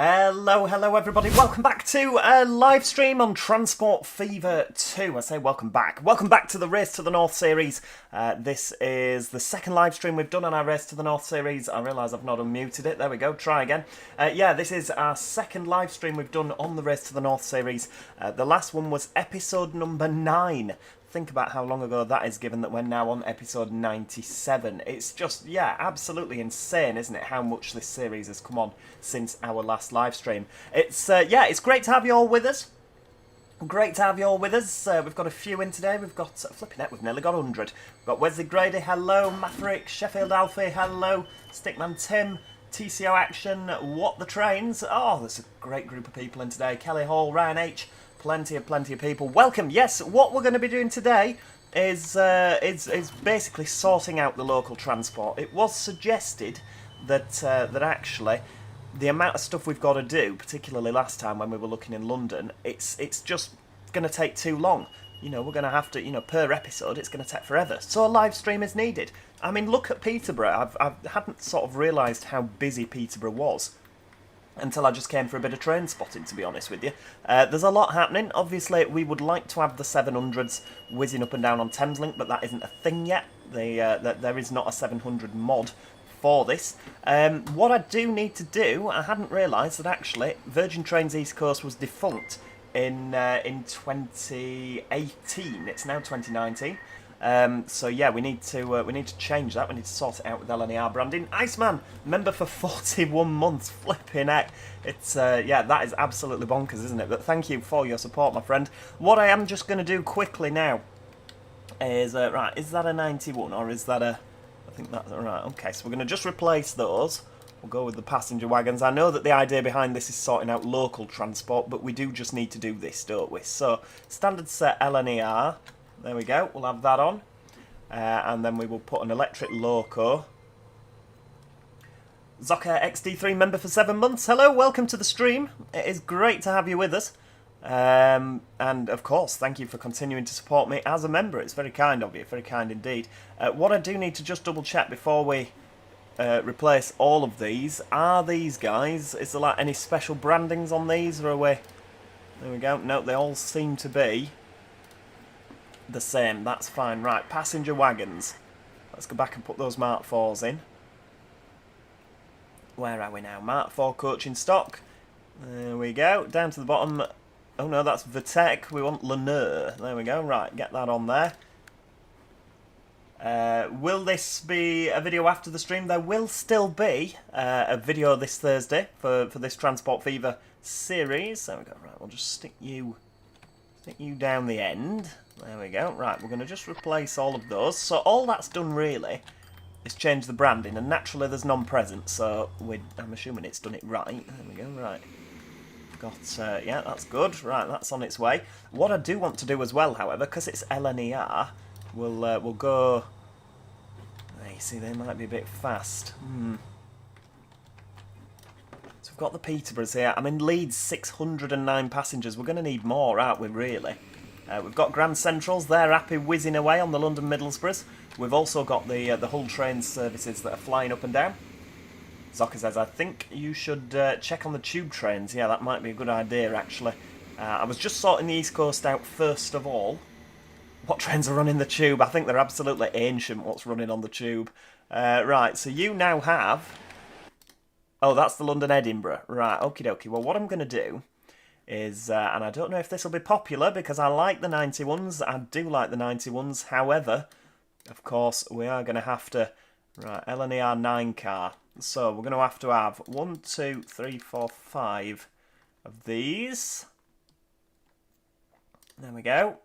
Hello everybody, welcome back to a live stream on Transport Fever 2. I say welcome back. Welcome back to the Race to the North series. This is the second live stream we've done on our Race to the North series. I realise I've not unmuted it, there we go, try again. Yeah, this is our second live stream we've done on the Race to the North series. The last one was episode number 9. Think about how long ago that is, given that we're now on episode 97. It's just, yeah, absolutely insane, isn't it, how much this series has come on since our last live stream. It's, yeah, it's great to have you all with us. Great to have you all with us. We've got a few in today. We've got, flipping it, we've nearly got 100. We've got Wesley Grady, hello. Maverick, Sheffield Alfie, hello. Stickman Tim, TCO Action, What the Trains. Oh, there's a great group of people in today. Kelly Hall, Ryan H. Plenty of people. Welcome. Yes, what we're going to be doing today is basically sorting out the local transport. It was suggested that that actually the amount of stuff we've got to do, particularly last time when we were looking in London, it's just going to take too long. You know, we're going to have to, you know, per episode, it's going to take forever. So a live stream is needed. I mean, look at Peterborough. I hadn't sort of realised how busy Peterborough was until I just came for a bit of train spotting, to be honest with you. There's a lot happening. Obviously, we would like to have the 700s whizzing up and down on Thameslink, but that isn't a thing yet. There is not a 700 mod for this. What I do need to do, I hadn't realised that actually Virgin Trains East Coast was defunct in 2018. It's now 2019. So yeah, we need to change that. We need to sort it out with LNER branding. Iceman, member for 41 months. Flipping heck. It's yeah, that is absolutely bonkers, isn't it? But thank you for your support, my friend. What I am just going to do quickly now is right. Is that a 91 or is that a? I think that's right. Okay, so we're going to just replace those. We'll go with the passenger wagons. I know that the idea behind this is sorting out local transport, but we do just need to do this, don't we? So standard set LNER. There we go, we'll have that on. And then we will put an electric loco. Zocker XD3 member for 7 months. Hello, welcome to the stream. It is great to have you with us. And of course, thank you for continuing to support me as a member. It's very kind of you, very kind indeed. What I do need to just double check before we replace all of these, are these guys, is there like any special brandings on these, or are we... There we go, no, they all seem to be the same. That's fine. Right, passenger wagons. Let's go back and put those Mark 4s in. Where are we now? Mark 4 coach in stock. There we go. Down to the bottom. Oh no, that's Vitek. We want Laneur. There we go. Right, get that on there. Will this be a video after the stream? There will still be a video this Thursday for this Transport Fever series. There we go. Right, we'll just stick you down the end. There we go. Right, we're going to just replace all of those. So all that's done really is change the branding, and naturally there's none present, so I'm assuming it's done it right. There we go. Right. Got, yeah, that's good. Right, that's on its way. What I do want to do as well, however, because it's LNER, we'll go... You see, they might be a bit fast. So we've got the Peterboroughs here. I'm in Leeds, 609 passengers. We're going to need more, aren't we, really? We've got Grand Centrals, they're happy whizzing away on the London Middlesbroughs. We've also got the Hull train services that are flying up and down. Zocker says, I think you should check on the tube trains. Yeah, that might be a good idea, actually. I was just sorting the East Coast out first of all. What trains are running the tube? I think they're absolutely ancient, what's running on the tube. Right, so you now have... Oh, that's the London-Edinburgh. Right, okie dokie. Well, what I'm going to do is, and I don't know if this will be popular because I like the 91s, I do like the 91s, however, of course, we are going to have to, right, LNER 9 car, so we're going to have 1, 2, 3, 4, 5 of these, there we go.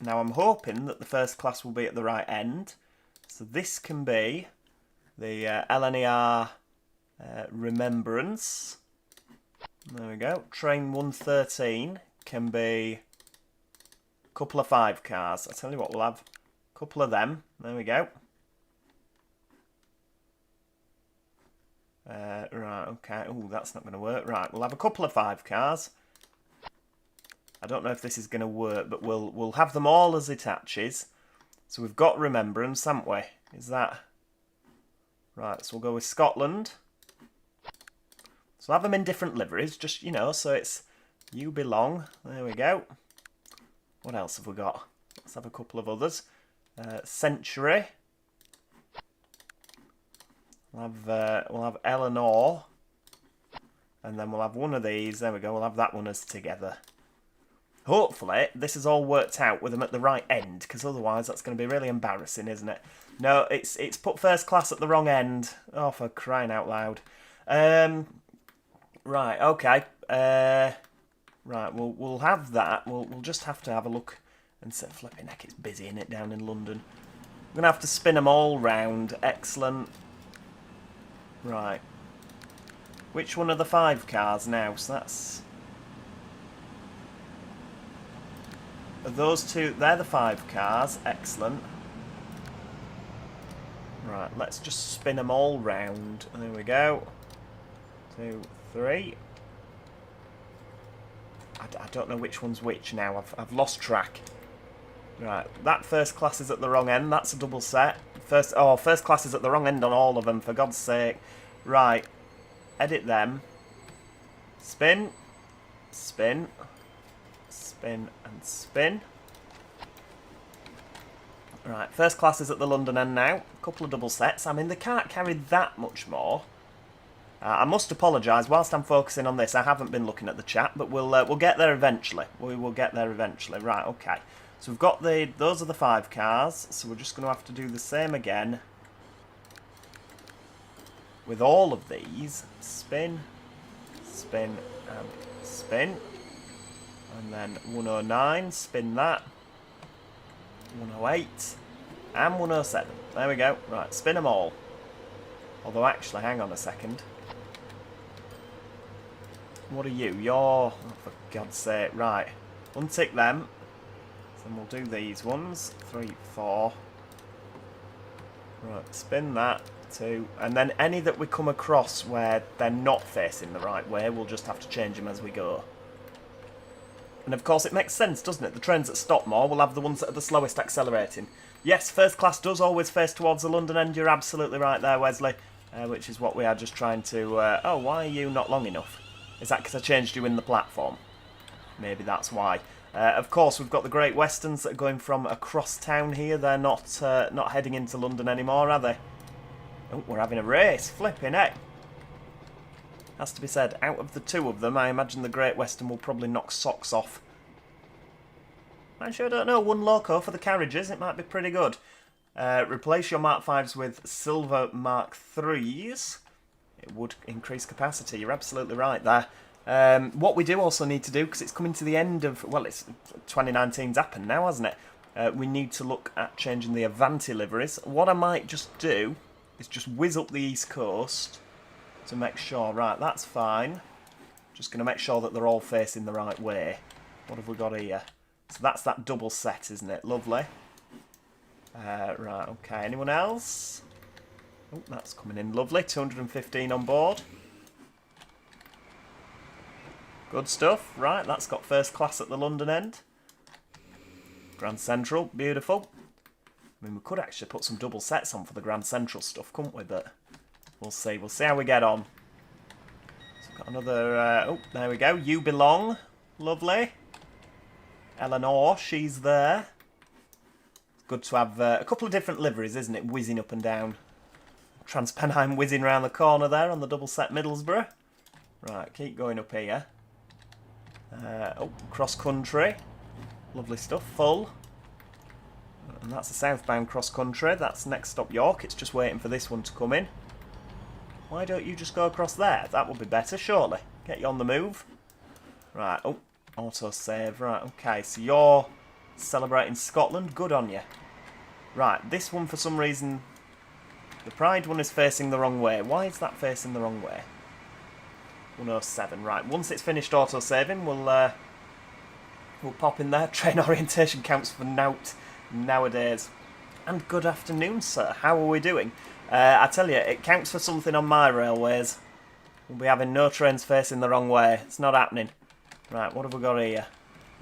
Now I'm hoping that the first class will be at the right end, so this can be the LNER Remembrance. There we go. Train 113 can be a couple of 5 cars. I tell you what, we'll have a couple of them. There we go. Right, okay. Oh, that's not going to work. Right, we'll have a couple of 5 cars. I don't know if this is going to work, but we'll have them all as attaches. So we've got Remembrance, haven't we? Is that... Right, so we'll go with Scotland. So have them in different liveries, just, you know, so it's you belong. There we go. What else have we got? Let's have a couple of others. Century. We'll have Eleanor. And then we'll have one of these. There we go. We'll have that one as together. Hopefully, this is all worked out with them at the right end, because otherwise that's going to be really embarrassing, isn't it? No, it's put first class at the wrong end. Oh, for crying out loud. Right, okay. Right, we'll have that. We'll just have to have a look and say, flipping heck, it's busy, isn't it, down in London? I'm going to have to spin them all round. Excellent. Right. Which one are the 5 cars now? So that's... Are those two... They're the 5 cars. Excellent. Right, let's just spin them all round. There we go. 2, 3. I don't know which one's which now. I've lost track. Right, that first class is at the wrong end. That's a double set. First class is at the wrong end on all of them, for God's sake. Right, edit them. Spin, spin, spin, and spin. Right, first class is at the London end now. A couple of double sets. I mean, they can't carry that much more. I must apologise. Whilst I'm focusing on this, I haven't been looking at the chat, but we'll get there eventually. We will get there eventually. Right, okay. So we've got those are the 5 cars. So we're just going to have to do the same again with all of these. Spin, spin, and spin. And then 109, spin that. 108 and 107. There we go. Right, spin them all. Although actually, hang on a second. What are you? You're... Oh, for God's sake. Right. Untick them. Then we'll do these ones. 3, 4. Right, spin that. 2. And then any that we come across where they're not facing the right way, we'll just have to change them as we go. And of course it makes sense, doesn't it? The trains that stop more will have the ones that are the slowest accelerating. Yes, first class does always face towards the London end. You're absolutely right there, Wesley. Which is what we are just trying to... oh, why are you not long enough? Is that because I changed you in the platform? Maybe that's why. Of course, we've got the Great Westerns that are going from across town here. They're not heading into London anymore, are they? Oh, we're having a race. Flipping heck. Has to be said, out of the 2 of them, I imagine the Great Western will probably knock socks off. Actually, I don't know. 1 loco for the carriages. It might be pretty good. Replace your Mark 5s with silver Mark 3s. It would increase capacity. You're absolutely right there. What we do also need to do, because it's coming to the end of... Well, it's 2019's happened now, hasn't it? We need to look at changing the Avanti liveries. What I might just do is just whiz up the East Coast to make sure... Right, that's fine. Just going to make sure that they're all facing the right way. What have we got here? So that's that double set, isn't it? Lovely. Right, okay. Anyone else? Oh, that's coming in lovely. 215 on board. Good stuff. Right, that's got first class at the London end. Grand Central, beautiful. I mean, we could actually put some double sets on for the Grand Central stuff, couldn't we? But we'll see. We'll see how we get on. So we've got another... oh, there we go. You belong. Lovely. Eleanor, she's there. Good to have a couple of different liveries, isn't it? Whizzing up and down. Transpennine whizzing round the corner there on the double set Middlesbrough. Right, keep going up here. Oh, cross country. Lovely stuff, full. And that's a southbound cross country. That's next stop York. It's just waiting for this one to come in. Why don't you just go across there? That would be better, surely. Get you on the move. Right, oh, auto save. Right, okay, so you're celebrating Scotland. Good on you. Right, this one for some reason... The Pride one is facing the wrong way. Why is that facing the wrong way? 107. Right, once it's finished auto-saving, we'll pop in there. Train orientation counts for nout nowadays. And good afternoon, sir. How are we doing? I tell you, it counts for something on my railways. We'll be having no trains facing the wrong way. It's not happening. Right, what have we got here?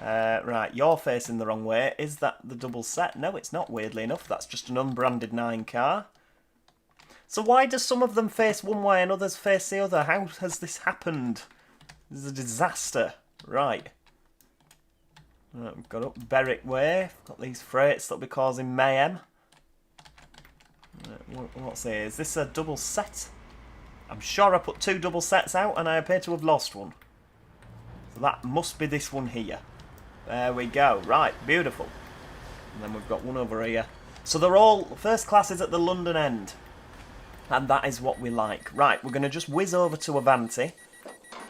Right, you're facing the wrong way. Is that the double set? No, it's not, weirdly enough. That's just an unbranded 9 car. So why do some of them face one way and others face the other? How has this happened? This is a disaster. Right. We've got up Berwick Way. We've got these freights that'll be causing mayhem. What's here? Is this a double set? I'm sure I put 2 double sets out and I appear to have lost one. So that must be this one here. There we go. Right, beautiful. And then we've got one over here. So they're all first classes at the London end. And that is what we like. Right, we're going to just whiz over to Avanti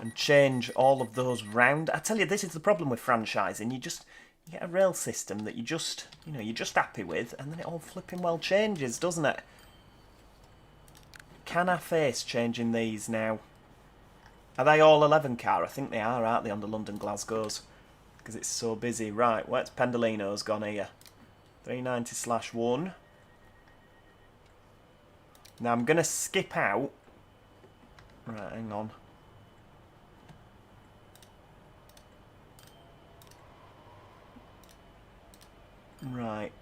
and change all of those round. I tell you, this is the problem with franchising. You get a rail system that you're just happy with, and then it all flipping well changes, doesn't it? Can I face changing these now? Are they all 11 car? I think they are, aren't they, on the London Glasgow's? Because it's so busy. Right, where's Pendolino's gone here? 390/1. Now I'm going to skip out. Right, hang on. Right.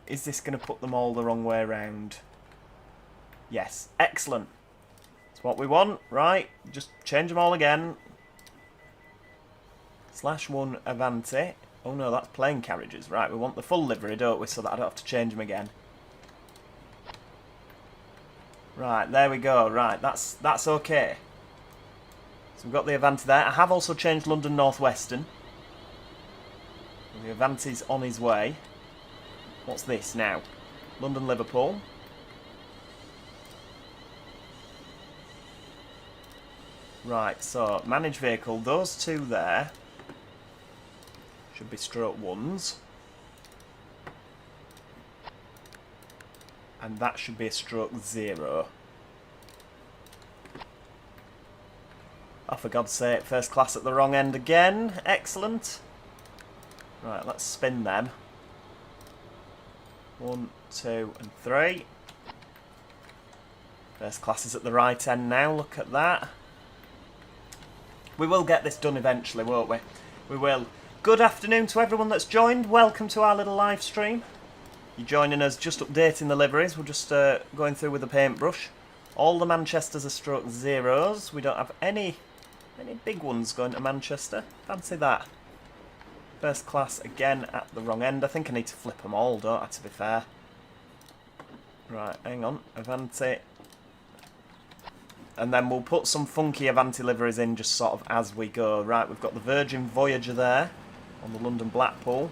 Is this going to put them all the wrong way around? Yes. Excellent. That's what we want. Right. Just change them all again. /1 Avanti. Oh no, that's plain carriages. Right, we want the full livery, don't we? So that I don't have to change them again. Right, there we go. Right, that's okay. So we've got the Avanti there. I have also changed London North Western. The Avanti's on his way. What's this now? London Liverpool. Right, so manage vehicle. Those 2 there should be stroke 1s. And that should be a stroke 0. Oh, for God's sake, first class at the wrong end again. Excellent. Right, let's spin them. 1, 2, and 3. First class is at the right end now, look at that. We will get this done eventually, won't we? We will. Good afternoon to everyone that's joined. Welcome to our little live stream. You're joining us just updating the liveries. We're just going through with the paintbrush. All the Manchesters are stroke 0s. We don't have any big ones going to Manchester. Fancy that. First class again at the wrong end. I think I need to flip them all, don't I, to be fair. Right, hang on. Avanti. And then we'll put some funky Avanti liveries in just sort of as we go. Right, we've got the Virgin Voyager there on the London Blackpool.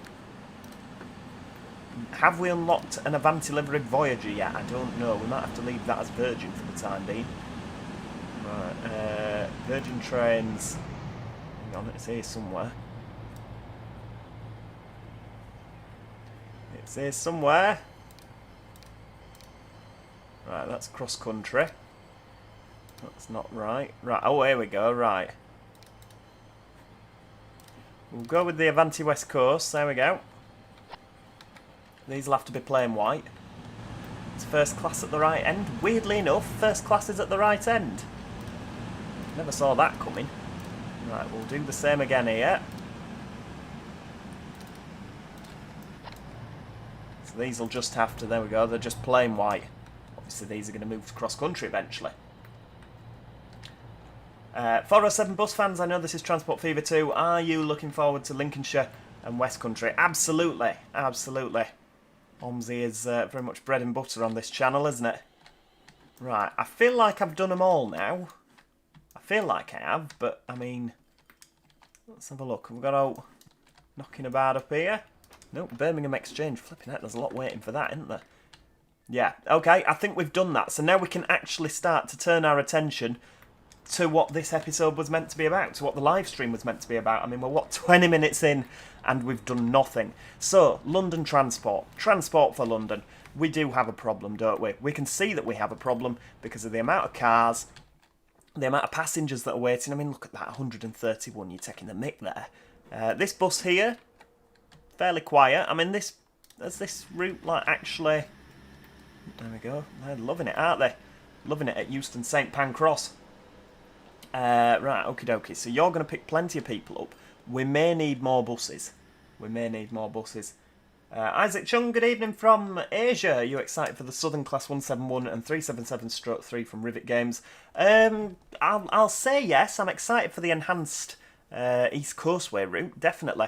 Have we unlocked an Avanti livery Voyager yet? I don't know. We might have to leave that as Virgin for the time being. Right, Virgin Trains. Hang on, it's here somewhere. It's here somewhere. Right, that's cross country. That's not right. Right, oh, here we go, right. We'll go with the Avanti West Coast, there we go. These will have to be plain white. It's first class at the right end. Weirdly enough, first class is at the right end. Never saw that coming. Right, we'll do the same again here. So these will just have to, there we go, they're just plain white. Obviously these are going to move to cross country eventually. 407 bus fans, I know this is Transport Fever 2. Are you looking forward to Lincolnshire and West Country? Absolutely, absolutely. Omsey is very much bread and butter on this channel, isn't it? Right, I feel like I've done them all now. I feel like I have, but I mean, let's have a look. We've got out knocking about up here. Nope, Birmingham Exchange. Flipping heck, there's a lot waiting for that, isn't there? Yeah, okay, I think we've done that. So now we can actually start to turn our attention to what this episode was meant to be about, to what the live stream was meant to be about. I mean, we're, what, 20 minutes in and we've done nothing. So, London Transport. Transport for London. We do have a problem, don't we? We can see that we have a problem because of the amount of cars, the amount of passengers that are waiting. I mean, look at that, 131. You're taking the mick there. This bus here, fairly quiet. I mean, has this route, like, actually... There we go. They're loving it, aren't they? Loving it at Euston St Pancras. Right, okie dokie. So you're going to pick plenty of people up. We may need more buses. We may need more buses. Isaac Chung, good evening from Asia. Are you excited for the Southern Class 171 and 377-3 from Rivet Games? I'll say yes. I'm excited for the enhanced East Coastway route, definitely.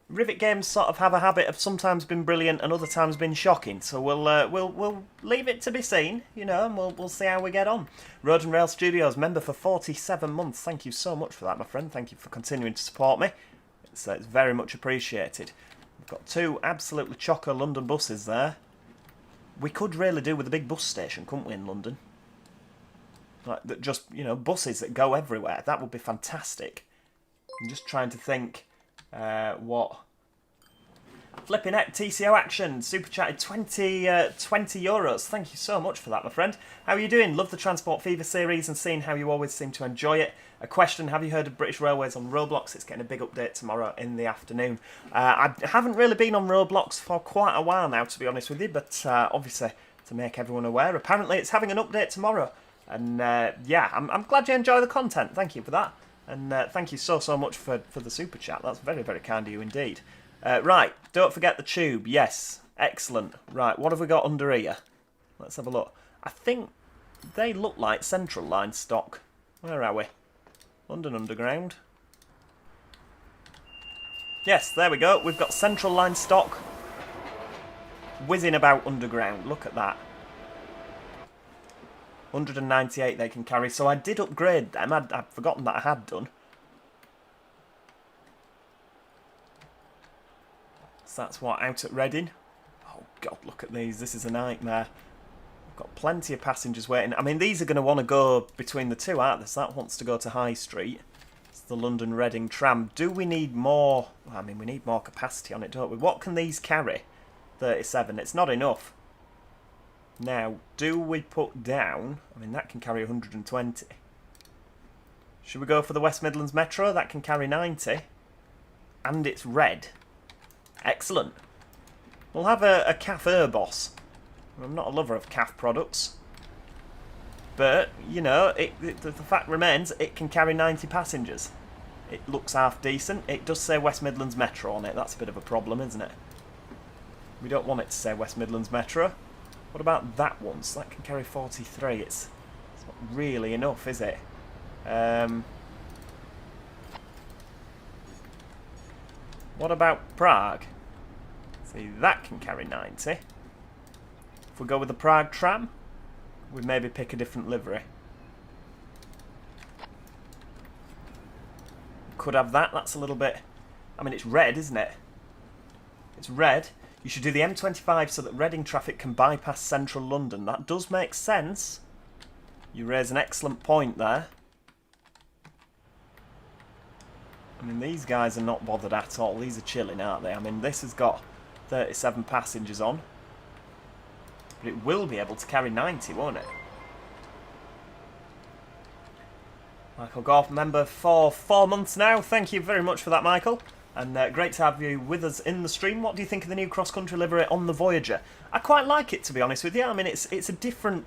Rivet Games sort of have a habit of sometimes being brilliant and other times being shocking, so we'll leave it to be seen, you know, and we'll see how we get on. Road and Rail Studios, member for 47 months. Thank you so much for that, my friend. Thank you for continuing to support me. It's very much appreciated. We've got two absolutely chocker London buses there. We could really do with a big bus station, couldn't we, in London? Like, just, you know, buses that go everywhere. That would be fantastic. I'm just trying to think what... Flipping heck, TCO Action, super chatted 20 euros. Thank you so much for that, my friend. How are you doing? Love the Transport Fever series and seeing how you always seem to enjoy it. A question, have you heard of British Railways on Roblox? It's getting a big update tomorrow in the afternoon. I haven't really been on Roblox for quite a while now, to be honest with you, but obviously, to make everyone aware, apparently it's having an update tomorrow. And yeah, I'm glad you enjoy the content. Thank you for that. And thank you so much for the super chat. That's very, very kind of you indeed. Right, don't forget the tube. Yes, excellent. Right, what have we got under here? Let's have a look. I think they look like Central Line stock. Where are we? London Underground. Yes, there we go. We've got Central Line stock whizzing about underground. Look at that. 198 they can carry. So I did upgrade them. I'd forgotten that I had done. So that's what, out at Reading. Oh God, look at these. This is a nightmare. We've got plenty of passengers waiting. I mean, these are going to want to go between the two, aren't they? So that wants to go to High Street. It's the London Reading tram. Do we need more? Well, I mean, we need more capacity on it, don't we? What can these carry? 37. It's not enough. Now, do we put down... I mean, that can carry 120. Should we go for the West Midlands Metro? That can carry 90. And it's red. Excellent. We'll have a CAF Urbos. I'm not a lover of CAF products. But, you know, the fact remains, it can carry 90 passengers. It looks half decent. It does say West Midlands Metro on it. That's a bit of a problem, isn't it? We don't want it to say West Midlands Metro. What about that one? So that can carry 43. It's not really enough, is it? What about Prague? See, that can carry 90. If we go with the Prague tram, we maybe pick a different livery. Could have that. That's a little bit... I mean, it's red, isn't it? It's red. You should do the M25 so that Reading traffic can bypass central London. That does make sense. You raise an excellent point there. I mean, these guys are not bothered at all. These are chilling, aren't they? I mean, this has got 37 passengers on. But it will be able to carry 90, won't it? Michael Goff, member for 4 months now. Thank you very much for that, Michael. And great to have you with us in the stream. What do you think of the new cross-country livery on the Voyager? I quite like it, to be honest with you. I mean, it's a different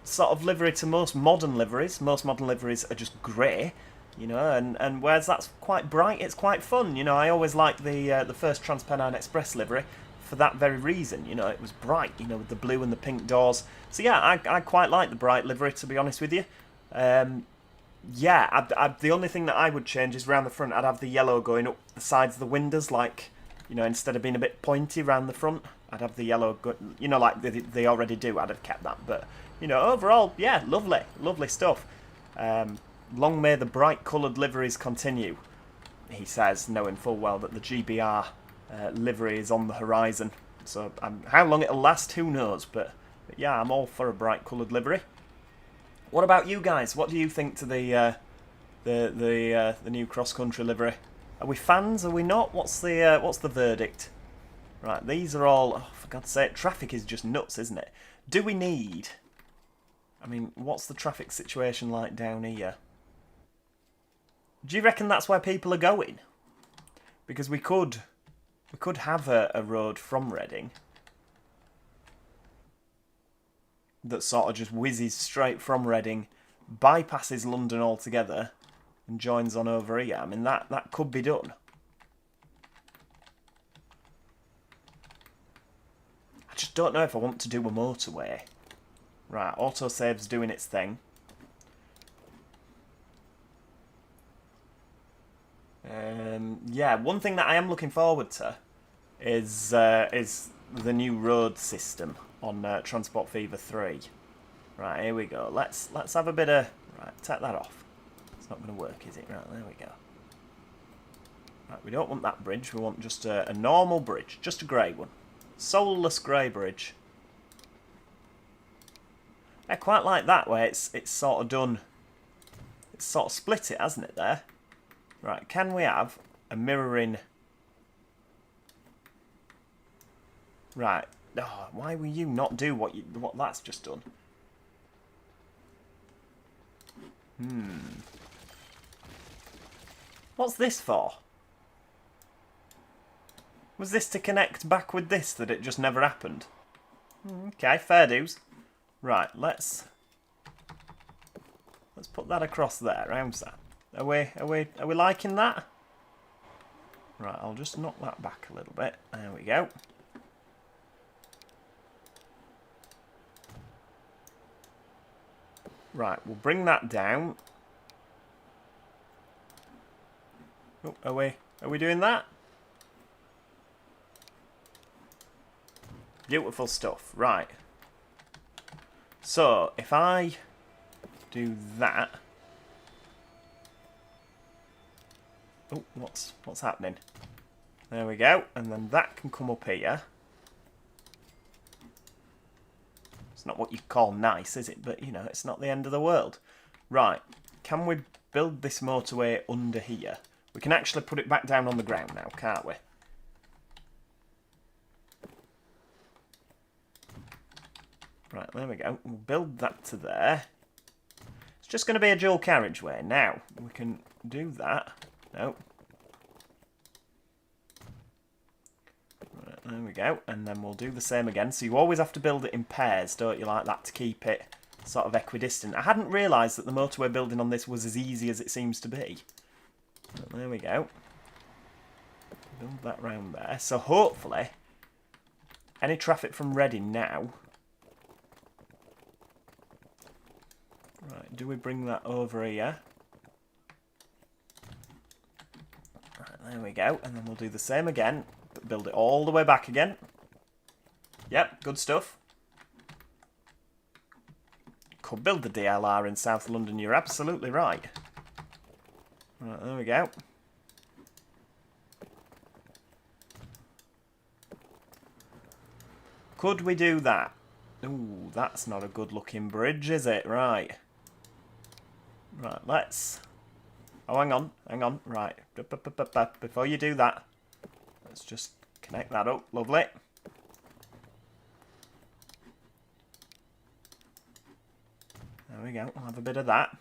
sort of livery to most modern liveries. Most modern liveries are just grey, you know, and whereas that's quite bright, it's quite fun. You know, I always liked the first Transpennine Express livery for that very reason. You know, it was bright, you know, with the blue and the pink doors. So yeah, I quite like the bright livery, to be honest with you. Yeah, the only thing that I would change is round the front. I'd have the yellow going up the sides of the windows, like, you know, instead of being a bit pointy round the front, I'd have the yellow, you know, like they already do. I'd have kept that. But, you know, overall, yeah, lovely, lovely stuff. Long may the bright coloured liveries continue, he says, knowing full well that the GBR livery is on the horizon. So how long it'll last, who knows? But yeah, I'm all for a bright coloured livery. What about you guys? What do you think to the new cross-country livery? Are we fans? Are we not? What's the verdict? Right, these are all... Oh, for God's sake, traffic is just nuts, isn't it? Do we need... I mean, what's the traffic situation like down here? Do you reckon that's where people are going? Because we could have a road from Reading that sort of just whizzes straight from Reading, bypasses London altogether, and joins on over here. I mean, that could be done. just don't know if I want to do a motorway. Right, autosave's doing its thing. Yeah, one thing that I am looking forward to is the new road system on Transport Fever 3. Right, here we go. Let's have a bit of... Right, take that off. It's not going to work, is it? Right, there we go. Right, we don't want that bridge. We want just a normal bridge. Just a grey one. Soulless grey bridge. I quite like that way. It's sort of done... It's sort of split it, hasn't it, there? Right, can we have a mirroring... Right. Oh, why will you not do what that's just done? What's this for? Was this to connect back with this that it just never happened? Okay, fair dues. Right, let's put that across there. How's that? Are we liking that? Right, I'll just knock that back a little bit. There we go. Right, we'll bring that down. Oh, are we doing that? Beautiful stuff. Right. So, if I do that... Oh, what's happening? There we go. And then that can come up here. It's not what you call nice, is it? But, you know, it's not the end of the world. Right. Can we build this motorway under here? We can actually put it back down on the ground now, can't we? Right, there we go. We'll build that to there. It's just going to be a dual carriageway. Now, we can do that. No. Right, there we go. And then we'll do the same again. So you always have to build it in pairs, don't you, like that, to keep it sort of equidistant. I hadn't realised that the motorway building on this was as easy as it seems to be. Right, there we go. Build that round there. So hopefully, any traffic from Reading now... Right, do we bring that over here? Right, there we go. And then we'll do the same again. But build it all the way back again. Yep, good stuff. Could build the DLR in South London, you're absolutely right. Right, there we go. Could we do that? Ooh, that's not a good looking bridge, is it? Right. Right, let's... Oh, hang on. Right. Before you do that, let's just connect that up. Lovely. There we go. We'll have a bit of that.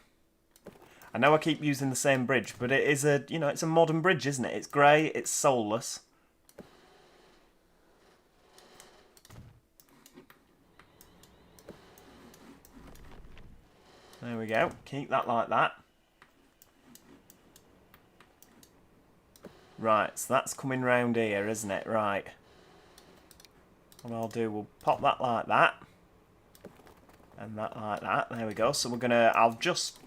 I know I keep using the same bridge, but it is a, you know, it's a modern bridge, isn't it? It's grey, it's soulless. There we go. Keep that like that. Right, so that's coming round here, isn't it? Right. What I'll do, we'll pop that like that. And that like that. There we go. So we're gonna, I'll just...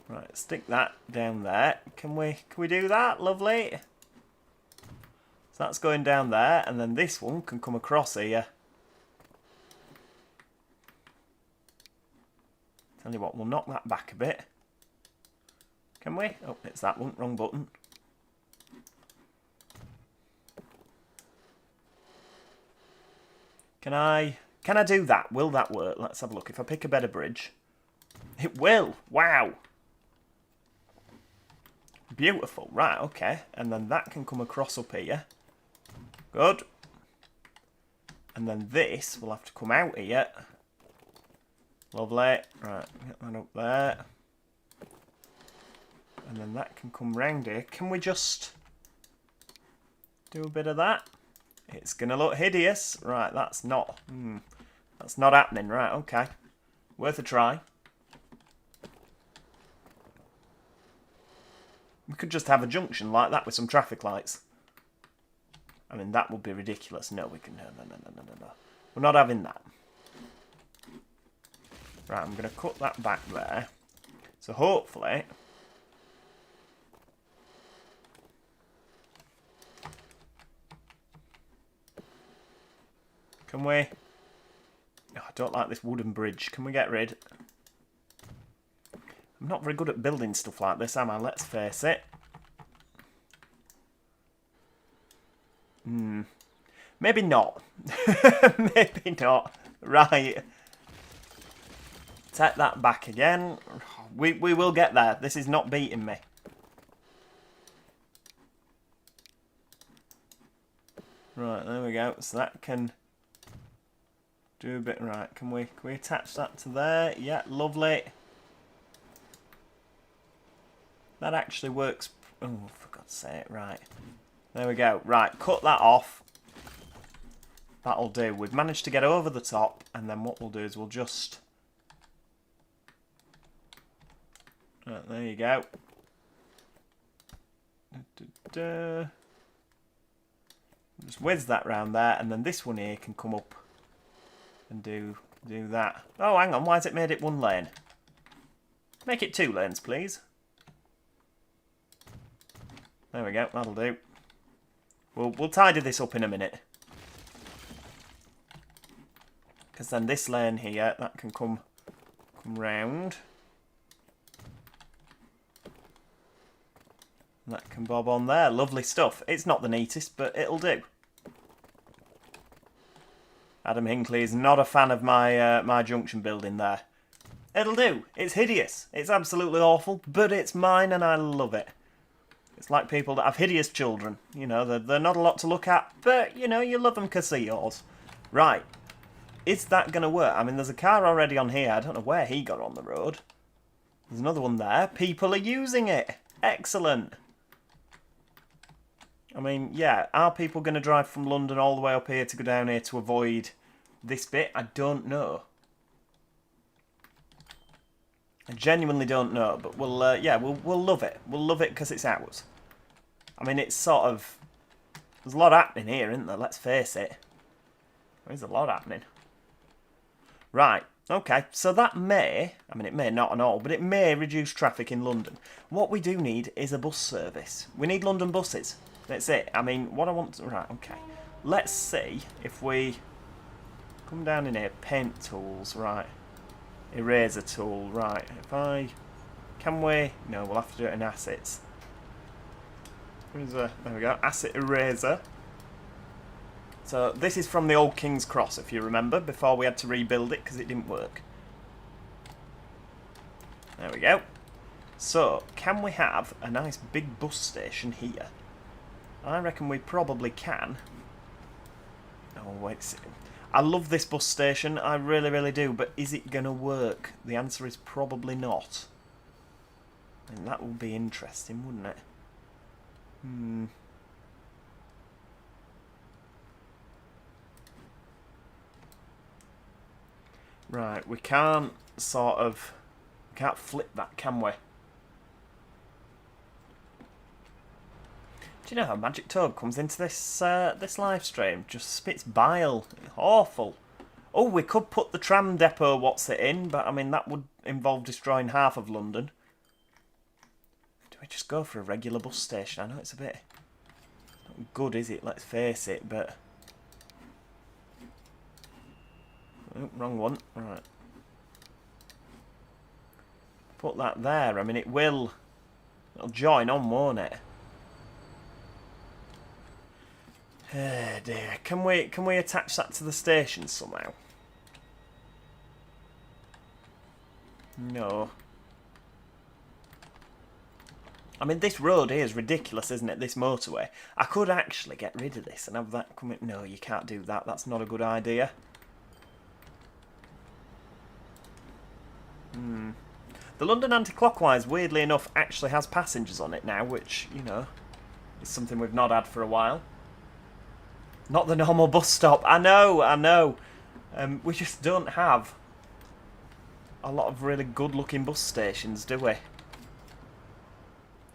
Right, stick that down there. Can we do that? Lovely. So that's going down there, and then this one can come across here. Tell you what, we'll knock that back a bit. Can we? Oh, it's that one. Wrong button. Can I do that? Will that work? Let's have a look. If I pick a better bridge. It will. Wow. Beautiful. Right, okay. And then that can come across up here. Good. And then this will have to come out here. Lovely. Right, get that up there. And then that can come round here. Can we just do a bit of that? It's going to look hideous. Right, that's not happening. Right, okay. Worth a try. We could just have a junction like that with some traffic lights. I mean, that would be ridiculous. No, we can... No. We're not having that. Right, I'm going to cut that back there. So hopefully... Can we... Oh, I don't like this wooden bridge. Can we get rid? I'm not very good at building stuff like this, am I? Let's face it. Maybe not. Maybe not. Right. Take that back again. We will get there. This is not beating me. Right, there we go. So that can do a bit. Right, can we attach that to there? Yeah, lovely. That actually works. Oh, for God's sake. Right. There we go. Right, cut that off. That'll do. We've managed to get over the top, and then what we'll do is we'll just... Right, there you go. Just whiz that round there, and then this one here can come up and do that. Oh, hang on, why has it made it one lane? Make it 2 lanes, please. There we go, that'll do. We'll tidy this up in a minute. Because then this lane here, that can come round. And that can bob on there. Lovely stuff. It's not the neatest, but it'll do. Adam Hinckley is not a fan of my my junction building there. It'll do. It's hideous. It's absolutely awful, but it's mine and I love it. It's like people that have hideous children. You know, they're not a lot to look at, but, you know, you love them because they're yours. Right. Is that going to work? I mean, there's a car already on here. I don't know where he got on the road. There's another one there. People are using it. Excellent. I mean, yeah, are people going to drive from London all the way up here to go down here to avoid this bit? I don't know. I genuinely don't know, but we'll, yeah, we'll love it. We'll love it because it's ours. I mean, it's sort of... There's a lot happening here, isn't there? Let's face it. There's a lot happening. Right, okay, so that may, I mean it may not at all, but it may reduce traffic in London. What we do need is a bus service. We need London buses. That's it. I mean, what I want to, right, okay. Let's see if we come down in here, paint tools, right. Eraser tool, right. If I, can we, no, we'll have to do it in assets. There we go, asset eraser. So this is from the old King's Cross, if you remember, before we had to rebuild it because it didn't work. There we go. So, can we have a nice big bus station here? I reckon we probably can. Oh, wait. I love this bus station, I really, really do, but is it going to work? The answer is probably not. And that would be interesting, wouldn't it? Right, we can't sort of... We can't flip that, can we? Do you know how Magic Toad comes into this this live stream? Just spits bile. Awful. Oh, we could put the tram depot what's it in, but I mean that would involve destroying half of London. Do we just go for a regular bus station? I know it's a bit not good, is it? Let's face it, but... Oh, wrong one. Right. Put that there. I mean, it'll join on, won't it? Oh dear. Can we attach that to the station somehow? No. I mean, this road here is ridiculous, isn't it? This motorway. I could actually get rid of this and have that come in. No, you can't do that. That's not a good idea. The London Anti-Clockwise, weirdly enough, actually has passengers on it now, which, you know, is something we've not had for a while. Not the normal bus stop. I know. We just don't have a lot of really good-looking bus stations, do we?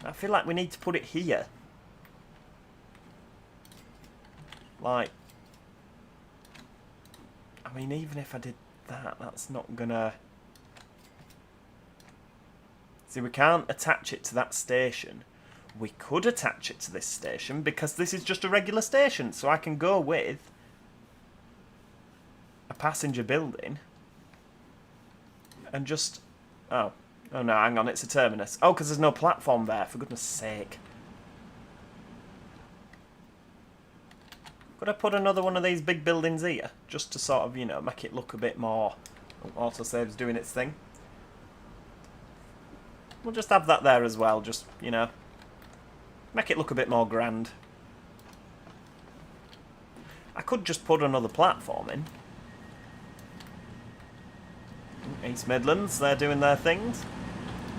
I feel like we need to put it here. Like, I mean, even if I did that, that's not gonna... See, we can't attach it to that station. We could attach it to this station because this is just a regular station. So I can go with a passenger building and just... Oh no, hang on, it's a terminus. Oh, because there's no platform there, for goodness sake. Could I put another one of these big buildings here? Just to sort of, you know, make it look a bit more... Autosave's doing its thing. We'll just have that there as well, just, you know, make it look a bit more grand. I could just put another platform in. East Midlands, they're doing their things.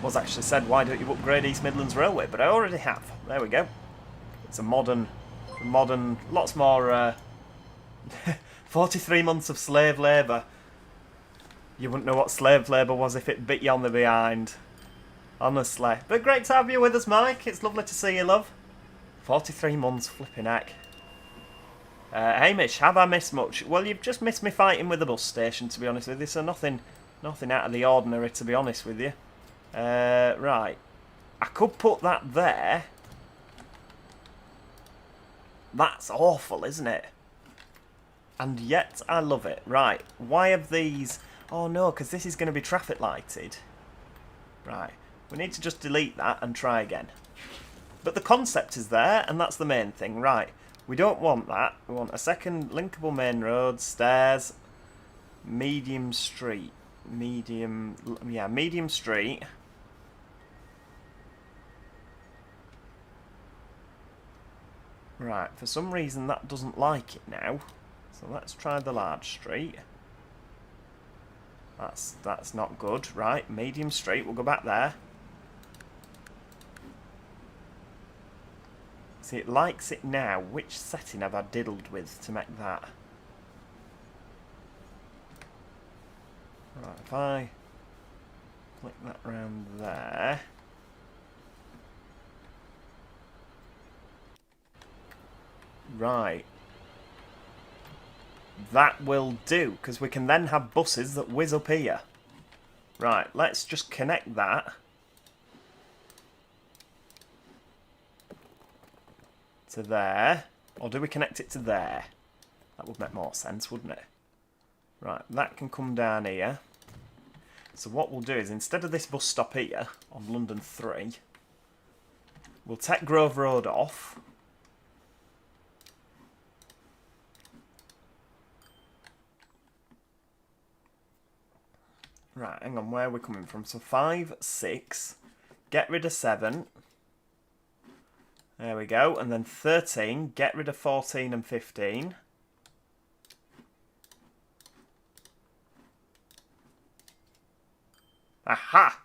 Was actually said, why don't you upgrade East Midlands Railway? But I already have. There we go. It's a modern, lots more, 43 months of slave labour. You wouldn't know what slave labour was if it bit you on the behind. Honestly. But great to have you with us, Mike. It's lovely to see you, love. 43 months, flipping heck. Hamish, have I missed much? Well, you've just missed me fighting with the bus station, to be honest with you, so nothing out of the ordinary, to be honest with you. Right. I could put that there. That's awful, isn't it? And yet, I love it. Right. Why have these... Oh, no, because this is going to be traffic lighted. Right. We need to just delete that and try again. But the concept is there, and that's the main thing. Right. We don't want that. We want a second linkable main road, stairs, medium street. Medium street. Right. For some reason, that doesn't like it now. So let's try the large street. That's not good. Right. Medium street. We'll go back there. See, it likes it now. Which setting have I diddled with to make that? Right, if I flick that round there. Right. That will do, because we can then have buses that whiz up here. Right, let's just connect that to there. Or do we connect it to there? That would make more sense, wouldn't it? Right, that can come down here. So what we'll do is, instead of this bus stop here, on London 3, we'll take Grove Road off. Right, hang on, where are we coming from? So 5, 6, get rid of 7. There we go. And then 13, get rid of 14 and 15. Aha!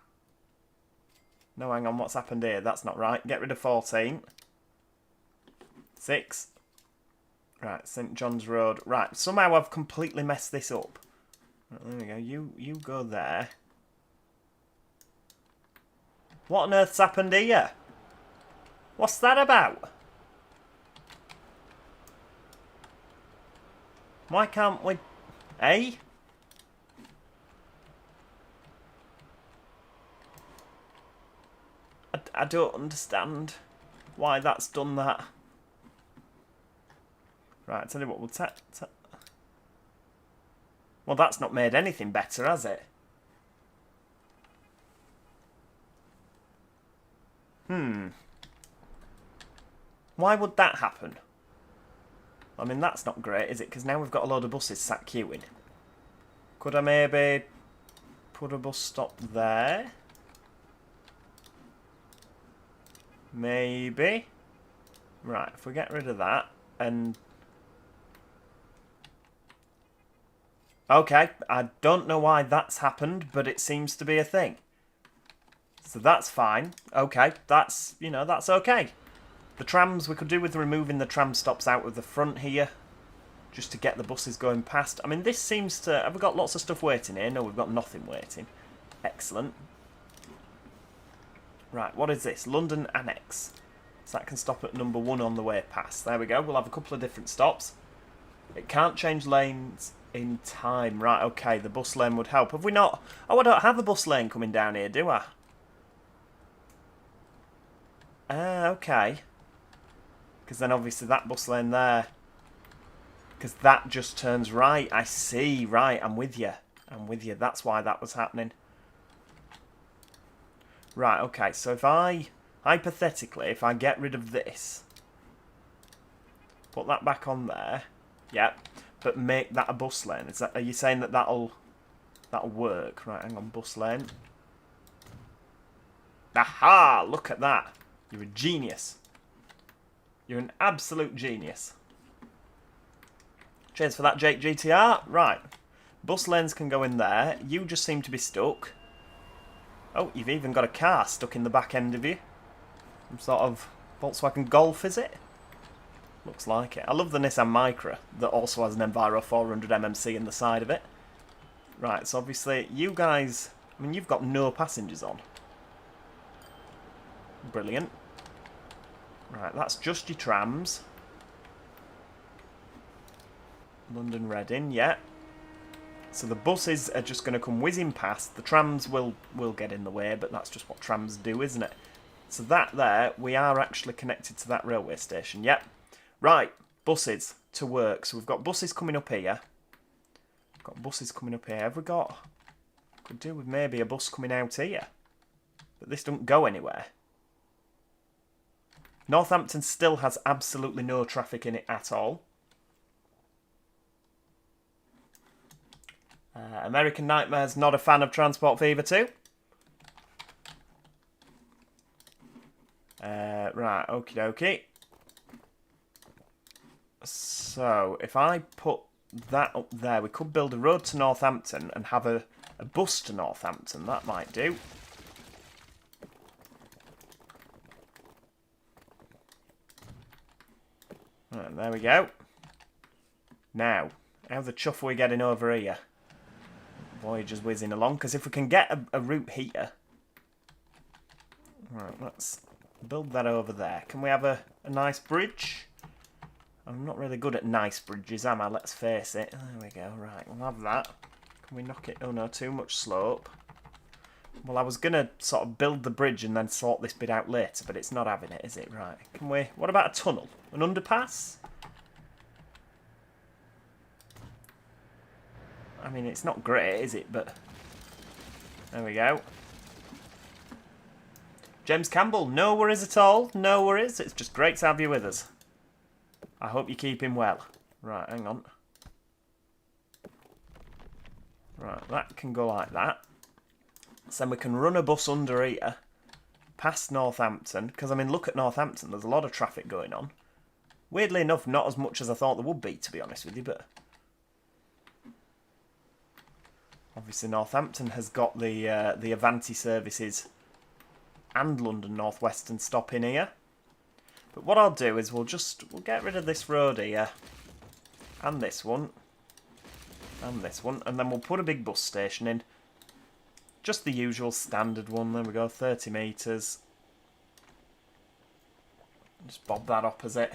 No, hang on, what's happened here? That's not right. Get rid of 14. 6. Right, St John's Road. Right, somehow I've completely messed this up. Right, there we go. You go there. What on earth's happened here? What's that about? Why can't we... Eh? I don't understand why that's done that. Right, tell you what, we'll well, that's not made anything better, has it? Why would that happen? I mean, that's not great, is it? Because now we've got a load of buses sat queuing. Could I maybe put a bus stop there? Maybe. Right, if we get rid of that and... Okay, I don't know why that's happened, but it seems to be a thing. So that's fine. Okay, that's, you know, that's okay. The trams, we could do with removing the tram stops out of the front here, just to get the buses going past. I mean, this seems to... Have we got lots of stuff waiting here? No, we've got nothing waiting. Excellent. Right, what is this? London Annex. So that can stop at number 1 on the way past. There we go. We'll have a couple of different stops. It can't change lanes in time. Right, okay, the bus lane would help. Have we not... Oh, I don't have a bus lane coming down here, do I? Okay. Because then obviously that bus lane there... Because that just turns right. I see. Right, I'm with you. I'm with you. That's why that was happening. Right, okay. So if I... Hypothetically, if I get rid of this... Put that back on there. Yep. But make that a bus lane. Is that? Are you saying that that'll work? Right, hang on. Bus lane. Aha! Look at that. You're a genius. You're an absolute genius. Cheers for that, Jake GTR. Right. Bus lanes can go in there. You just seem to be stuck. Oh, you've even got a car stuck in the back end of you. Some sort of Volkswagen Golf, is it? Looks like it. I love the Nissan Micra that also has an Enviro 400 MMC in the side of it. Right, so obviously you guys... I mean, you've got no passengers on. Brilliant. Right, that's just your trams. London Reading, yeah. So the buses are just going to come whizzing past. The trams will get in the way, but that's just what trams do, isn't it? So that there, we are actually connected to that railway station, yep. Right, buses to work. So we've got buses coming up here. Got buses coming up here. Have we got... Could do with maybe a bus coming out here. But this don't go anywhere. Northampton still has absolutely no traffic in it at all. American Nightmare's not a fan of Transport Fever 2. Right, okie dokie. So, if I put that up there, we could build a road to Northampton and have a bus to Northampton. That might do. Right, there we go. Now, how the chuff are we getting over here? Voyager's whizzing along, because if we can get a route here... Right, let's build that over there. Can we have a nice bridge? I'm not really good at nice bridges, am I? Let's face it. There we go. Right, we'll have that. Can we knock it? Oh no, too much slope. Well, I was going to sort of build the bridge and then sort this bit out later, but it's not having it, is it? Right. Can we... What about a tunnel? An underpass? I mean, it's not great, is it? But... There we go. James Campbell, no worries at all. No worries. It's just great to have you with us. I hope you're keeping well. Right, hang on. Right, that can go like that. So then we can run a bus under here, past Northampton. Because, I mean, look at Northampton. There's a lot of traffic going on. Weirdly enough, not as much as I thought there would be, to be honest with you, but... Obviously, Northampton has got the Avanti services and London North Western stop in here. But what I'll do is we'll get rid of this road here, and this one, and this one, and then we'll put a big bus station in. Just the usual standard one. There we go, 30 metres. Just bob that opposite.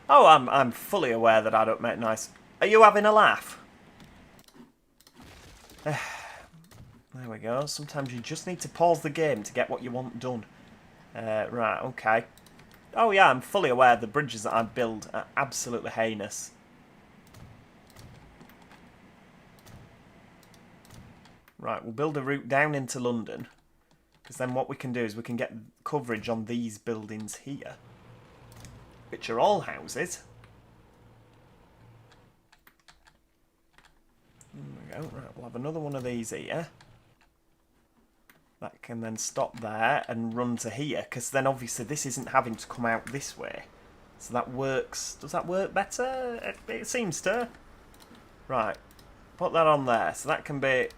Oh, I'm fully aware that I don't make nice... Are you having a laugh? There we go. Sometimes you just need to pause the game to get what you want done. Right, okay. Oh yeah, I'm fully aware the bridges that I build are absolutely heinous. Right, we'll build a route down into London. Because then what we can do is we can get coverage on these buildings here. Which are all houses. There we go. Right, we'll have another one of these here. That can then stop there and run to here, because then obviously this isn't having to come out this way. So that works. Does that work better? It seems to. Right. Put that on there. So that can be...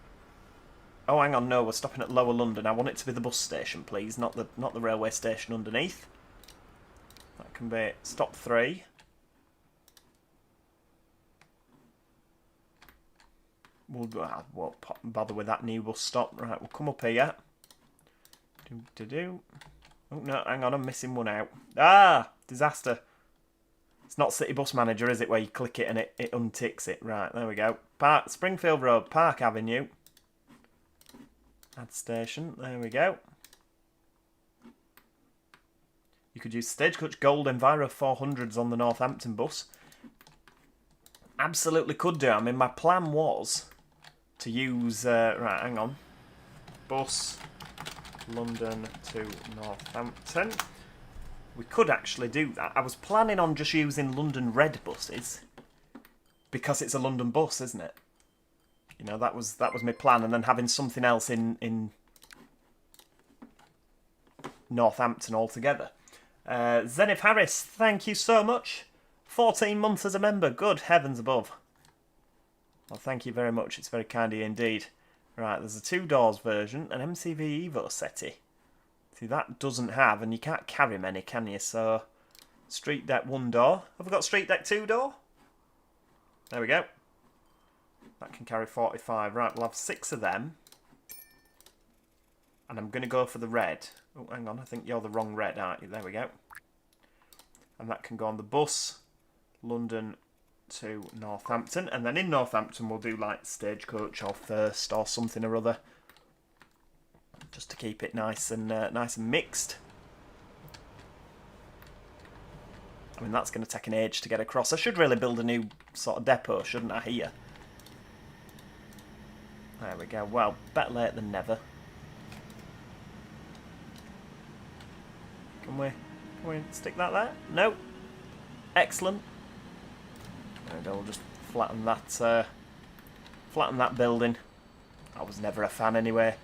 Oh, hang on. No, we're stopping at Lower London. I want it to be the bus station, please, not the railway station underneath. That can be stop 3. Won't bother with that new bus stop. Right, we'll come up here. Oh, no, hang on, I'm missing one out. Ah! Disaster. It's not City Bus Manager, is it, where you click it and it unticks it. Right, there we go. Springfield Road, Park Avenue. Add station, there we go. You could use Stagecoach Gold Enviro 400s on the Northampton bus. Absolutely could do. I mean, my plan was to use... right, hang on. Bus London to Northampton. We could actually do that. I was planning on just using London Red buses because it's a London bus, isn't it? You know, that was my plan, and then having something else in Northampton altogether. Zenith Harris, thank you so much. 14 months as a member. Good heavens above. Well, thank you very much. It's very kind of you indeed. Right, there's a 2 doors version, an MCV Evo SETI. See, that doesn't have, and you can't carry many, can you? So, street deck 1 door. Have we got street deck 2 door? There we go. That can carry 45. Right, we'll have 6 of them. And I'm going to go for the red. Oh, hang on, I think you're the wrong red, aren't you? There we go. And that can go on the bus, London to Northampton. And then in Northampton, we'll do like Stagecoach or First or something or other. Just to keep it nice and mixed. I mean, that's going to take an age to get across. I should really build a new sort of depot, shouldn't I, here? There we go. Well, better late than never. Can we stick that there? No. Excellent. There we go. We'll just flatten that building. I was never a fan anyway.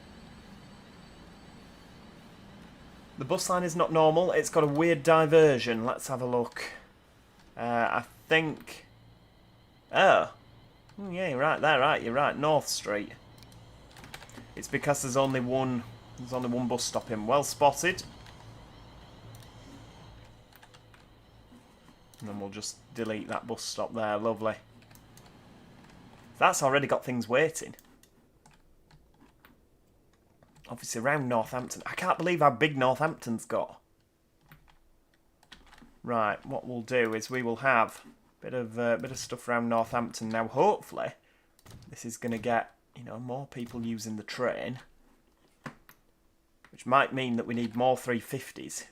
The bus line is not normal. It's got a weird diversion. Let's have a look. I think... Oh. Yeah, you're right there, right? You're right. North Street. It's because there's only one bus stop in. Well spotted. And then we'll just delete that bus stop there. Lovely. That's already got things waiting. Obviously around Northampton. I can't believe how big Northampton's got. Right, what we'll do is we will have a bit of stuff around Northampton. Now hopefully this is going to get, you know, more people using the train. Which might mean that we need more 350s.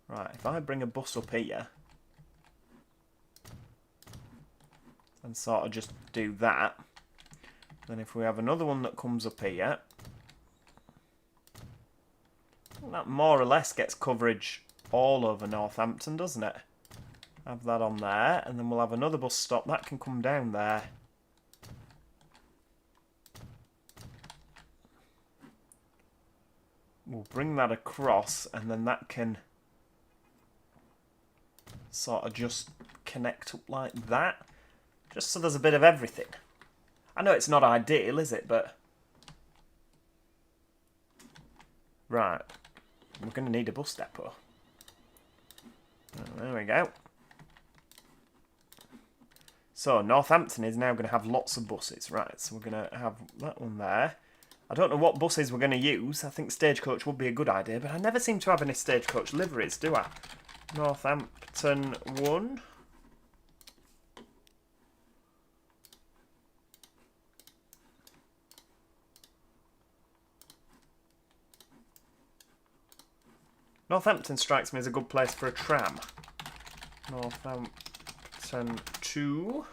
Right, if I bring a bus up here and sort of just do that, then if we have another one that comes up here, that more or less gets coverage all over Northampton, doesn't it? Have that on there, and then we'll have another bus stop. That can come down there. We'll bring that across, and then that can sort of just connect up like that. Just so there's a bit of everything. I know it's not ideal, is it? But... Right. We're going to need a bus depot. There we go. So, Northampton is now going to have lots of buses. Right, so we're going to have that one there. I don't know what buses we're going to use. I think Stagecoach would be a good idea, but I never seem to have any Stagecoach liveries, do I? Northampton 1. Northampton strikes me as a good place for a tram. Northampton 2.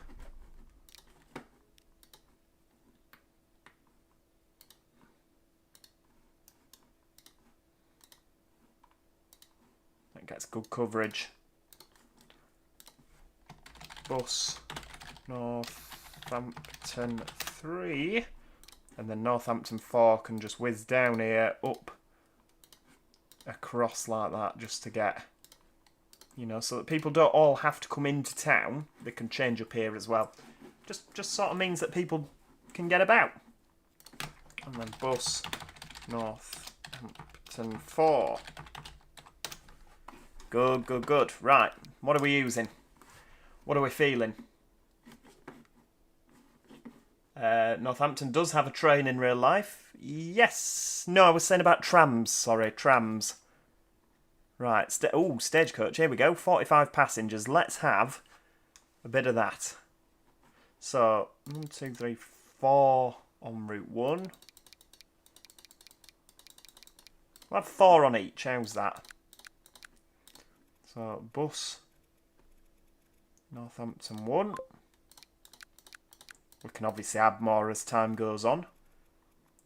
That gets good coverage. Bus Northampton 3. And then Northampton 4 can just whiz down here, up, across like that, just to get, you know, so that people don't all have to come into town. They can change up here as well. Just sort of means that people can get about. And then bus Northampton 4. Good, good, good. Right, what are we using? What are we feeling? Northampton does have a train in real life. Yes. No, I was saying about trams. Sorry, trams. Right, stagecoach, here we go. 45 passengers. Let's have a bit of that. So, 1, 2, 3, 4 on Route 1. We'll have 4 on each. How's that? So, bus. Northampton 1. We can obviously add more as time goes on.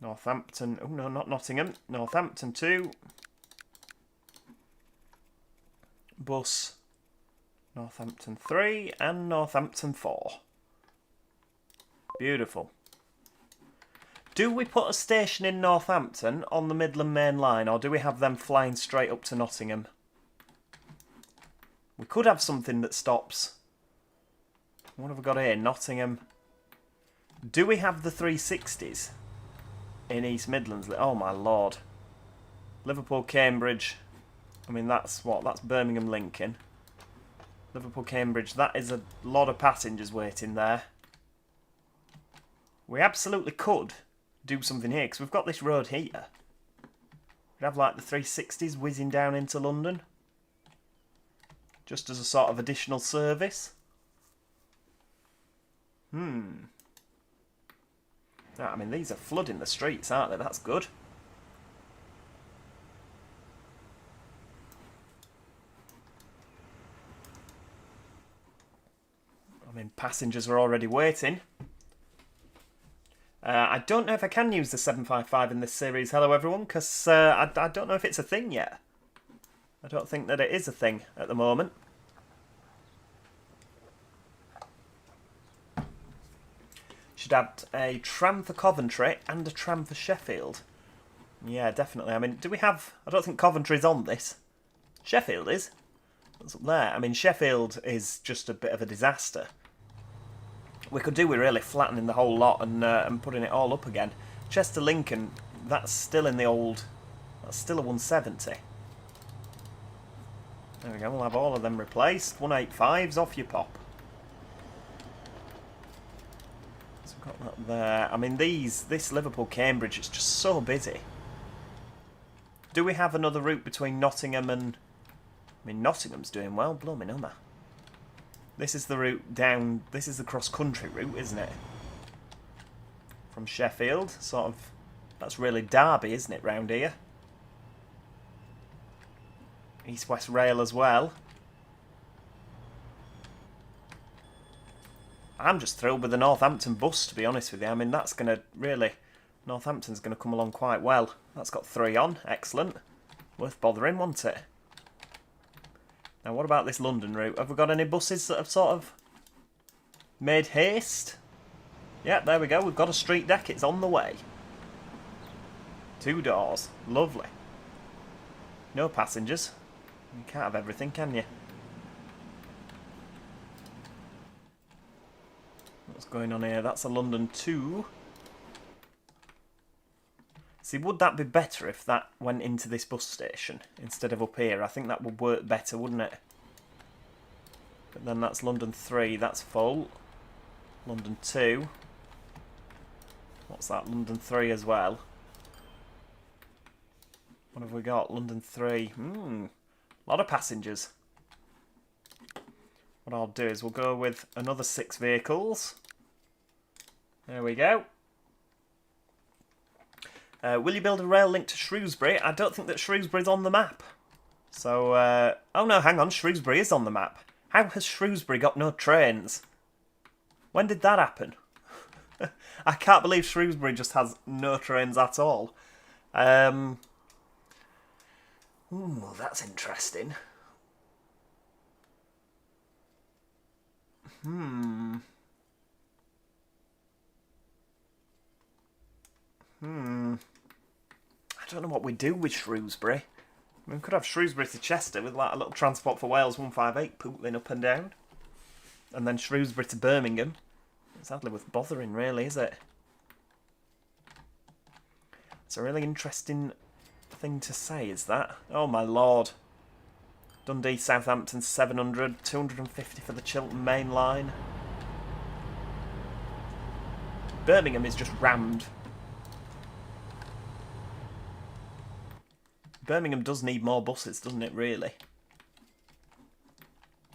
Northampton. Oh, no, not Nottingham. Northampton 2. Bus. Northampton 3. And Northampton 4. Beautiful. Do we put a station in Northampton on the Midland Main Line, or do we have them flying straight up to Nottingham? We could have something that stops. What have we got here? Nottingham. Do we have the 360s in East Midlands? Oh my lord. Liverpool, Cambridge. I mean, that's what? That's Birmingham, Lincoln. Liverpool, Cambridge. That is a lot of passengers waiting there. We absolutely could do something here, because we've got this road here. We'd have like the 360s whizzing down into London. Just as a sort of additional service. I mean, these are flooding the streets, aren't they? That's good. I mean, passengers are already waiting. I don't know if I can use the 755 in this series, hello everyone, because I don't know if it's a thing yet. I don't think that it is a thing at the moment. Should add a tram for Coventry and a tram for Sheffield. Yeah, definitely. I mean, do we have... I don't think Coventry's on this. Sheffield is. That's up there. I mean, Sheffield is just a bit of a disaster. We could do with really flattening the whole lot and putting it all up again. Chester Lincoln, that's still in the old... That's still a 170. There we go, we'll have all of them replaced. 185s, off you pop. So we've got that there. I mean, this Liverpool-Cambridge is just so busy. Do we have another route between Nottingham and... I mean, Nottingham's doing well, blooming umma. This is the route down... This is the cross-country route, isn't it? From Sheffield, sort of... That's really Derby, isn't it, round here? East-West Rail as well. I'm just thrilled with the Northampton bus, to be honest with you. I mean, that's going to really... Northampton's going to come along quite well. That's got 3 on. Excellent. Worth bothering, wasn't it? Now, what about this London route? Have we got any buses that have sort of made haste? Yep, there we go. We've got a street deck. It's on the way. 2 doors. Lovely. No passengers. You can't have everything, can you? What's going on here? That's a London 2. See, would that be better if that went into this bus station instead of up here? I think that would work better, wouldn't it? But then that's London 3, that's full. London 2. What's that? London 3 as well. What have we got? London 3. A lot of passengers. What I'll do is we'll go with another 6 vehicles. There we go. Will you build a rail link to Shrewsbury? I don't think that Shrewsbury's on the map. So, oh no, hang on, Shrewsbury is on the map. How has Shrewsbury got no trains? When did that happen? I can't believe Shrewsbury just has no trains at all. Ooh, that's interesting. I don't know what we do with Shrewsbury. I mean, we could have Shrewsbury to Chester with like a little Transport for Wales 158 pootling up and down. And then Shrewsbury to Birmingham. It's hardly worth bothering, really, is it? It's a really interesting thing to say, is that? Oh my lord. Dundee, Southampton 700, 250 for the Chiltern Main Line. Birmingham is just rammed. Birmingham does need more buses, doesn't it, really?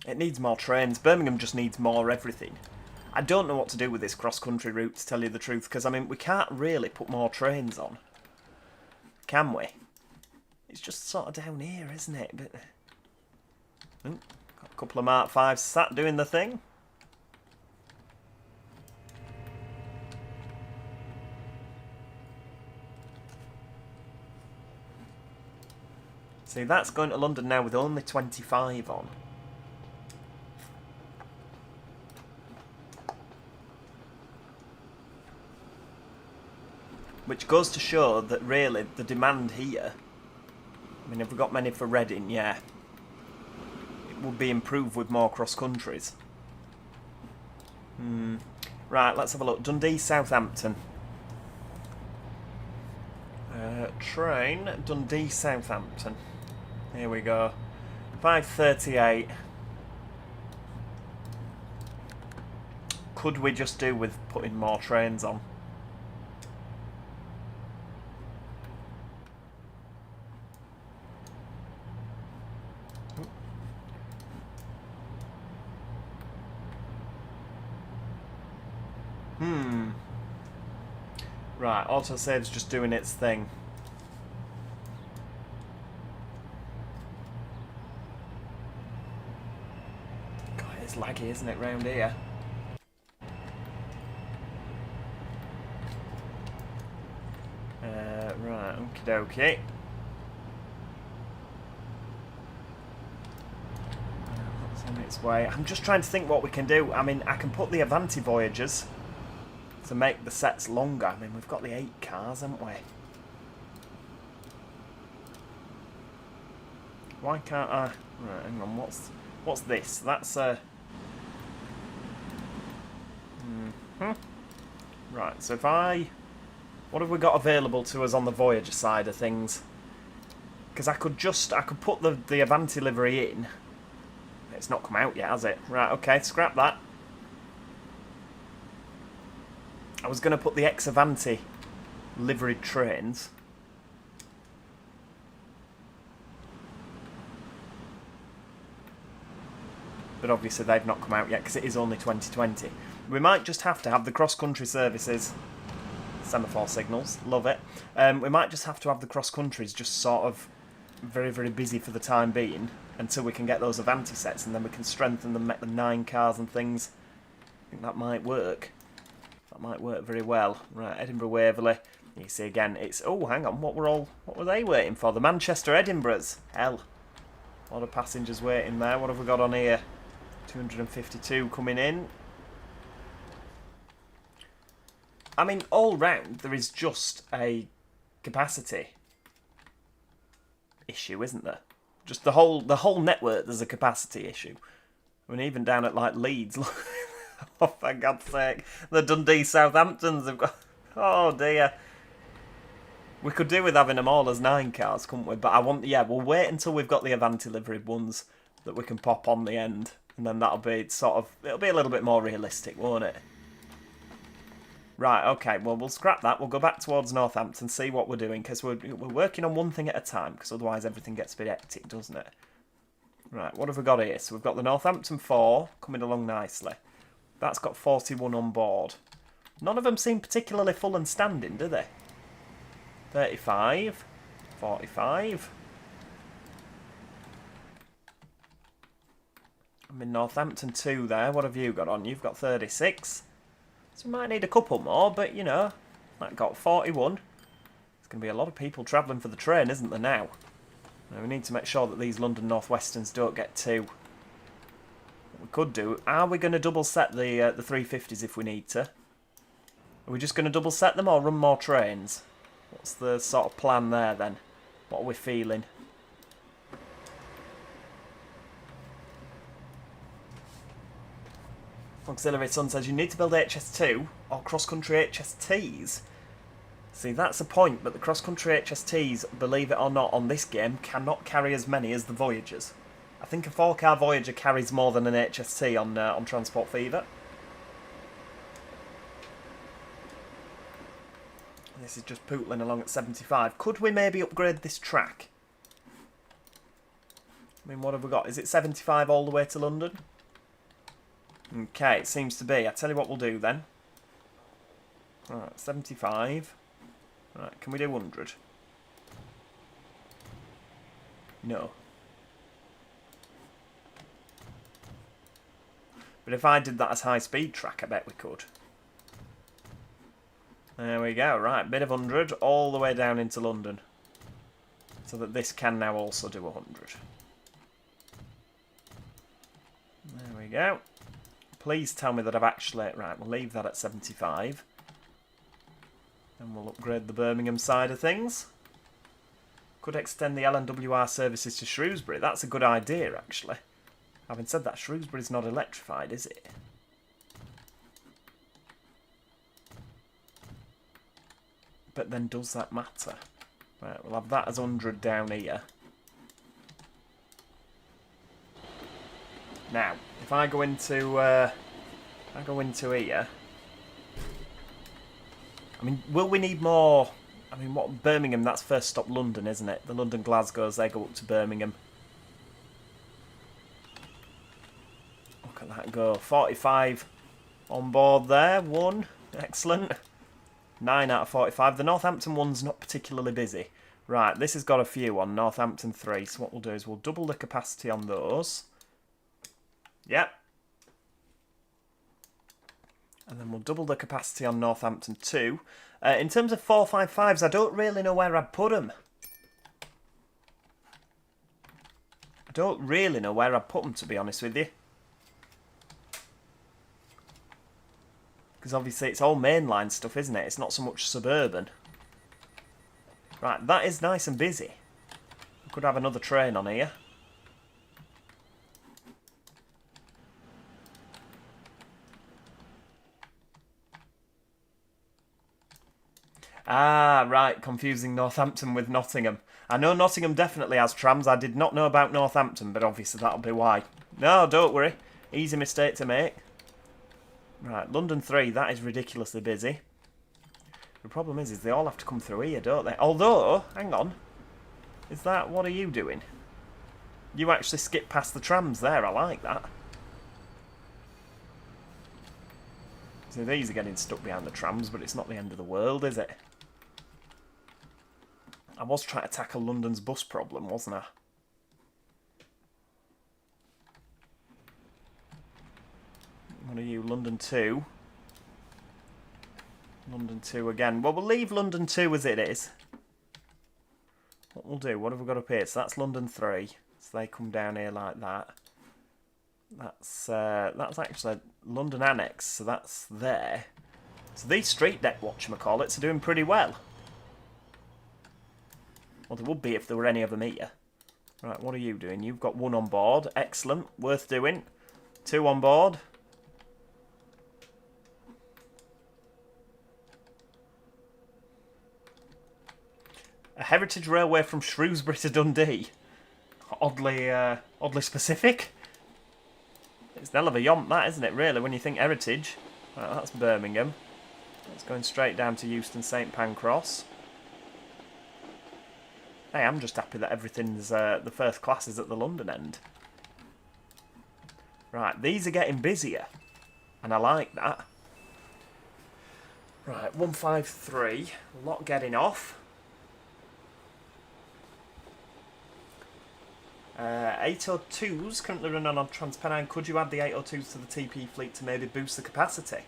It needs more trains. Birmingham just needs more everything. I don't know what to do with this cross-country route, to tell you the truth, because, I mean, we can't really put more trains on. Can we? It's just sort of down here, isn't it? But got a couple of Mark 5s sat doing the thing. See, that's going to London now with only 25 on. Which goes to show that really the demand here, I mean, have we got many for Reading? Yeah. It would be improved with more cross-countries. Right, let's have a look. Dundee, Southampton. Train, Dundee, Southampton. Here we go. 5:38. Could we just do with putting more trains on? Right, autosave's just doing its thing. God, it's laggy, isn't it, round here? Right, okie dokie. That's on its way. I'm just trying to think what we can do. I mean, I can put the Avanti Voyagers to make the sets longer. I mean, we've got the 8 cars, haven't we? Why can't I... Right, hang on, what's this? That's a... Right, so if I... What have we got available to us on the Voyager side of things? Because I could put the Avanti livery in. It's not come out yet, has it? Right, okay, scrap that. I was going to put the ex-Avanti liveried trains. But obviously they've not come out yet because it is only 2020. We might just have to have the cross-country services. Semaphore signals, love it. We might just have to have the cross-countries just sort of very, very busy for the time being until we can get those Avanti sets, and then we can strengthen them, make them 9 cars and things. I think that might work. That might work very well. Right, Edinburgh Waverley. You see again, it's... Oh, hang on, what were they waiting for? The Manchester Edinburghs. Hell. A lot of passengers waiting there. What have we got on here? 252 coming in. I mean, all round, there is just a capacity issue, isn't there? Just the whole network, there's a capacity issue. I mean, even down at, like, Leeds... Oh, for God's sake. The Dundee Southamptons have got... Oh, dear. We could do with having them all as 9 cars, couldn't we? But I want... Yeah, we'll wait until we've got the Avanti liveried ones that we can pop on the end. And then that'll be sort of... It'll be a little bit more realistic, won't it? Right, okay. Well, we'll scrap that. We'll go back towards Northampton, see what we're doing. Because we're working on one thing at a time. Because otherwise everything gets a bit hectic, doesn't it? Right, what have we got here? So we've got the Northampton 4 coming along nicely. That's got 41 on board. None of them seem particularly full and standing, do they? 35. 45. I'm in Northampton 2 there. What have you got on? You've got 36. So we might need a couple more, but, you know, that got 41. There's going to be a lot of people travelling for the train, isn't there, now? Now we need to make sure that these London North Westerns don't get 2. We could do. Are we going to double set the 350s if we need to? Are we just going to double set them or run more trains? What's the sort of plan there then? What are we feeling? Auxiliary Sun says you need to build HS2 or cross-country HSTs. See, that's a point, but the cross-country HSTs, believe it or not, on this game cannot carry as many as the Voyagers. I think a 4-car Voyager carries more than an HST on Transport Fever. This is just pootling along at 75. Could we maybe upgrade this track? I mean, what have we got? Is it 75 all the way to London? Okay, it seems to be. I tell you what we'll do then. Right, 75. Right, can we do 100? No. But if I did that as high-speed track, I bet we could. There we go. Right, bit of 100 all the way down into London. So that this can now also do 100. There we go. Please tell me that I've actually... Right, we'll leave that at 75. And we'll upgrade the Birmingham side of things. Could extend the LNWR services to Shrewsbury. That's a good idea, actually. Having said that, Shrewsbury's not electrified, is it? But then does that matter? Right, we'll have that as 100 down here. Now, if I go into here... I mean, will we need more... I mean, what Birmingham, that's first stop London, isn't it? The London Glasgows, they go up to Birmingham. Look at that go. 45 on board there. 1. Excellent. 9 out of 45. The Northampton one's not particularly busy. Right, this has got a few on. Northampton 3. So what we'll do is we'll double the capacity on those. Yep. And then we'll double the capacity on Northampton 2. In terms of 455s, I don't really know where I'd put them. I don't really know where I'd put them, to be honest with you. Because obviously it's all mainline stuff, isn't it? It's not so much suburban. Right, that is nice and busy. We could have another train on here. Ah, right, confusing Northampton with Nottingham. I know Nottingham definitely has trams. I did not know about Northampton, but obviously that'll be why. No, don't worry. Easy mistake to make. Right, London 3, that is ridiculously busy. The problem is they all have to come through here, don't they? Although, hang on. Is that, what are you doing? You actually skip past the trams there, I like that. So these are getting stuck behind the trams, but it's not the end of the world, is it? I was trying to tackle London's bus problem, wasn't I? What are you, London 2? London 2 again. Well, we'll leave London 2 as it is. What we'll do, what have we got up here? So that's London 3. So they come down here like that. That's actually London Annex, so that's there. So these street deck whatchamacallits are doing pretty well. Well, there would be if there were any of them here. Right, what are you doing? You've got 1 on board. Excellent. Worth doing. 2 on board. A heritage railway from Shrewsbury to Dundee. Oddly specific. It's a hell of a yomp, that, isn't it, really, when you think heritage. Right, that's Birmingham. That's going straight down to Euston St Pancras. Hey, I'm just happy that everything's, the first class is at the London end. Right, these are getting busier. And I like that. Right, 153. A lot getting off. 802s currently running on TransPennine. Could you add the 802s to the TP fleet to maybe boost the capacity?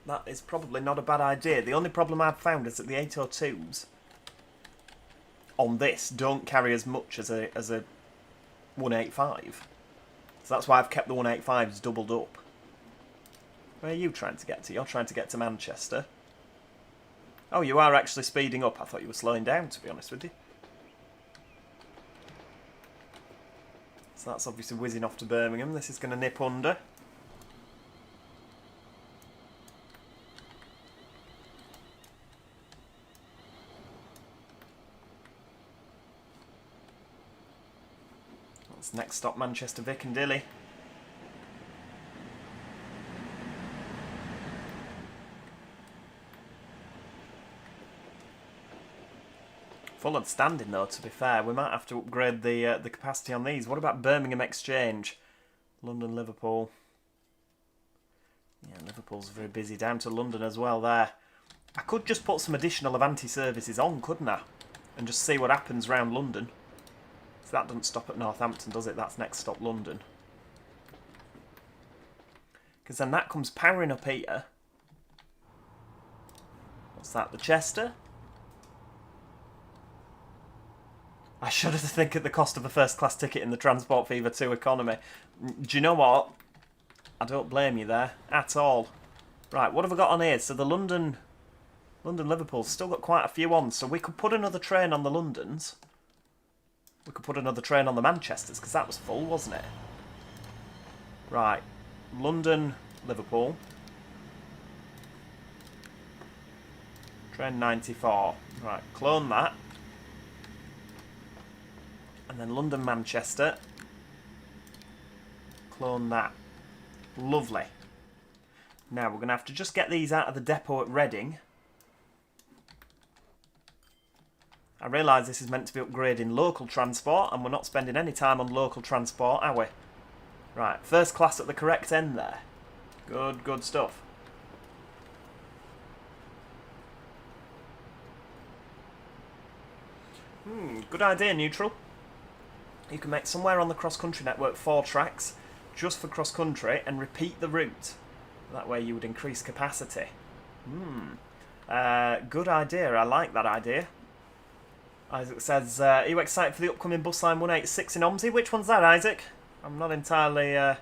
That is probably not a bad idea. The only problem I've found is that the 802s on this don't carry as much as a 185. So that's why I've kept the 185s doubled up. Where are you trying to get to? You're trying to get to Manchester. Oh, you are actually speeding up. I thought you were slowing down, to be honest with you. So that's obviously whizzing off to Birmingham. This is going to nip under. That's next stop, Manchester, Piccadilly. Full and standing though, to be fair. We might have to upgrade the capacity on these. What about Birmingham Exchange? London, Liverpool. Yeah, Liverpool's very busy. Down to London as well there. I could just put some additional Avanti services on, couldn't I? And just see what happens round London. So that doesn't stop at Northampton, does it? That's next stop London. Because then that comes powering up here. What's that? The Chester? I shudder to think at the cost of a first-class ticket in the Transport Fever 2 economy. Do you know what? I don't blame you there at all. Right, what have we got on here? So the London-Liverpool's still got quite a few on. So we could put another train on the Londons. We could put another train on the Manchesters, because that was full, wasn't it? Right, London-Liverpool. Train 94. Right, clone that. And then London-Manchester. Clone that. Lovely. Now we're going to have to just get these out of the depot at Reading. I realise this is meant to be upgrading local transport, and we're not spending any time on local transport, are we? Right, first class at the correct end there. Good, good stuff. Good idea, Neutral. You can make somewhere on the cross-country network 4 tracks just for cross-country and repeat the route. That way you would increase capacity. Good idea. I like that idea. Isaac says, are you excited for the upcoming bus line 186 in Omsey? Which one's that, Isaac? I'm not entirely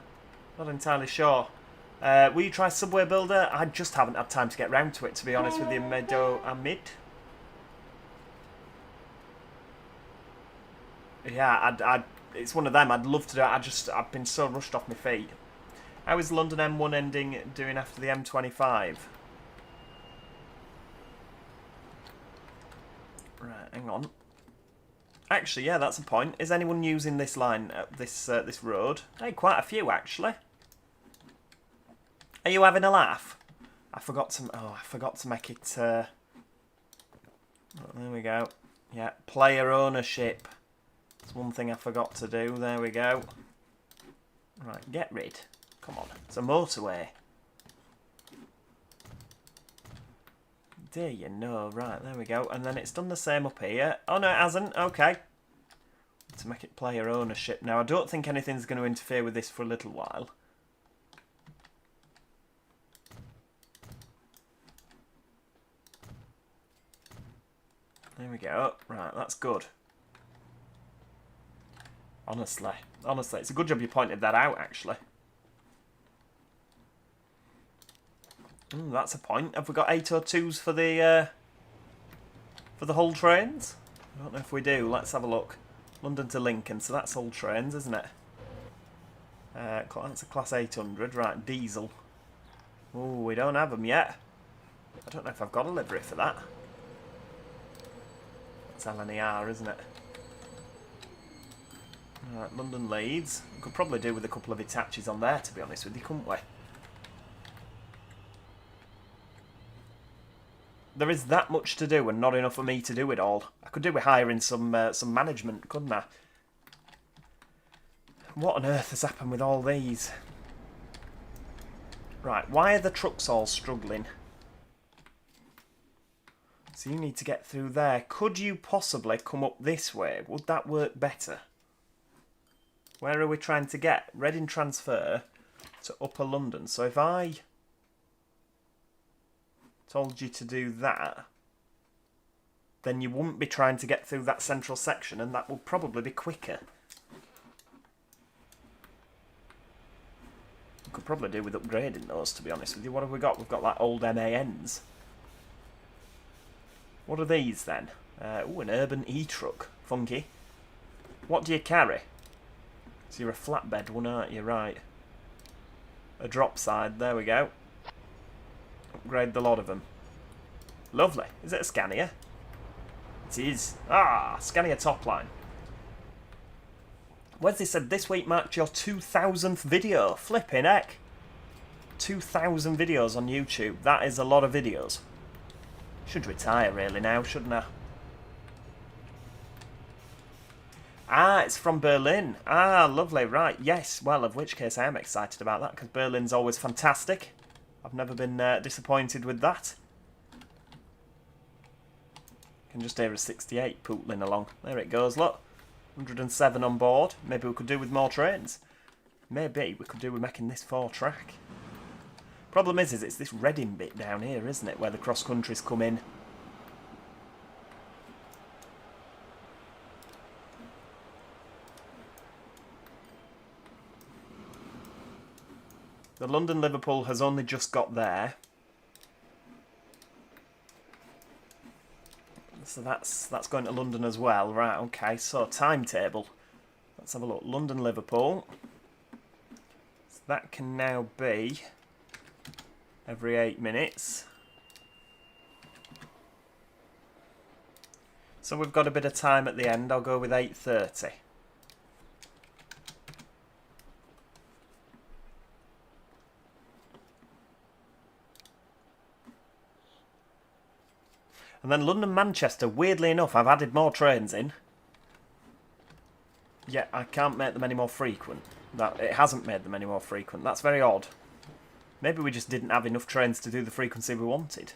sure. Will you try Subway Builder? I just haven't had time to get round to it, to be honest with you, Meadow Amid. Yeah, it's one of them. I'd love to do it. I've been so rushed off my feet. How is London M1 ending doing after the M25? Right, hang on. Actually, yeah, that's a point. Is anyone using this line, this road? Hey, quite a few actually. Are you having a laugh? I forgot to make it. Oh, there we go. Yeah, player ownership. That's one thing I forgot to do. There we go. Right, get rid. Come on. It's a motorway. Do you know? Right, there we go. And then it's done the same up here. Oh, no, it hasn't. Okay. To make it player ownership. Now, I don't think anything's going to interfere with this for a little while. There we go. Right, that's good. Honestly, it's a good job you pointed that out, actually. That's a point. Have we got 802s for the Hull trains? I don't know if we do. Let's have a look. London to Lincoln, so that's Hull trains, isn't it? That's a class 800. Right, diesel. Oh, we don't have them yet. I don't know if I've got a livery for that. That's LNER, isn't it? Right, London Leeds. We could probably do with a couple of Hitachis on there, to be honest with you, couldn't we? There is that much to do and not enough for me to do it all. I could do with hiring some management, couldn't I? What on earth has happened with all these? Right, why are the trucks all struggling? So you need to get through there. Could you possibly come up this way? Would that work better? Where are we trying to get? Reading transfer to Upper London. So if I told you to do that, then you wouldn't be trying to get through that central section, and that will probably be quicker. We could probably do with upgrading those, to be honest with you. What have we got? We've got like old MANs. What are these then? Ooh, an urban e-truck. Funky. What do you carry? So you're a flatbed one, aren't you? Right. A drop side. There we go. Upgrade the lot of them. Lovely. Is it a Scania? It is. Ah, Scania top line. Wesley said this week marked your 2000th video. Flipping heck. 2000 videos on YouTube. That is a lot of videos. Should retire really now, shouldn't I? Ah, it's from Berlin. Ah, lovely. Right, yes. Well, of which case I am excited about that, because Berlin's always fantastic. I've never been disappointed with that. Can just hear a 68 pootling along. There it goes, look. 107 on board. Maybe we could do with more trains. Maybe we could do with making this 4-track. Problem is it's this Reading bit down here, isn't it, where the cross-countries come in. The London-Liverpool has only just got there. So that's going to London as well. Right, okay, so timetable. Let's have a look. London-Liverpool. So that can now be every 8 minutes. So we've got a bit of time at the end. I'll go with 8:30. And then London-Manchester, weirdly enough, I've added more trains in. Yet I can't make them any more frequent. It hasn't made them any more frequent. That's very odd. Maybe we just didn't have enough trains to do the frequency we wanted.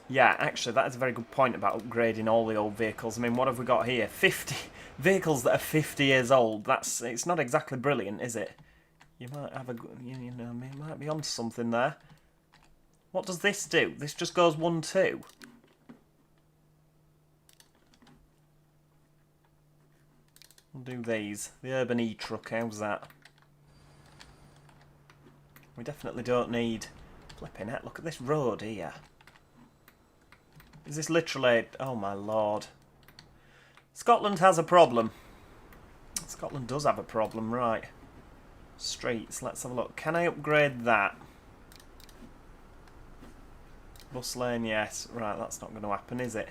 Yeah, actually, that is a very good point about upgrading all the old vehicles. I mean, what have we got here? 50 vehicles that are 50 years old. It's not exactly brilliant, is it? You might have you might be onto something there. What does this do? This just goes 1-2. We'll do these. The urban e-truck, how's that? We definitely don't need... Flipping heck, look at this road here. Is this literally... Oh my lord. Scotland has a problem. Scotland does have a problem, right. Streets, let's have a look. Can I upgrade that? Bus lane, yes. Right, that's not going to happen, is it?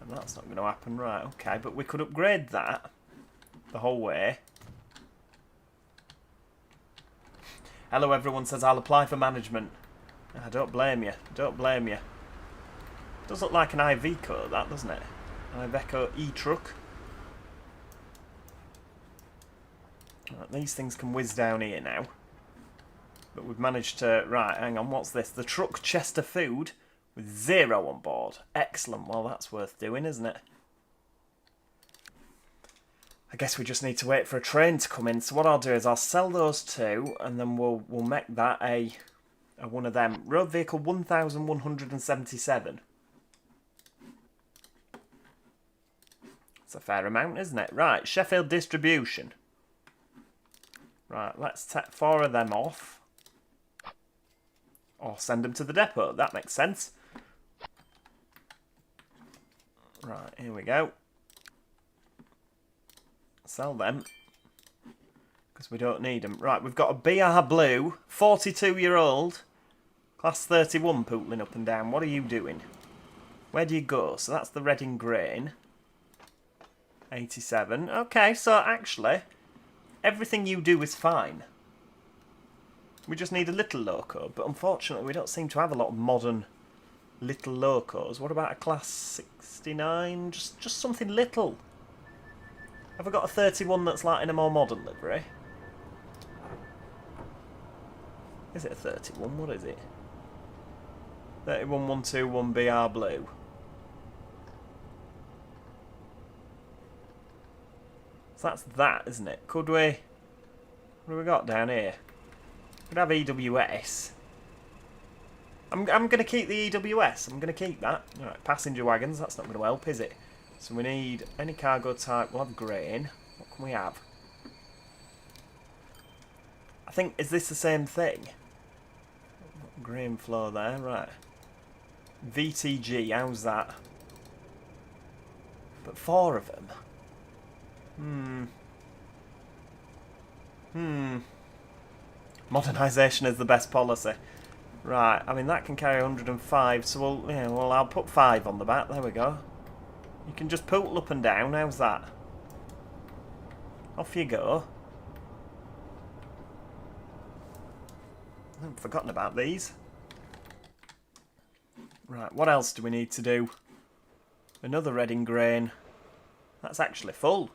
And that's not going to happen, right, okay. But we could upgrade that the whole way. Hello, everyone says, I'll apply for management. I don't blame you. Don't blame you. Does look like an Iveco, that, doesn't it? Iveco e-truck. Right, these things can whiz down here now. But we've managed to... Right, hang on, what's this? The truck Chester Food with 0 on board. Excellent. Well, that's worth doing, isn't it? I guess we just need to wait for a train to come in. So what I'll do is I'll sell those 2, and then we'll make that a one of them. Road vehicle 1,177. It's a fair amount, isn't it? Right, Sheffield Distribution. Right, let's take 4 of them off. Or send them to the depot. That makes sense. Right, here we go. Sell them. Because we don't need them. Right, we've got a BR Blue, 42-year-old, class 31 pootling up and down. What are you doing? Where do you go? So that's the Reading Grain. 87. Okay, so actually, everything you do is fine. We just need a little loco, but unfortunately we don't seem to have a lot of modern little locos. What about a class 69? Just something little. Have I got a 31 that's like in a more modern livery? Is it a 31? What is it? 31121 BR Blue. So that's that, isn't it? Could we... What have we got down here? Could have EWS. I'm going to keep the EWS. I'm going to keep that. Alright, passenger wagons. That's not going to help, is it? So we need any cargo type. We'll have grain. What can we have? I think, is this the same thing? Grain flow there, right. VTG, how's that? But 4 of them. Modernisation is the best policy. Right, I mean that can carry 105, so I'll put 5 on the back, there we go. You can just poodle up and down, how's that? Off you go. I've forgotten about these. Right, what else do we need to do? Another Reading Grain. That's actually full.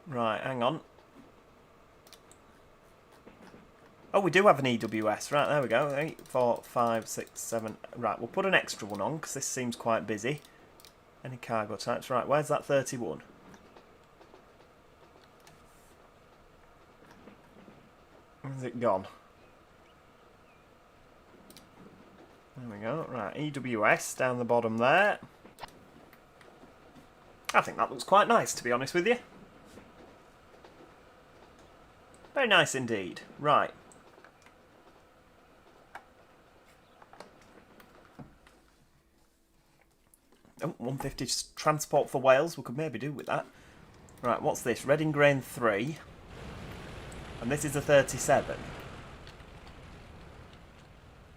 Right, hang on. Oh, we do have an EWS. Right, there we go. 8, 4, 5, 6, 7. Right, we'll put an extra one on because this seems quite busy. Any cargo types? Right, where's that 31? Where's it gone? There we go. Right, EWS down the bottom there. I think that looks quite nice, to be honest with you. Very nice indeed. Right. Oh, 150 transport for Wales. We could maybe do with that. Right, what's this? Reading Grain 3. And this is a 37.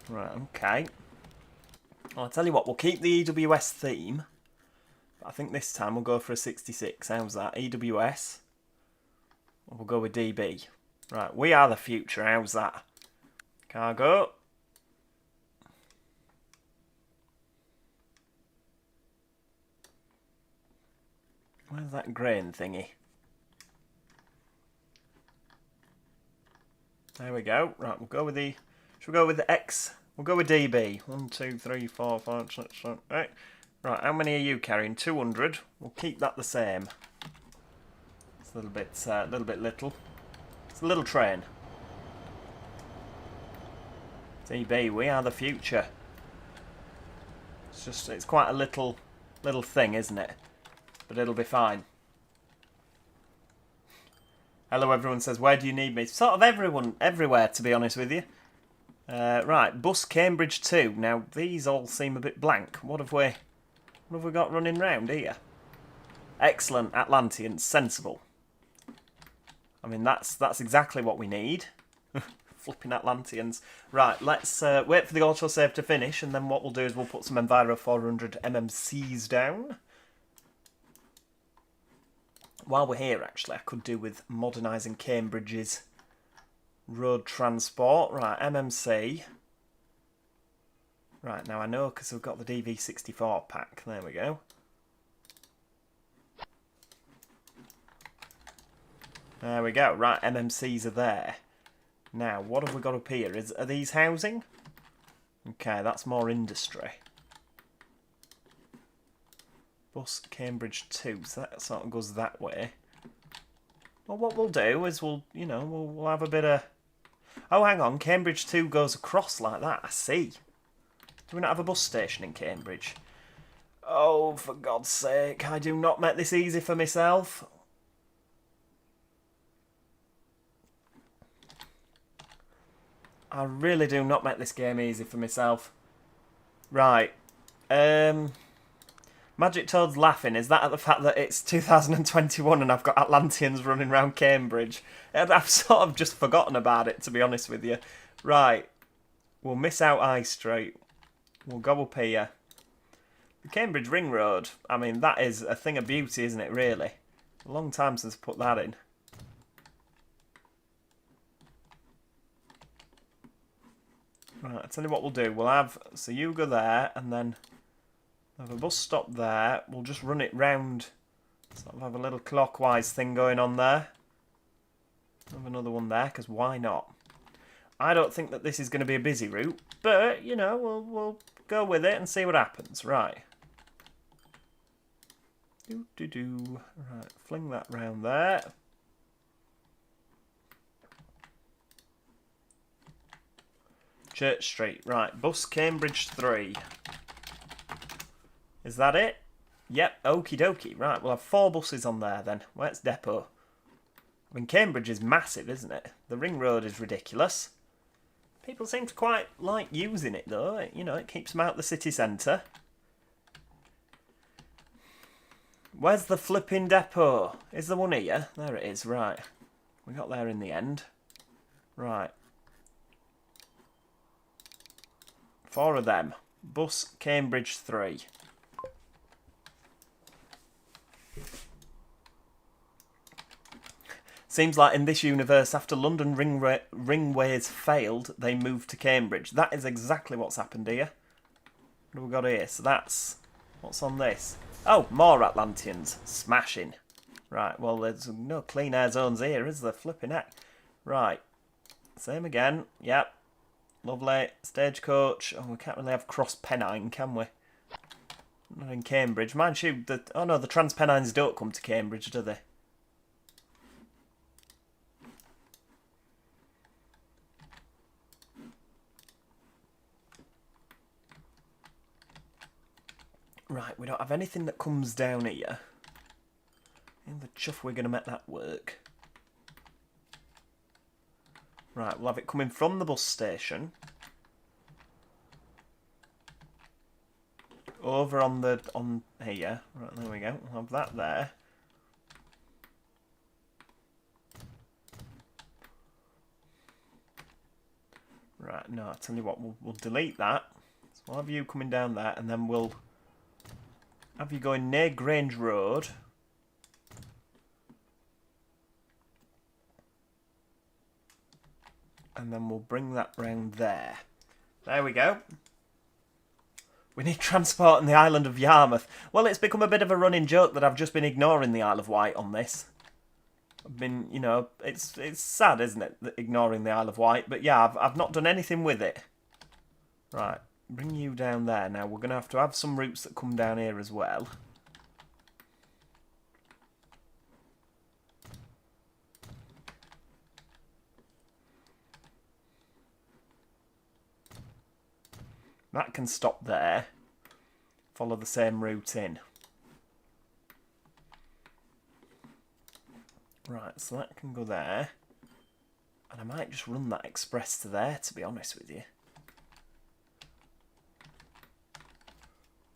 Right, okay. Well, I'll tell you what, we'll keep the EWS theme. But I think this time we'll go for a 66. How's that? EWS. We'll go with DB. Right, we are the future. How's that? Cargo. Where's that grain thingy? There we go. Right, we'll go with the... Should we go with the X? We'll go with DB. 1, 2, 3, 4, 5, 6, 7, 8. Right, how many are you carrying? 200. We'll keep that the same. It's a little bit little. It's a little train. DB, we are the future. It's quite a little thing, isn't it? But it'll be fine. Hello, everyone says, where do you need me? Sort of everywhere, to be honest with you. Right, bus Cambridge 2. Now, these all seem a bit blank. What have we got running round here? Excellent, Atlanteans, sensible. I mean, that's exactly what we need. Flipping Atlanteans. Right, let's wait for the autosave to finish, and then what we'll do is we'll put some Enviro 400 MMCs down. While we're here, actually, I could do with modernising Cambridge's road transport. Right, MMC. Right, now I know because we've got the DV64 pack. There we go. There we go. Right, MMCs are there. Now, what have we got up here? Are these housing? Okay, that's more industry. Bus Cambridge 2, so that sort of goes that way. Well, what we'll do is we'll have a bit of... Oh, hang on, Cambridge 2 goes across like that, I see. Do we not have a bus station in Cambridge? Oh, for God's sake, I do not make this easy for myself. I really do not make this game easy for myself. Right. Magic Toad's laughing. Is that at the fact that it's 2021 and I've got Atlanteans running around Cambridge? I've sort of just forgotten about it, to be honest with you. Right. We'll miss out High Street. We'll go up here. The Cambridge Ring Road. I mean, that is a thing of beauty, isn't it, really? A long time since I put that in. Right, I'll tell you what we'll do. We'll have... So you go there, and then... have a bus stop there. We'll just run it round. Sort of have a little clockwise thing going on there. Have another one there, because why not? I don't think that this is going to be a busy route, but, you know, we'll go with it and see what happens. Right. Right, fling that round there. Church Street. Right, bus Cambridge 3. Is that it? Yep, okie dokie. Right, we'll have 4 buses on there then. Where's depot? I mean, Cambridge is massive, isn't it? The ring road is ridiculous. People seem to quite like using it, though. You know, it keeps them out the city centre. Where's the flipping depot? Is there one here? There it is, right. We got there in the end. Right. 4 of them. Bus Cambridge 3. Seems like in this universe, after London ringways failed, they moved to Cambridge. That is exactly what's happened here. What have we got here? So that's What's on this? Oh, more Atlanteans. Smashing. Right, well, there's no clean air zones here, is there? Flipping heck. Right. Same again. Yep. Lovely. Stagecoach. Oh, we can't really have cross Pennine, can we? Not in Cambridge. Mind you, oh no, the Trans-Pennines don't come to Cambridge, do they? Right, we don't have anything that comes down here. In the chuff we're going to make that work. Right, we'll have it coming from the bus station. Over on here. Right, there we go. We'll have that there. Right, no, I tell you what, we'll delete that. So we'll have you coming down there, and then we'll have you going near Grange Road. And then we'll bring that round there. There we go. We need transport in the island of Yarmouth. Well, it's become a bit of a running joke that I've just been ignoring the Isle of Wight on this. I've been, you know, it's sad, isn't it, ignoring the Isle of Wight? But yeah, I've not done anything with it. Right, bring you down there. Now, we're going to have some routes that come down here as well. That can stop there. Follow the same route in. Right, so that can go there. And I might just run that express to there, to be honest with you.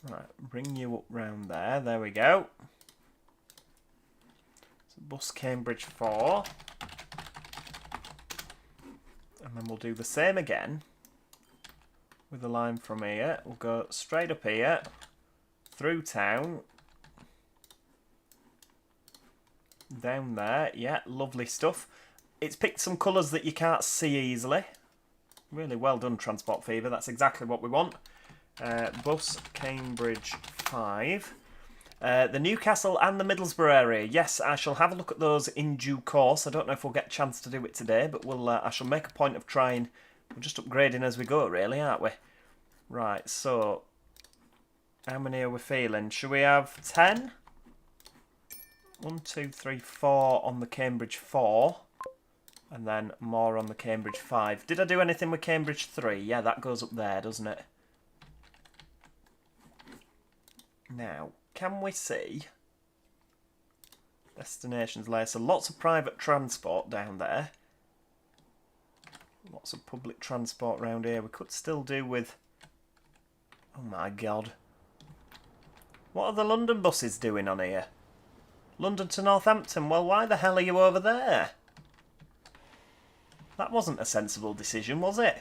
Right, bring you up round there. There we go. So bus Cambridge 4. And then we'll do the same again. With a line from here. We'll go straight up here. Through town. Down there. Yeah, lovely stuff. It's picked some colours that you can't see easily. Really well done, Transport Fever. That's exactly what we want. Bus Cambridge 5. The Newcastle and the Middlesbrough area. Yes, I shall have a look at those in due course. I don't know if we'll get a chance to do it today, but I shall make a point of trying. We're just upgrading as we go, really, aren't we? Right, so how many are we feeling? Should we have 10? 1, 2, 3, 4 on the Cambridge 4. And then more on the Cambridge 5. Did I do anything with Cambridge 3? Yeah, that goes up there, doesn't it? Now, can we see destinations layer? So lots of private transport down there. Lots of public transport around here. We could still do with... Oh my god. What are the London buses doing on here? London to Northampton. Well, why the hell are you over there? That wasn't a sensible decision, was it?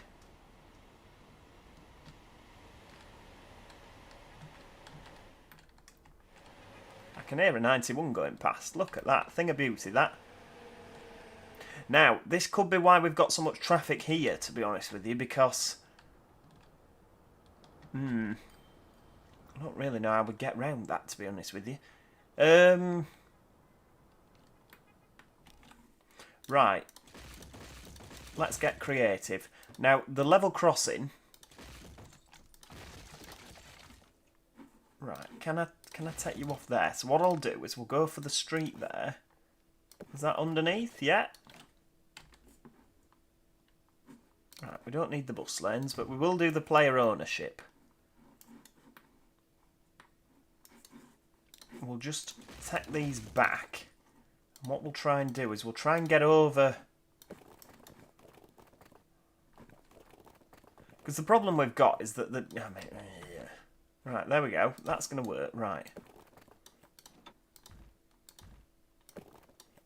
I can hear a 91 going past. Look at that. Thing of beauty, that. Now, this could be why we've got so much traffic here, to be honest with you, because... I don't really know how we'd get round that, to be honest with you. Right. Let's get creative. Now, the level crossing... Right, can I take you off there? So what I'll do is we'll go for the street there. Is that underneath? Yeah. Right, we don't need the bus lanes, but we will do the player ownership. We'll just take these back. And what we'll try and do is we'll try and get over... Because the problem we've got is that the... Right, there we go. That's going to work. Right.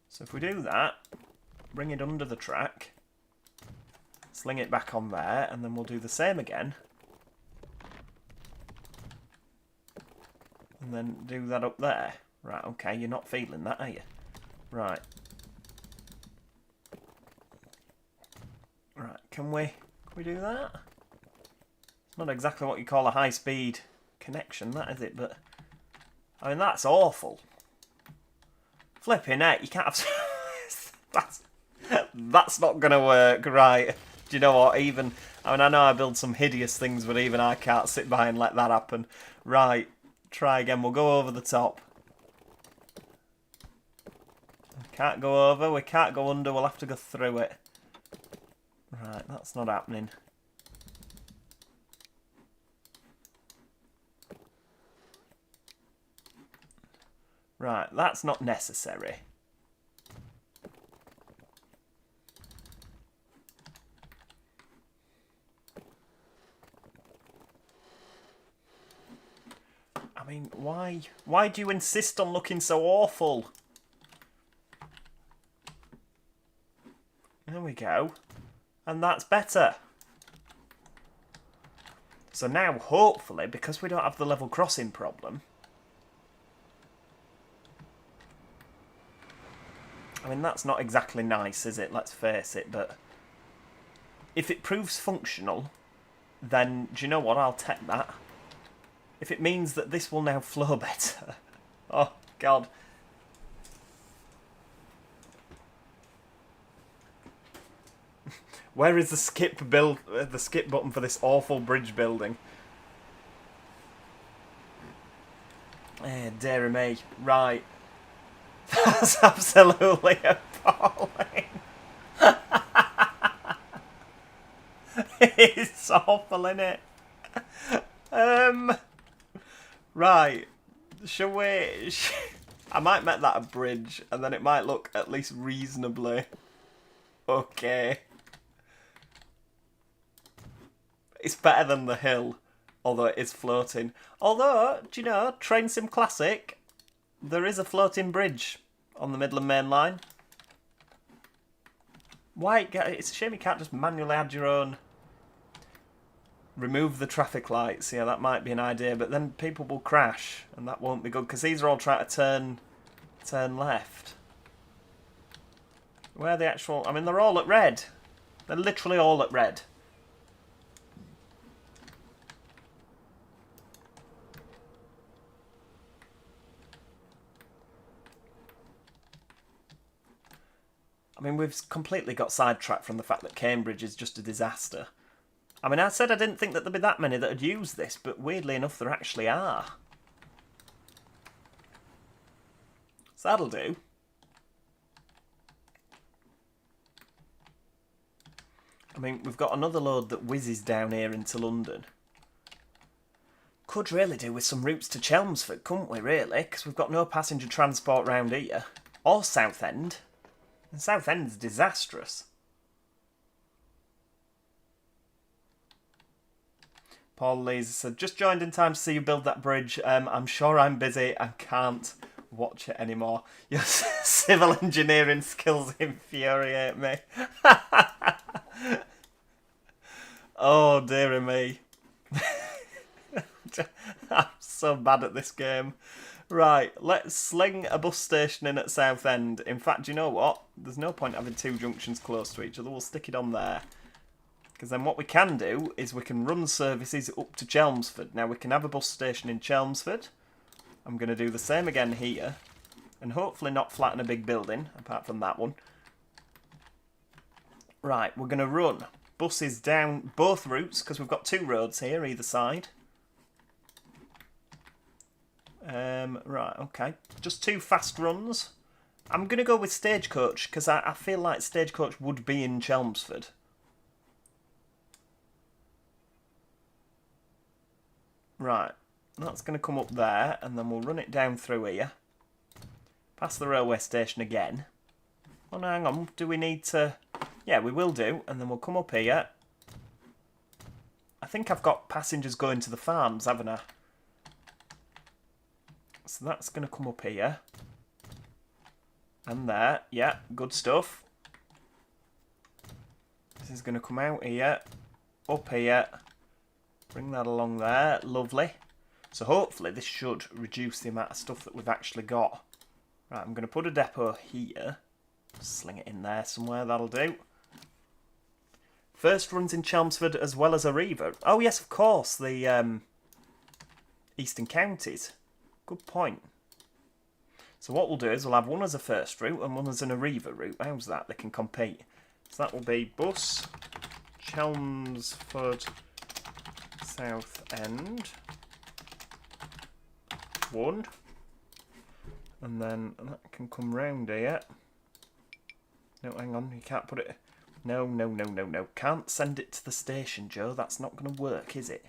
So if we do that, bring it under the track, sling it back on there, and then we'll do the same again. And then do that up there. Right, okay, you're not feeling that, are you? Right. Right, can we do that? It's not exactly what you call a high-speed connection, that is it, but... I mean, that's awful. Flipping heck, you can't have... that's not going to work, right. Do you know what, even... I mean, I know I build some hideous things, but even I can't sit by and let that happen. Right, try again, we'll go over the top. Can't go over, we can't go under, we'll have to go through it. Right, that's not happening. Right, that's not necessary. I mean, why? Why do you insist on looking so awful? There we go. And that's better. So now, hopefully, because we don't have the level crossing problem... I mean, that's not exactly nice, is it? Let's face it, but... if it proves functional, then, do you know what? I'll take that. If it means that this will now flow better. Oh, God. Where is the skip button for this awful bridge building? Dear me. Right. That's absolutely appalling. It's awful, isn't it? Right. Shall we... I might make that a bridge, and then it might look at least reasonably okay. It's better than the hill, although it is floating. Although, do you know, Train Sim Classic, there is a floating bridge on the Midland Main Line. Why? It's a shame you can't just manually add your own... Remove the traffic lights. Yeah, that might be an idea, but then people will crash, and that won't be good, because these are all trying to turn left. Where are the actual... I mean, they're all at red. They're literally all at red. I mean, we've completely got sidetracked from the fact that Cambridge is just a disaster. I mean, I said I didn't think that there'd be that many that had used this, but weirdly enough, there actually are. So that'll do. I mean, we've got another load that whizzes down here into London. Could really do with some routes to Chelmsford, couldn't we, really? Because we've got no passenger transport round here. Or South End. And South End's disastrous. Paul Lees said, just joined in time to see you build that bridge. I'm sure I'm busy and can't watch it anymore. Your civil engineering skills infuriate me. Oh, dearie me. I'm so bad at this game. Right, let's sling a bus station in at South End. In fact, you know what? There's no point having two junctions close to each other. We'll stick it on there. Because then what we can do is we can run services up to Chelmsford. Now, we can have a bus station in Chelmsford. I'm going to do the same again here. And hopefully not flatten a big building, apart from that one. Right, we're going to run buses down both routes, because we've got two roads here, either side. Right, okay. Just two fast runs. I'm going to go with Stagecoach, because I feel like Stagecoach would be in Chelmsford. Right, that's going to come up there, and then we'll run it down through here. Past the railway station again. Oh, no, hang on. Do we need to... Yeah, we will do, and then we'll come up here. I think I've got passengers going to the farms, haven't I? So that's going to come up here. And there. Yeah, good stuff. This is going to come out here. Up here. Bring that along there. Lovely. So hopefully this should reduce the amount of stuff that we've actually got. Right, I'm going to put a depot here. Sling it in there somewhere. That'll do. First runs in Chelmsford as well as Arriva. Oh, yes, of course. The eastern counties. Good point. So what we'll do is we'll have one as a first route and one as an Arriva route. How's that? They can compete. So that will be bus, Chelmsford, South End, 1. And then that can come round here. No, hang on, you can't put it... No. Can't send it to the station, Joe. That's not going to work, is it?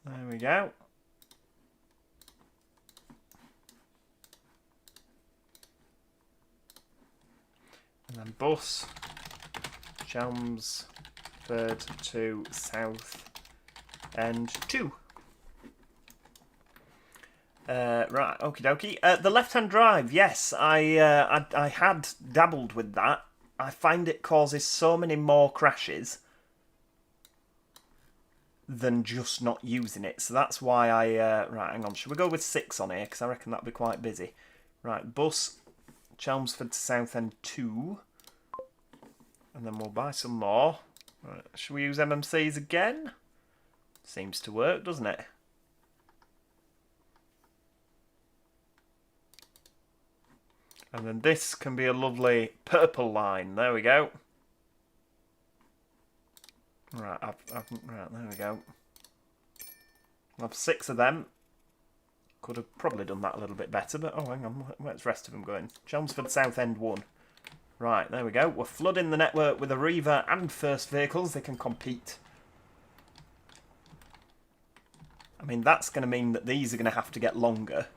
There we go. And then bus, Chelmsford to South End 2. Right, okie dokie. The left-hand drive, yes, I had dabbled with that. I find it causes so many more crashes than just not using it. So that's why right, hang on. Should we go with 6 on here? Because I reckon that'll be quite busy. Right, bus, Chelmsford to Southend 2. And then we'll buy some more. Right, should we use MMCs again? Seems to work, doesn't it? And then this can be a lovely purple line. There we go. Right, right, there we go. I'll have 6 of them. Could have probably done that a little bit better, but oh, hang on, where's the rest of them going? Chelmsford South End 1. Right, there we go. We're flooding the network with Arriva and First vehicles. They can compete. I mean, that's going to mean that these are going to have to get longer.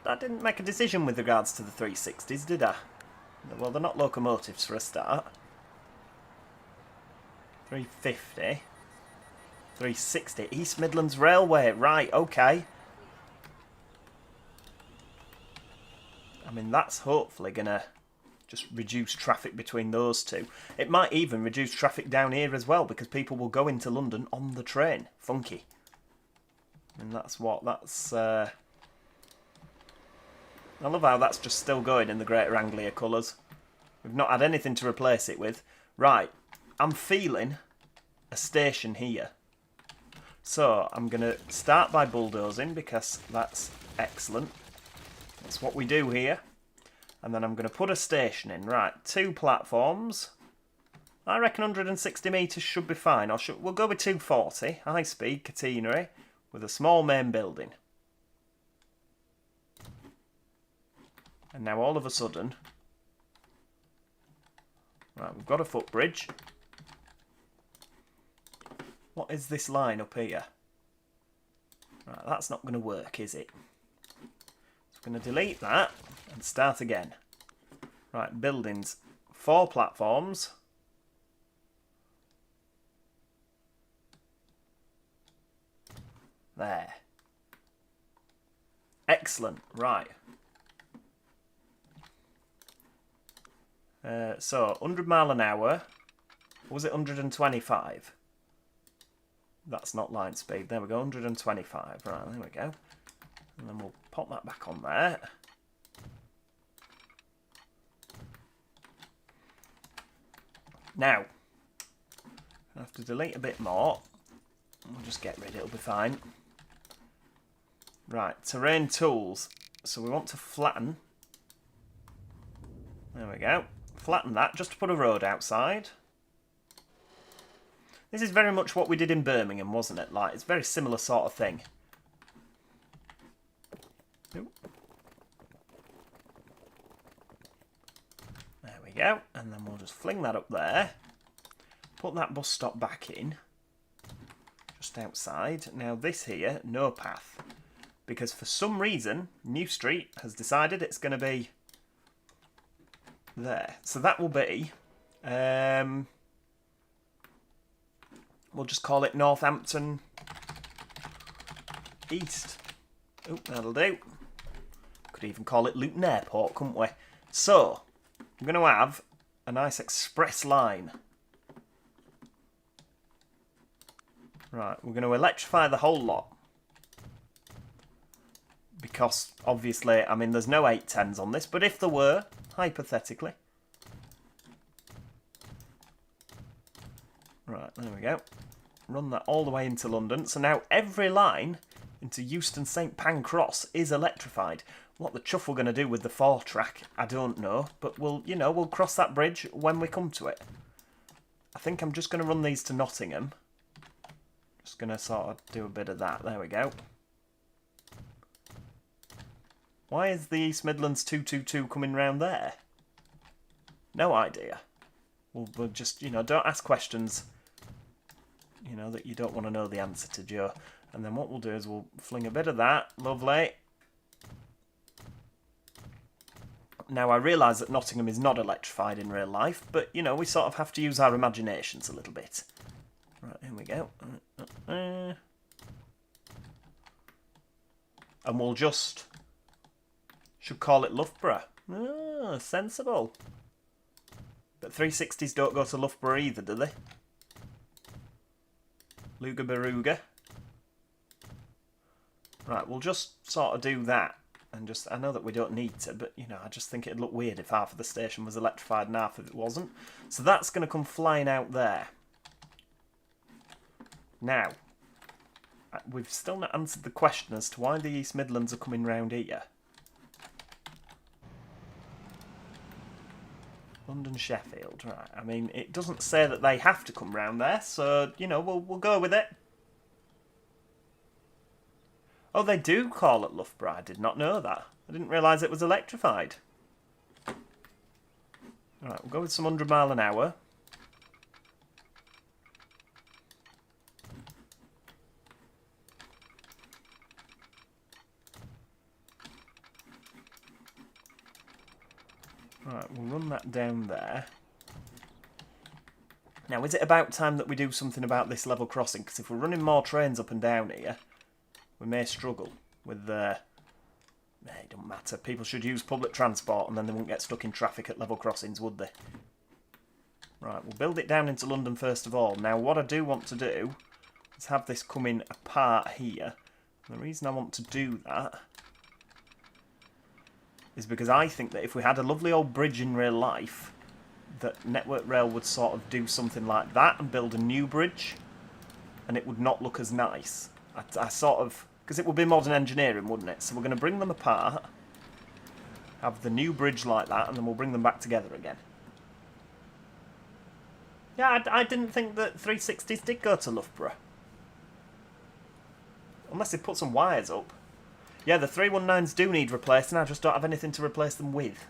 I didn't make a decision with regards to the 360s, did I? Well, they're not locomotives for a start. 350. 360. East Midlands Railway. Right, okay. I mean, that's hopefully going to just reduce traffic between those two. It might even reduce traffic down here as well, because people will go into London on the train. Funky. And that's what, that's... I love how that's just still going in the Greater Anglia colours. We've not had anything to replace it with. Right, I'm feeling a station here. So I'm going to start by bulldozing because that's excellent. That's what we do here. And then I'm going to put a station in. Right, 2 platforms. I reckon 160 metres should be fine. We'll go with 240, high speed catenary, with a small main building. And now all of a sudden, right, we've got a footbridge. What is this line up here? Right, that's not going to work, is it? So I'm going to delete that and start again. Right, buildings, 4 platforms. There. Excellent, right. So, 100 mile an hour. Or was it 125? That's not line speed. There we go, 125. Right, there we go. And then we'll pop that back on there. Now, I have to delete a bit more. We'll just get rid, it'll be fine. Right, terrain tools. So we want to flatten. There we go. Flatten that, just to put a road outside. This is very much what we did in Birmingham, wasn't it? Like, it's a very similar sort of thing. Ooh. There we go. And then we'll just fling that up there. Put that bus stop back in. Just outside. Now this here, no path. Because for some reason, New Street has decided it's going to be there. So that will be, we'll just call it Northampton East. Oh, that'll do. Could even call it Luton Airport, couldn't we? So, I'm going to have a nice express line. Right, we're going to electrify the whole lot. Because, obviously, I mean, there's no 810s on this, but if there were, hypothetically. Right, there we go. Run that all the way into London. So now every line into Euston St Pancras is electrified. What the chuff we're going to do with the 4-track, I don't know. But we'll, you know, we'll cross that bridge when we come to it. I think I'm just going to run these to Nottingham. Just going to sort of do a bit of that. There we go. Why is the East Midlands 222 coming round there? No idea. We'll just, you know, don't ask questions, you know, that you don't want to know the answer to, Joe. And then what we'll do is we'll fling a bit of that. Lovely. Now, I realise that Nottingham is not electrified in real life, but, you know, we sort of have to use our imaginations a little bit. Right, here we go. And we'll just... should call it Loughborough. Ah, sensible. But 360s don't go to Loughborough either, do they? Luga Baruga. Right, we'll just sort of do that. And just, I know that we don't need to, but, you know, I just think it'd look weird if half of the station was electrified and half of it wasn't. So that's going to come flying out there. Now, we've still not answered the question as to why the East Midlands are coming round here. London, Sheffield, right. I mean, it doesn't say that they have to come round there, so, you know, we'll go with it. Oh, they do call it Loughborough. I did not know that. I didn't realise it was electrified. Right, we'll go with some 100 mile an hour. Right, we'll run that down there. Now, is it about time that we do something about this level crossing? Because if we're running more trains up and down here, we may struggle with the... It don't matter. People should use public transport and then they won't get stuck in traffic at level crossings, would they? Right, we'll build it down into London first of all. Now, what I do want to do is have this coming apart here. And the reason I want to do that is because I think that if we had a lovely old bridge in real life, that Network Rail would sort of do something like that and build a new bridge, and it would not look as nice. I sort of... Because it would be modern engineering, wouldn't it? So we're going to bring them apart, have the new bridge like that, and then we'll bring them back together again. Yeah, I didn't think that 360s did go to Loughborough. Unless they put some wires up. Yeah, the 319s do need replacing, I just don't have anything to replace them with.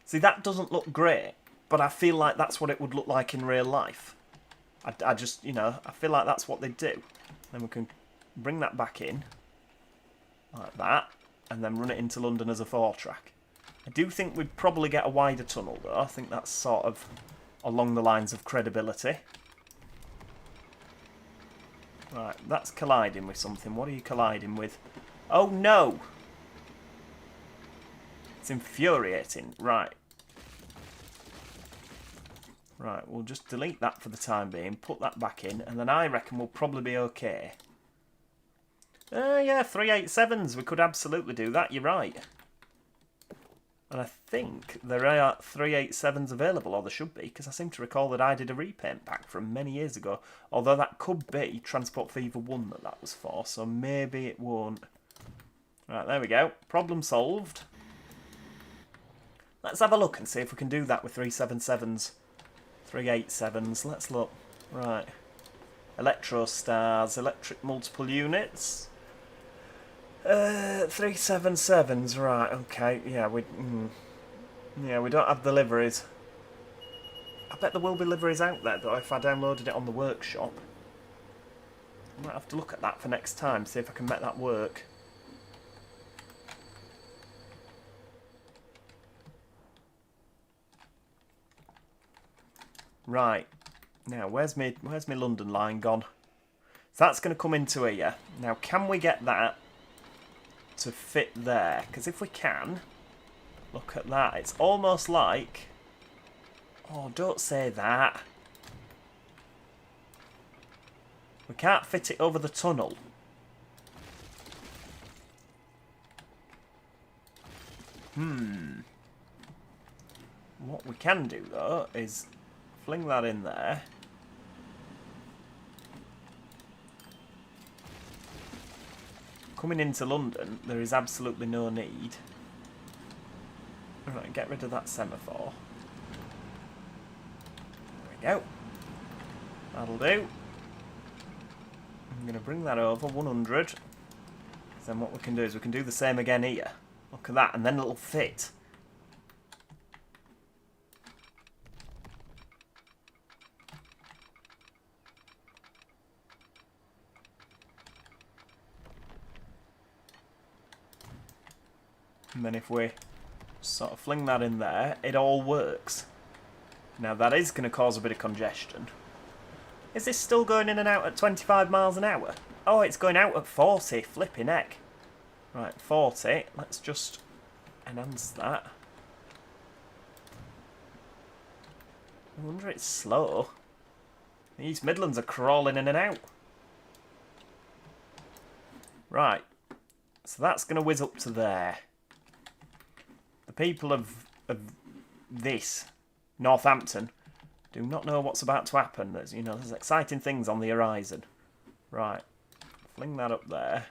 See, that doesn't look great, but I feel like that's what it would look like in real life. I just, you know, I feel like that's what they do. Then we can bring that back in, like that, and then run it into London as a 4-track. I do think we'd probably get a wider tunnel, though. I think that's sort of along the lines of credibility. Right, that's colliding with something. What are you colliding with? Oh, no! It's infuriating. Right. Right, we'll just delete that for the time being, put that back in, and then I reckon we'll probably be okay. Yeah, 387s, we could absolutely do that, you're right. And I think there are 387s available, or there should be, because I seem to recall that I did a repaint pack from many years ago, although that could be Transport Fever 1 that was for, so maybe it won't. Right, there we go, problem solved. Let's have a look and see if we can do that with 377s. 387s, let's look. Right. Electro Stars, electric multiple units. 377s, right, okay. Yeah, we don't have the liveries. I bet there will be liveries out there, though, if I downloaded it on the workshop. I might have to look at that for next time, see if I can make that work. Right, now where's my London line gone? So that's going to come into here. Now, can we get that to fit there? Because if we can, look at that. It's almost like... Oh, don't say that. We can't fit it over the tunnel. What we can do, though, is fling that in there. Coming into London, there is absolutely no need. Right, get rid of that semaphore. There we go. That'll do. I'm going to bring that over, 100. Then what we can do is we can do the same again here. Look at that, and then it'll fit. And then if we sort of fling that in there, it all works. Now that is going to cause a bit of congestion. Is this still going in and out at 25 miles an hour? Oh, it's going out at 40, flipping heck. Right, 40. Let's just enhance that. I wonder it's slow. These Midlands are crawling in and out. Right, so that's going to whiz up to there. The people of this, Northampton, do not know what's about to happen. There's exciting things on the horizon. Right, fling that up there.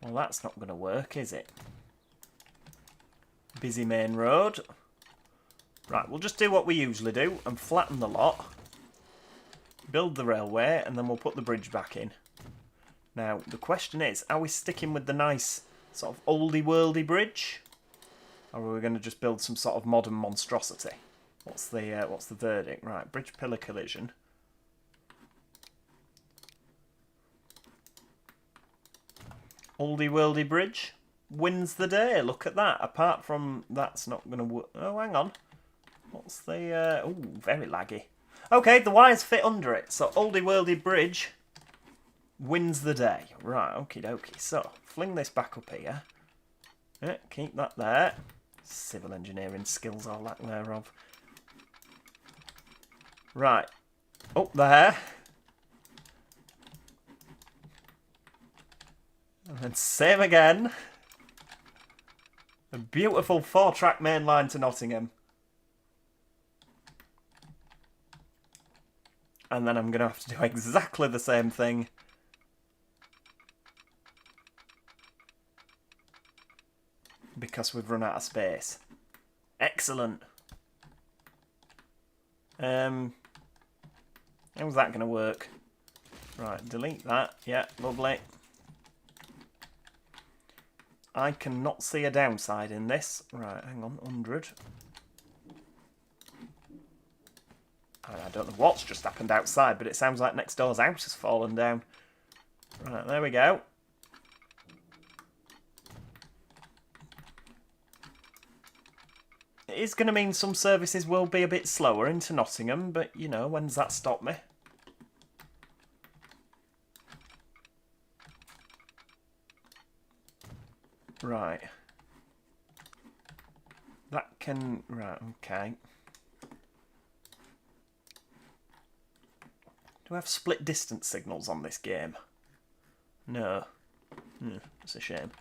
Well, that's not going to work, is it? Busy main road. Right, we'll just do what we usually do and flatten the lot. Build the railway, and then we'll put the bridge back in. Now, the question is, are we sticking with the nice sort of oldie-worldy bridge? Or are we going to just build some sort of modern monstrosity? What's the verdict? Right, bridge pillar collision. Oldie-worldy bridge wins the day. Look at that. Apart from that's not going to work. Oh, hang on. What's the... oh, very laggy. Okay, the wires fit under it. So, oldie-worldy bridge wins the day. Right, okie dokie. So, fling this back up here. Yeah, keep that there. Civil engineering skills or lack thereof. Right, up there. And then same again. A beautiful 4-track main line to Nottingham. And then I'm going to have to do exactly the same thing. Because we've run out of space. Excellent. How's that going to work? Right, delete that. Yeah, lovely. I cannot see a downside in this. Right, hang on, 100. I don't know what's just happened outside, but it sounds like next door's house has fallen down. Right, there we go. It is going to mean some services will be a bit slower into Nottingham, but, you know, when's that stop me? Right. That can... Right, okay. Do I have split distance signals on this game? No. It's a shame.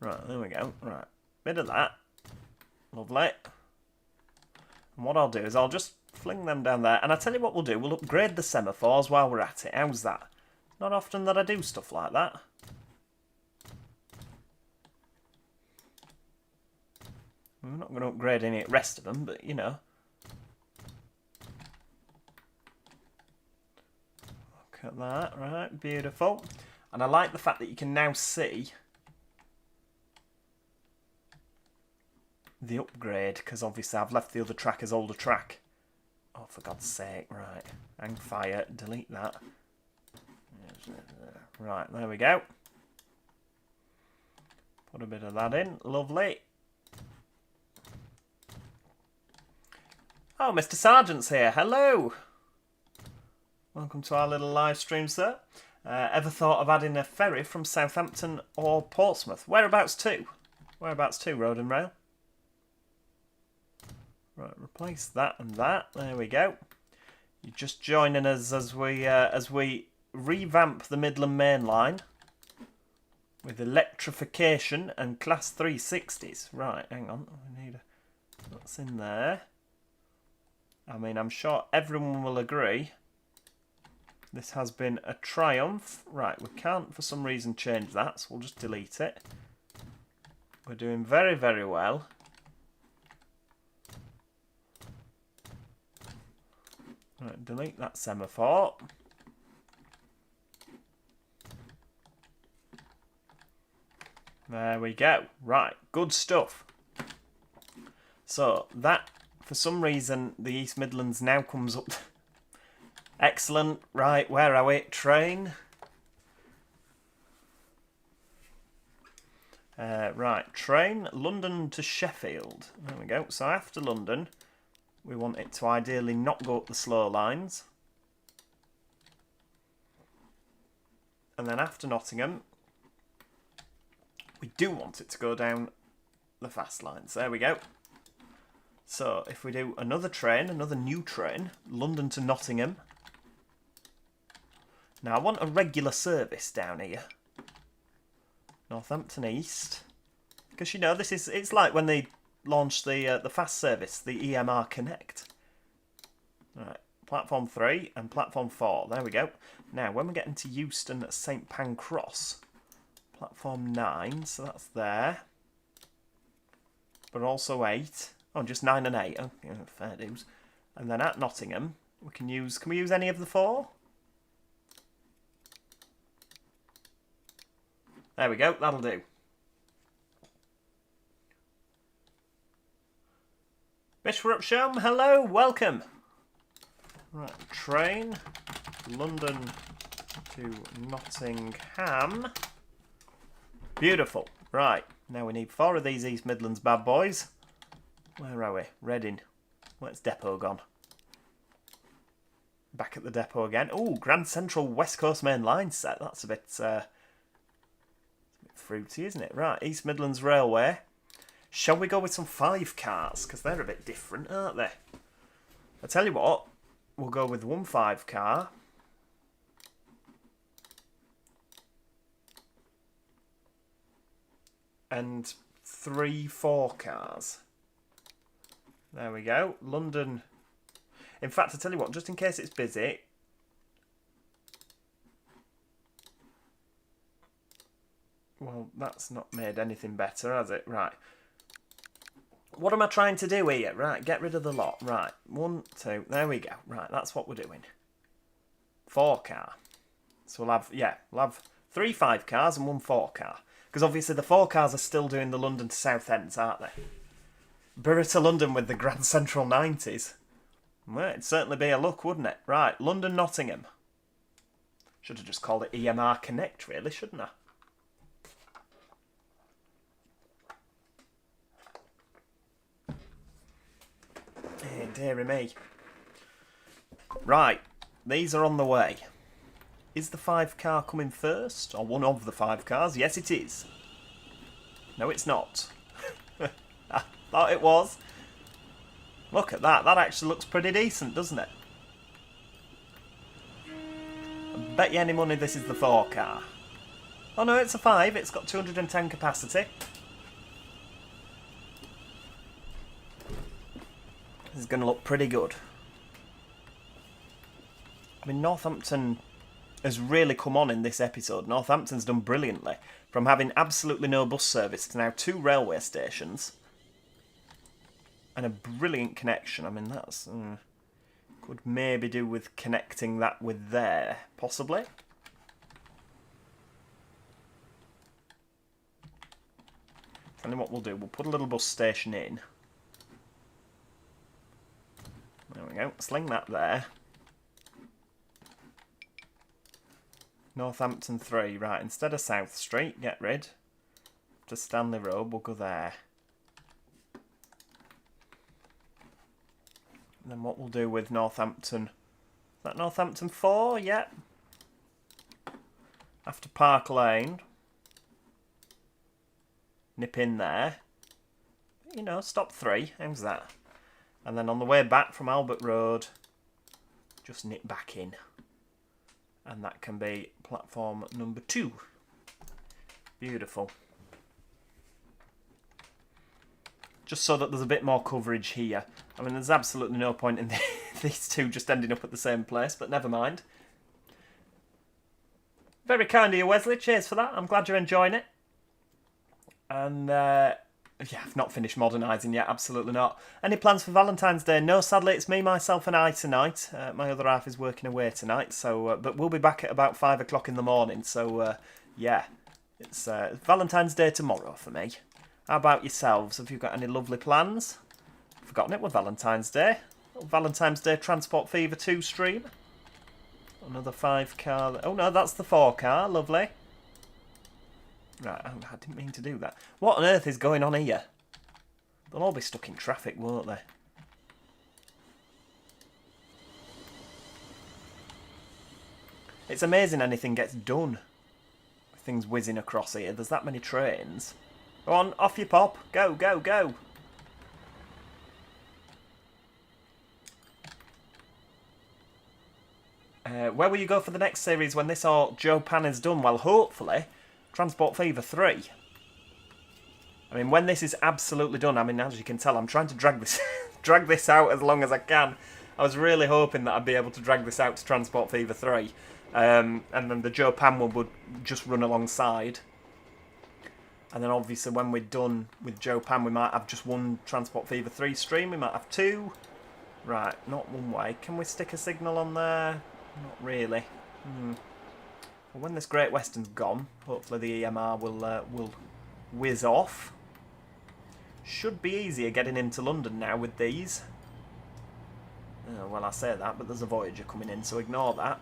Right, there we go. Right. Bit of that. Lovely. And what I'll do is I'll just fling them down there. And I'll tell you what we'll do. We'll upgrade the semaphores while we're at it. How's that? Not often that I do stuff like that. We're not going to upgrade any of the rest of them, but, you know. Look at that. Right, beautiful. And I like the fact that you can now see the upgrade, because obviously I've left the other track as older track. Oh, for God's sake. Right. Hang fire. Delete that. Right, there we go. Put a bit of that in. Lovely. Oh, Mr. Sargent's here. Hello. Welcome to our little live stream, sir. Ever thought of adding a ferry from Southampton or Portsmouth? Whereabouts to? Whereabouts to, Road and Rail? Right, replace that and that. There we go. You're just joining us as we revamp the Midland Main Line with electrification and Class 360s. Right, hang on. We need what's in there. I mean, I'm sure everyone will agree this has been a triumph. Right, we can't for some reason change that, so we'll just delete it. We're doing very, very well. Right, delete that semaphore. There we go. Right, good stuff. So, that, for some reason, the East Midlands now comes up. Excellent. Right, where are we? Train. Right, train London to Sheffield. There we go. So after London, we want it to ideally not go up the slow lines. And then after Nottingham, we do want it to go down the fast lines. There we go. So if we do another train, another new train, London to Nottingham. Now I want a regular service down here. Northampton East. Because you know, it's like when they launched the fast service, the EMR Connect. Right, platform 3 and platform 4. There we go. Now when we get into Euston at St Pancras, platform 9, so that's there. But also 8. Oh, just 9 and 8. Oh, yeah, fair dues. And then at Nottingham, can we use any of the 4? There we go, that'll do. Bishopsham, hello, welcome. Right, train, London to Nottingham. Beautiful. Right, now we need 4 of these East Midlands bad boys. Where are we? Reading. Where's depot gone? Back at the depot again. Oh, Grand Central West Coast Main Line set. That's a bit fruity, isn't it? Right, East Midlands Railway. Shall we go with some 5 cars? Because they're a bit different, aren't they? I tell you what, we'll go with 1 5 car. And 3 4 cars. There we go. London. In fact, I tell you what, just in case it's busy. Well, that's not made anything better, has it? Right. What am I trying to do here? Right, get rid of the lot. Right, 1, 2, there we go. Right, that's what we're doing. 4 car. So we'll have 3 5 cars and 1 4 car. Because obviously the 4 cars are still doing the London to South Ends, aren't they? Borough to London with the Grand Central 90s. Well, it'd certainly be a look, wouldn't it? Right, London Nottingham. Should have just called it EMR Connect, really, shouldn't I? Hey, dearie me. Right, these are on the way. Is the 5 car coming first? Or one of the 5 cars? Yes, it is. No, it's not. I thought it was. Look at that. That actually looks pretty decent, doesn't it? I bet you any money this is the 4 car. Oh no, it's a 5. It's got 210 capacity. This is going to look pretty good. I mean, Northampton has really come on in this episode. Northampton's done brilliantly. From having absolutely no bus service to now 2 railway stations. And a brilliant connection. I mean, that's... could maybe do with connecting that with there, possibly. Tell you what we'll do. We'll put a little bus station in. There we go. Sling that there. Northampton 3. Right, instead of South Street, get rid. To Stanley Road, we'll go there. And then what we'll do with Northampton... Is that Northampton 4? Yep. After Park Lane. Nip in there. You know, stop 3. How's that? And then on the way back from Albert Road, just nip back in. And that can be platform number 2. Beautiful. Just so that there's a bit more coverage here. I mean, there's absolutely no point in these two just ending up at the same place, but never mind. Very kind of you, Wesley. Cheers for that. I'm glad you're enjoying it. And, yeah, I've not finished modernising yet. Absolutely not. Any plans for Valentine's Day? No, sadly, it's me, myself and I tonight. My other half is working away tonight, so but we'll be back at about 5 o'clock in the morning. So, yeah, it's Valentine's Day tomorrow for me. How about yourselves? Have you got any lovely plans? Forgotten it with Valentine's Day. Little Valentine's Day Transport Fever 2 stream. Another 5 car. Oh no, that's the 4 car. Lovely. Right, I didn't mean to do that. What on earth is going on here? They'll all be stuck in traffic, won't they? It's amazing anything gets done. Things whizzing across here. There's that many trains. Go on, off you pop. Go, go, go. Where will you go for the next series when this or Joe Pan is done? Well, hopefully, Transport Fever 3. I mean, when this is absolutely done, I mean, as you can tell, I'm trying to drag this drag this out as long as I can. I was really hoping that I'd be able to drag this out to Transport Fever 3. And then the Joe Pan one would just run alongside. And then obviously when we're done with Joe Pan, we might have just one Transport Fever 3 stream. We might have 2. Right, not one way. Can we stick a signal on there? Not really. Well, when this Great Western's gone, hopefully the EMR will whiz off. Should be easier getting into London now with these. Well, I say that, but there's a Voyager coming in, so ignore that.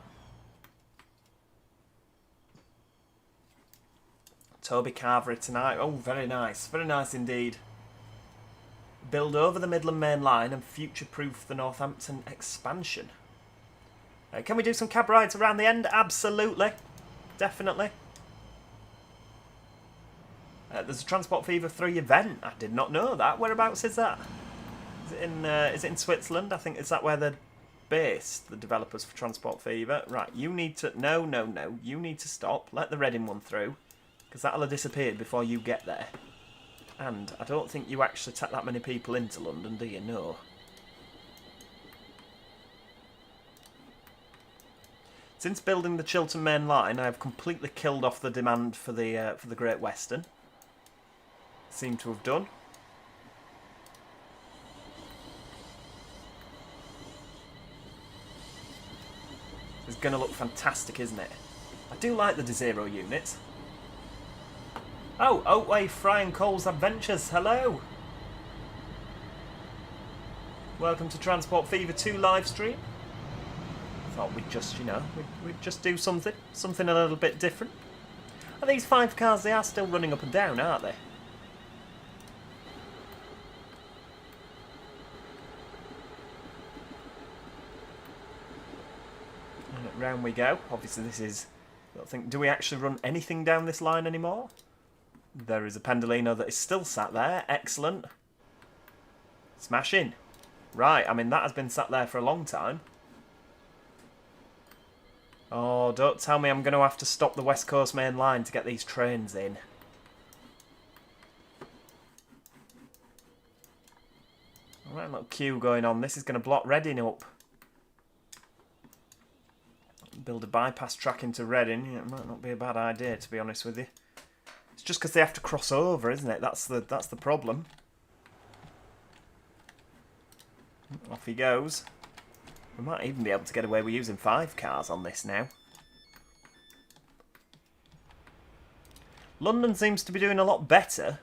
Toby Carvery tonight. Oh, very nice. Very nice indeed. Build over the Midland Main Line and future-proof the Northampton expansion. Can we do some cab rides around the end? Absolutely. Definitely. There's a Transport Fever 3 event. I did not know that. Whereabouts is that? Is it in Switzerland? I think, is that where they're based, the developers for Transport Fever? Right, you need to... No. You need to stop. Let the Reading one through. Because that'll have disappeared before you get there. And I don't think you actually take that many people into London, do you? No. Since building the Chiltern Main Line, I have completely killed off the demand for the Great Western. Seem to have done. It's going to look fantastic, isn't it? I do like the D0 units. Oh, Oatway Fry and Cole's Adventures, hello! Welcome to Transport Fever 2 live stream. I thought we'd just, you know, we'd just do something a little bit different. Are these 5 cars, they are still running up and down, aren't they? And round we go. Obviously this is, I don't think, do we actually run anything down this line anymore? There is a Pendolino that is still sat there. Excellent. Smash in. Right, I mean, that has been sat there for a long time. Oh, don't tell me I'm going to have to stop the West Coast Main Line to get these trains in. Alright, little queue going on. This is going to block Reading up. Build a bypass track into Reading. Yeah, it might not be a bad idea, to be honest with you. It's just because they have to cross over, isn't it? That's the problem. Off he goes. We might even be able to get away with using 5 cars on this now. London seems to be doing a lot better,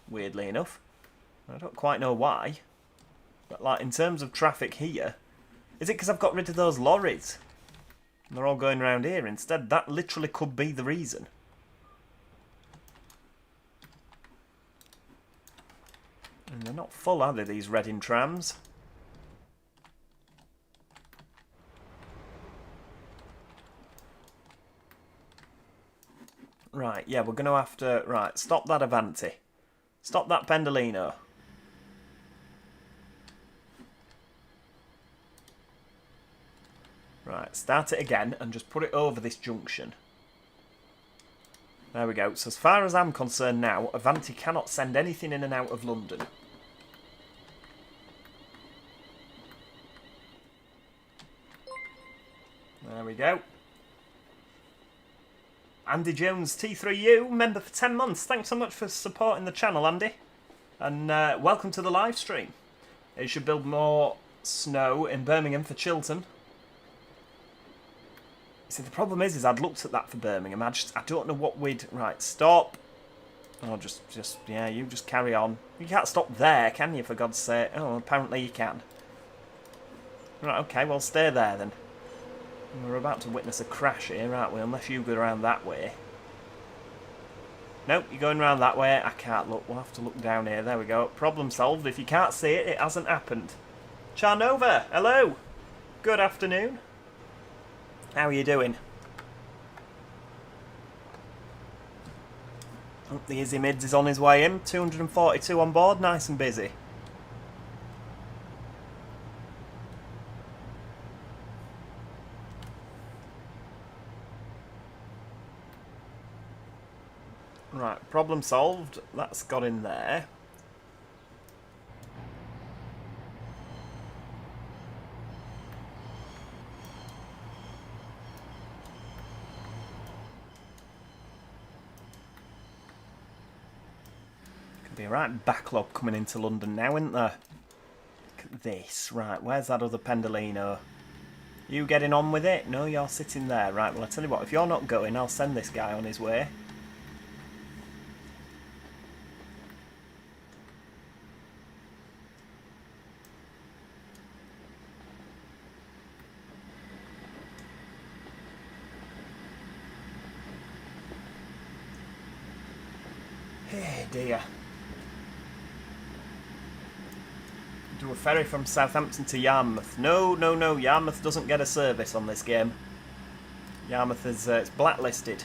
weirdly enough. I don't quite know why. But like in terms of traffic here, is it because I've got rid of those lorries? And they're all going around here instead. That literally could be the reason. And they're not full, are they, these Reading trams? Right, yeah, we're going to have to... Right, stop that Avanti. Stop that Pendolino. Right, start it again and just put it over this junction. There we go. So as far as I'm concerned now, Avanti cannot send anything in and out of London. There we go. Andy Jones T3U, member for 10 months. Thanks so much for supporting the channel, Andy. And welcome to the live stream. It should build more snow in Birmingham for Chiltern. See, the problem is I'd looked at that for Birmingham. I don't know what we'd... Right, stop. Oh, yeah, you just carry on. You can't stop there, can you, for God's sake? Oh, apparently you can. Right, okay, well, stay there then. We're about to witness a crash here, aren't we? Unless you go around that way. Nope, you're going around that way. I can't look. We'll have to look down here. There we go. Problem solved. If you can't see it, it hasn't happened. Charnova, hello. Good afternoon. How are you doing? Oh, the Izzy Mids is on his way in. 242 on board. Nice and busy. Right, problem solved. That's got in there. Could be a right backlog coming into London now, isn't there? Look at this. Right, where's that other Pendolino? You getting on with it? No, you're sitting there. Right, well, I'll tell you what. If you're not going, I'll send this guy on his way. Hey dear. Do a ferry from Southampton to Yarmouth. No, no, no. Yarmouth doesn't get a service on this game. Yarmouth is it's blacklisted.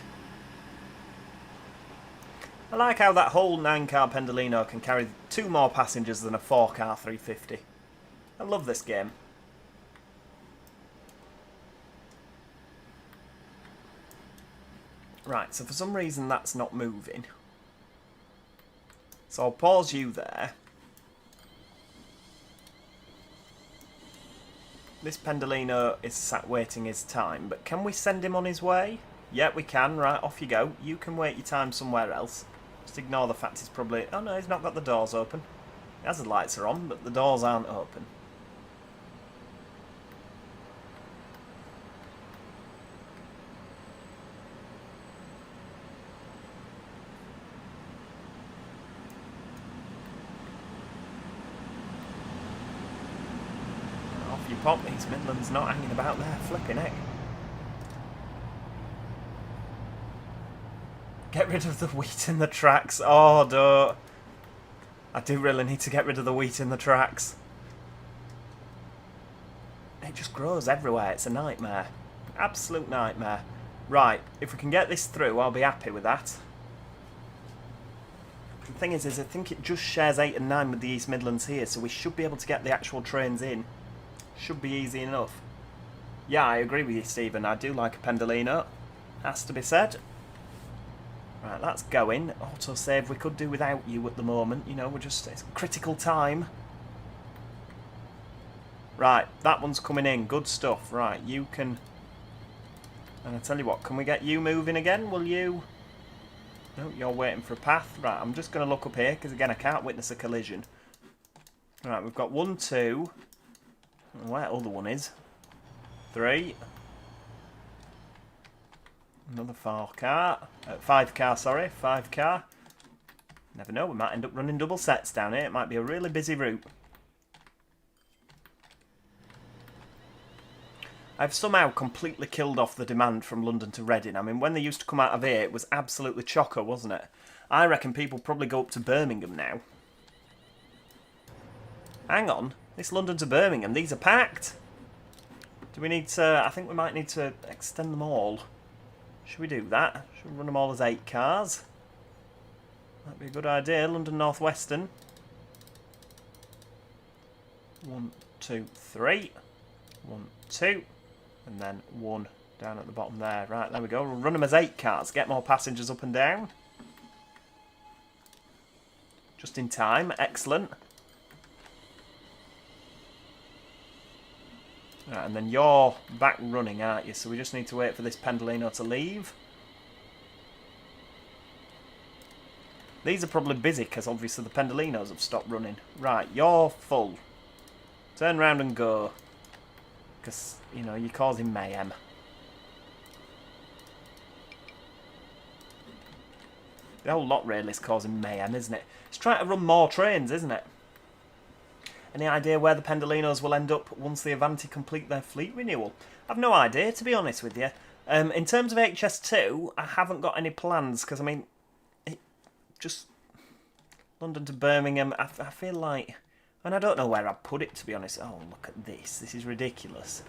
I like how that whole 9-car Pendolino can carry 2 more passengers than a 4-car 350. I love this game. Right, so for some reason that's not moving. So I'll pause you there. This Pendolino is sat waiting his time, but can we send him on his way? Yeah, we can. Right, off you go. You can wait your time somewhere else. Just ignore the fact he's probably... Oh no, he's not got the doors open. He has the lights are on, but the doors aren't open. Pop, these Midlands not hanging about there, flipping heck. Get rid of the wheat in the tracks. Oh, don't. I do really need to get rid of the wheat in the tracks. It just grows everywhere. It's a nightmare. Absolute nightmare. Right, if we can get this through, I'll be happy with that. The thing is I think it just shares 8 and 9 with the East Midlands here, so we should be able to get the actual trains in. Should be easy enough. Yeah, I agree with you, Stephen. I do like a Pendolino. Has to be said. Right, that's going. Autosave we could do without you at the moment. You know, we're just... It's critical time. Right, that one's coming in. Good stuff. Right, you can... And I tell you what, can we get you moving again? Will you... No, you're waiting for a path. Right, I'm just going to look up here, because again, I can't witness a collision. Right, we've got 1, 2... Where the other one is. 3. Another 4-car. 5-car, sorry. 5-car. Never know, we might end up running double sets down here. It might be a really busy route. I've somehow completely killed off the demand from London to Reading. I mean, when they used to come out of here, it was absolutely chocker, wasn't it? I reckon people probably go up to Birmingham now. Hang on. This London to Birmingham, these are packed. Do we need to... I think we might need to extend them all. Should we do that? Should we run them all as 8 cars? That'd be a good idea. London North Western. 1, 2, 3. 1, 2. And then 1 down at the bottom there. Right, there we go. We'll run them as 8 cars. Get more passengers up and down. Just in time. Excellent. Right, and then you're back running, aren't you? So we just need to wait for this Pendolino to leave. These are probably busy because obviously the Pendolinos have stopped running. Right, you're full. Turn round and go. Because, you know, you're causing mayhem. The whole lot really is causing mayhem, isn't it? It's trying to run more trains, isn't it? Any idea where the Pendolinos will end up once the Avanti complete their fleet renewal? I've no idea, to be honest with you. In terms of HS2, I haven't got any plans, because, I mean, just London to Birmingham, I feel like... And I don't know where I'd put it, to be honest. Oh, look at this. This is ridiculous.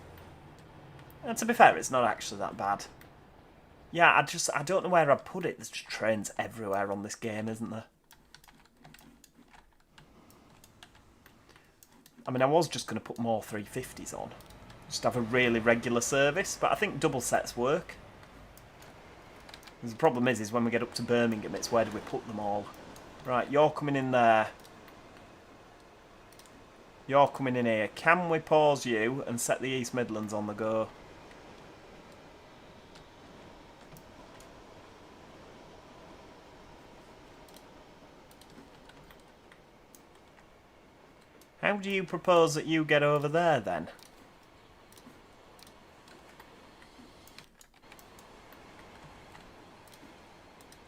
And to be fair, it's not actually that bad. Yeah, I don't know where I'd put it. There's just trains everywhere on this game, isn't there? I mean, I was just going to put more 350s on. Just have a really regular service, but I think double sets work. The problem is when we get up to Birmingham, it's where do we put them all? Right, you're coming in there. You're coming in here. Can we pause you and set the East Midlands on the go? How do you propose that you get over there, then?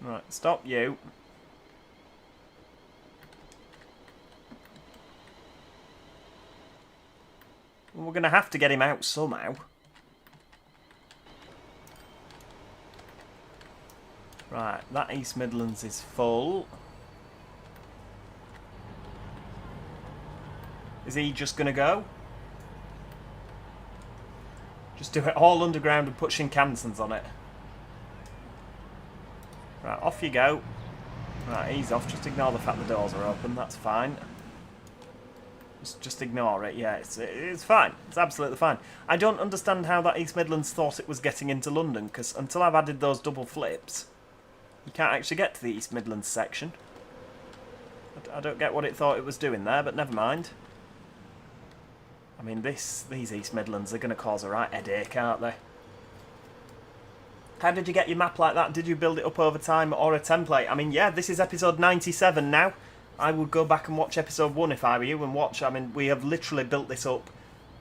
Right, stop you. Well, we're going to have to get him out somehow. Right, that East Midlands is full. Is he just going to go? Just do it all underground and put Shinkansens on it. Right, off you go. Right, he's off. Just ignore the fact the doors are open. That's fine. Just ignore it. Yeah, it's fine. It's absolutely fine. I don't understand how that East Midlands thought it was getting into London, because until I've added those double flips, you can't actually get to the East Midlands section. I don't get what it thought it was doing there, but never mind. I mean, these East Midlands are going to cause a right headache, aren't they? How did you get your map like that? Did you build it up over time or a template? I mean, yeah, this is episode 97 now. I would go back and watch episode 1 if I were you and watch. I mean, we have literally built this up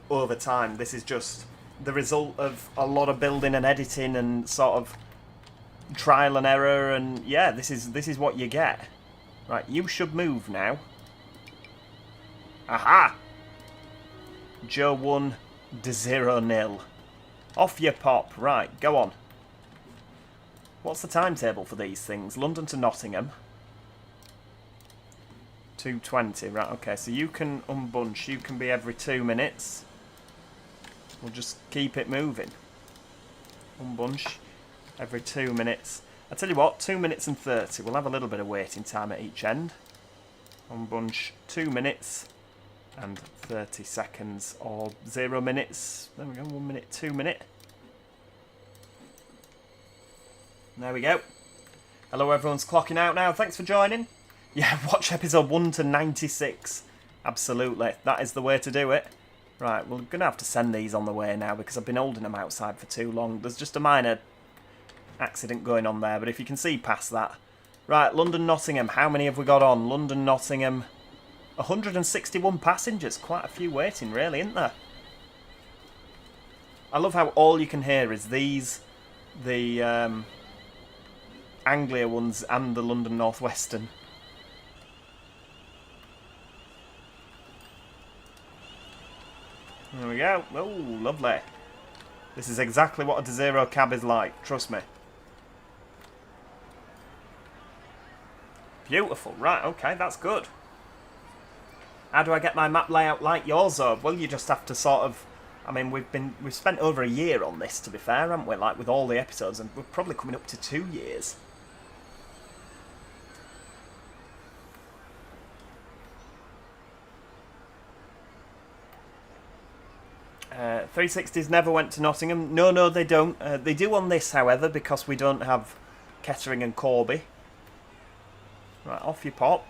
over time. This is just the result of a lot of building and editing and sort of trial and error. And yeah, this is what you get. Right, you should move now. Aha! Joe 1, De 0-0. Off you pop. Right, go on. What's the timetable for these things? London to Nottingham. 2:20. Right, okay, so you can unbunch. You can be every 2 minutes. We'll just keep it moving. Unbunch every 2 minutes. I tell you what, 2 minutes and 30. We'll have a little bit of waiting time at each end. Unbunch 2 minutes and 30 seconds or 0 minutes. There we go, 1 minute, 2 minute. There we go. Hello, everyone's clocking out now. Thanks for joining. Yeah, watch episode 1 to 96. Absolutely. That is the way to do it. Right, we're going to have to send these on the way now because I've been holding them outside for too long. There's just a minor accident going on there, but if you can see past that. Right, London-Nottingham. How many have we got on? London-Nottingham. 161 passengers. Quite a few waiting, really, isn't there? I love how all you can hear is these, the Anglia ones and the London North Western. There we go. Oh, lovely. This is exactly what a De Zero cab is like, trust me. Beautiful. Right, okay, that's good. How do I get my map layout like yours, though? Well, you just have to sort of... I mean, we've spent over a year on this, to be fair, haven't we? Like, with all the episodes, and we're probably coming up to 2 years. 360s never went to Nottingham. No, they don't. They do on this, however, because we don't have Kettering and Corby. Right, off you pop.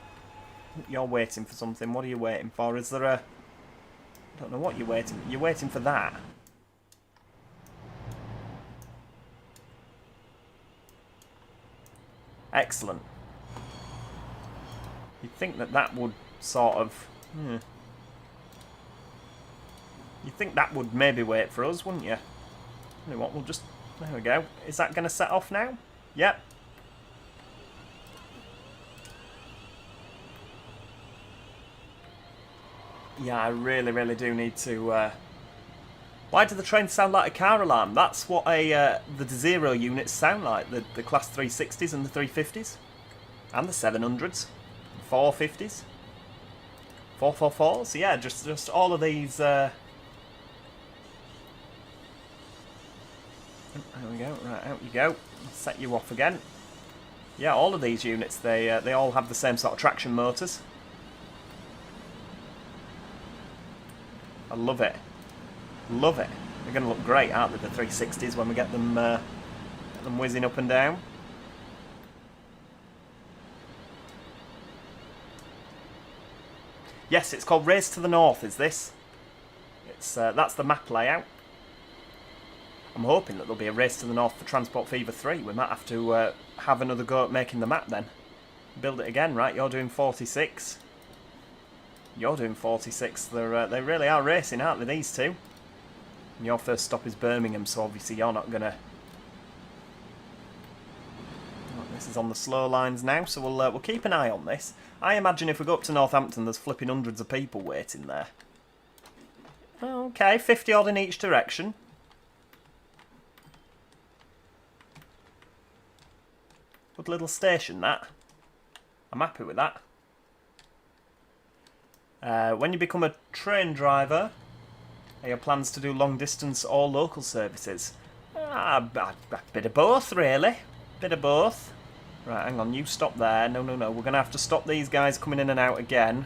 You're waiting for something. What are you waiting for? Is there a... I don't know what you're waiting for. You're waiting for that. Excellent. You'd think that that would sort of... You'd think that would maybe wait for us, wouldn't you? You know what, we'll just... There we go. Is that going to set off now? Yep. Yeah, I really do need to... Why do the trains sound like a car alarm? That's what the zero units sound like. The Class 360s and the 350s. And the 700s. 450s. 444s. Yeah, just all of these... There we go. Right, out you go. Set you off again. Yeah, all of these units, they all have the same sort of traction motors. I love it. Love it. They're going to look great, aren't they, the 360s, when we get them whizzing up and down. Yes, it's called Race to the North, is this? It's that's the map layout. I'm hoping that there'll be a Race to the North for Transport Fever 3. We might have to have another go at making the map then. Build it again, right? You're doing 46. You're doing 46. They really are racing, aren't they, these two? And your first stop is Birmingham, so obviously you're not going to... This is on the slow lines now, so we'll keep an eye on this. I imagine if we go up to Northampton, there's flipping hundreds of people waiting there. Okay, 50 odd in each direction. Good little station, that. I'm happy with that. When you become a train driver, are your plans to do long distance or local services? A bit of both, really. Bit of both. Right, hang on, you stop there. No. We're going to have to stop these guys coming in and out again.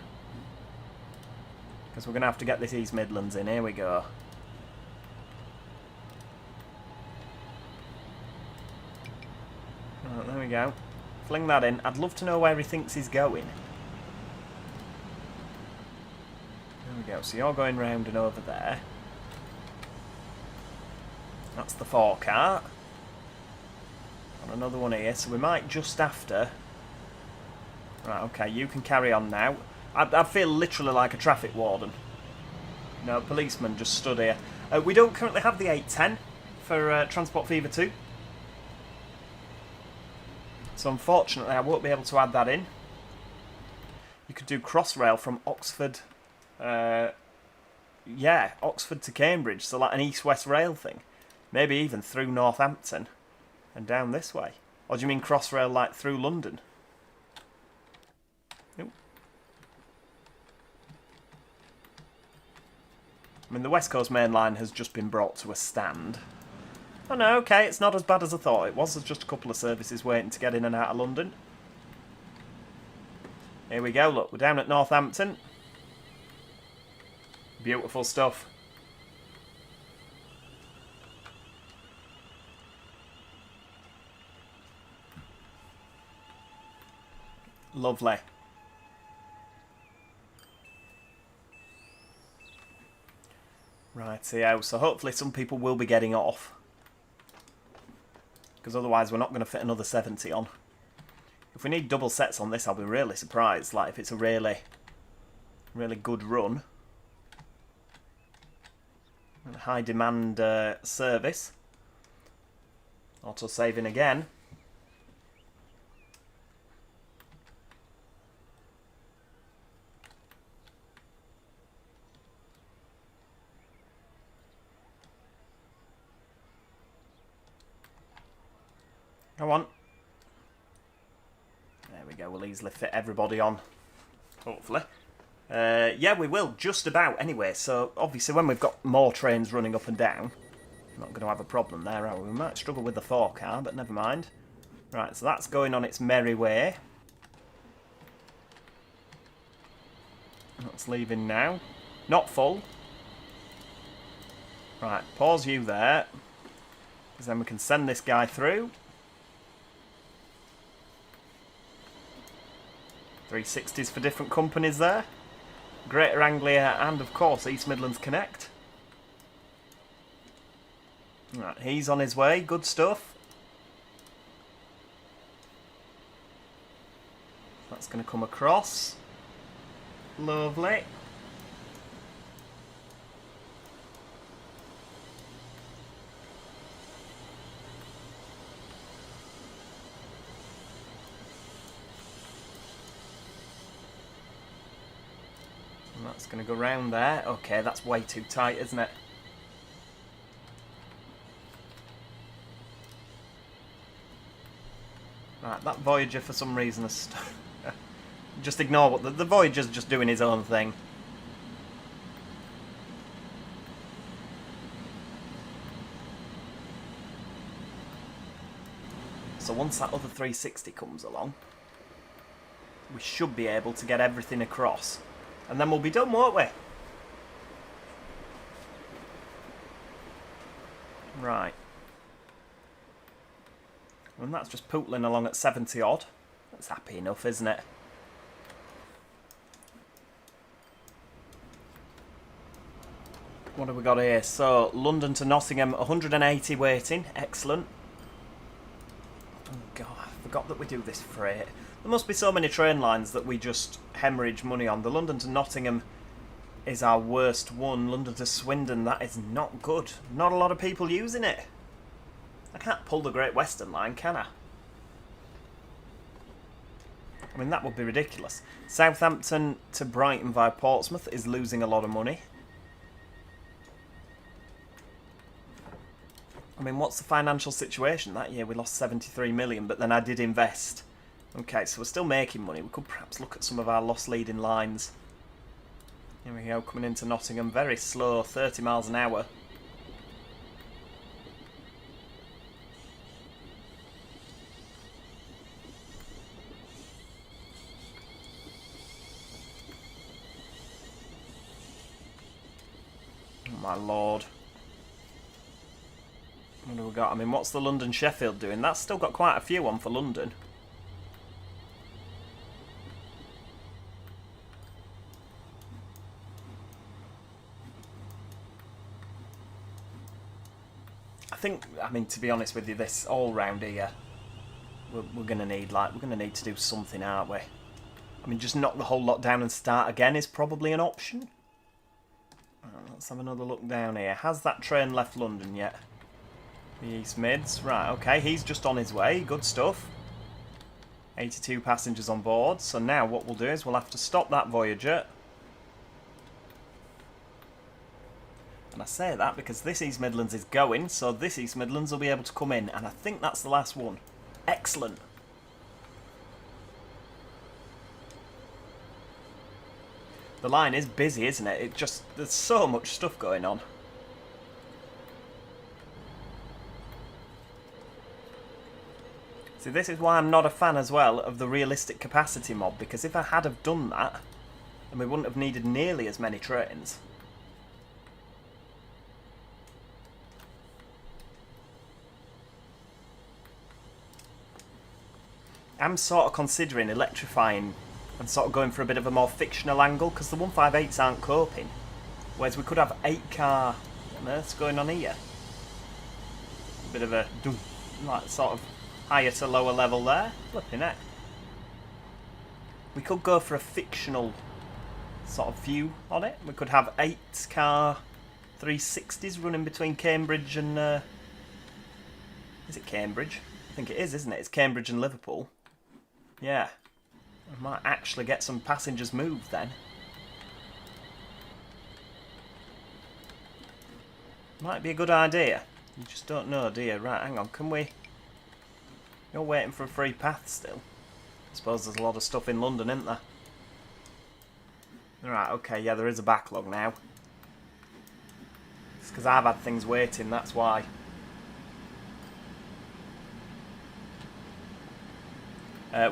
Because we're going to have to get this East Midlands in. Here we go. Right, there we go. Fling that in. I'd love to know where he thinks he's going. There we go. So you're going round and over there. That's the forecart. And another one here. So we might just after... Right, okay. You can carry on now. I feel literally like a traffic warden. No, policeman just stood here. We don't currently have the 810 for Transport Fever 2. So unfortunately I won't be able to add that in. You could do Crossrail from Oxford... yeah, Oxford to Cambridge. So like an east-west rail thing. Maybe even through Northampton. And down this way. Or do you mean Crossrail like through London? Nope. I mean, the West Coast Main Line has just been brought to a stand. Oh no, okay, it's not as bad as I thought it was. There's just a couple of services waiting to get in and out of London. Here we go, look, we're down at Northampton. Beautiful stuff. Lovely. Right, so hopefully some people will be getting off. Because otherwise we're not going to fit another 70 on. If we need double sets on this, I'll be really surprised. Like, if it's a really good run. And a high demand service. Auto saving again. Come on. There we go, we'll easily fit everybody on. Hopefully. Yeah, we will, just about anyway. So, obviously, when we've got more trains running up and down, we're not going to have a problem there, are we? We might struggle with the 4-car, but never mind. Right, so that's going on its merry way. That's leaving now. Not full. Right, pause you there. Because then we can send this guy through. 360s for different companies there. Greater Anglia and, of course, East Midlands Connect. Right, he's on his way. Good stuff. That's going to come across. Lovely. And that's going to go round there. Okay, that's way too tight, isn't it? Right, that Voyager for some reason has... Just ignore what... The Voyager's just doing his own thing. So once that other 360 comes along, we should be able to get everything across. And then we'll be done, won't we? Right. And that's just pootling along at 70 odd. That's happy enough, isn't it? What have we got here? So, London to Nottingham, 180 waiting. Excellent. Oh, God, I forgot that we do this freight. There must be so many train lines that we just hemorrhage money on. The London to Nottingham is our worst one. London to Swindon, that is not good. Not a lot of people using it. I can't pull the Great Western Line, can I? I mean, that would be ridiculous. Southampton to Brighton via Portsmouth is losing a lot of money. I mean, what's the financial situation? That year we lost 73 million, but then I did invest. Okay, so we're still making money. We could perhaps look at some of our loss leading lines. Here we go, coming into Nottingham. Very slow, 30 miles an hour. Oh my lord. What have we got? I mean, what's the London Sheffield doing? That's still got quite a few on for London. I think, I mean, to be honest with you, this all round here, we're gonna need to do something, aren't we? I mean, just knock the whole lot down and start again is probably an option. Let's have another look down here. Has that train left London yet? The East Mids, right? Okay, he's just on his way. Good stuff. 82 passengers on board. So now what we'll do is we'll have to stop that Voyager. And I say that because this East Midlands is going, so this East Midlands will be able to come in, and I think that's the last one. Excellent. The line is busy, isn't it? There's so much stuff going on. See, this is why I'm not a fan as well of the realistic capacity mod, because if I had have done that, then we wouldn't have needed nearly as many trains. I'm sort of considering electrifying and sort of going for a bit of a more fictional angle, because the 158s aren't coping. Whereas we could have 8-car... What on earth's going on here? A bit of a... like sort of higher to lower level there. Flipping it. We could go for a fictional sort of view on it. We could have 8-car 360s running between Cambridge and... is it Cambridge? I think it is, isn't it? It's Cambridge and Liverpool. Yeah. I might actually get some passengers moved then. Might be a good idea. You just don't know, do you? Right, hang on, can we... You're waiting for a free path still. I suppose there's a lot of stuff in London, isn't there? Right, okay, yeah, there is a backlog now. It's because I've had things waiting, that's why.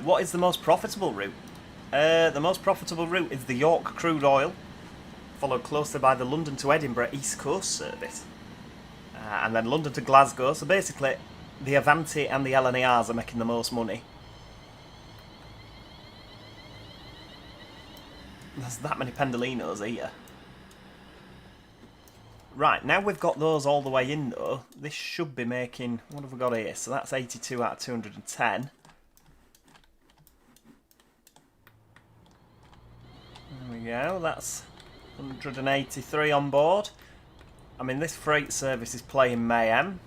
What is the most profitable route? The most profitable route is the York crude oil, followed closely by the London to Edinburgh East Coast service. And then London to Glasgow. So basically, the Avanti and the LNERs are making the most money. There's that many Pendolinos here. Right, now we've got those all the way in though, this should be making... What have we got here? So that's 82 out of 210. There we go, that's 183 on board. I mean, this freight service is playing mayhem.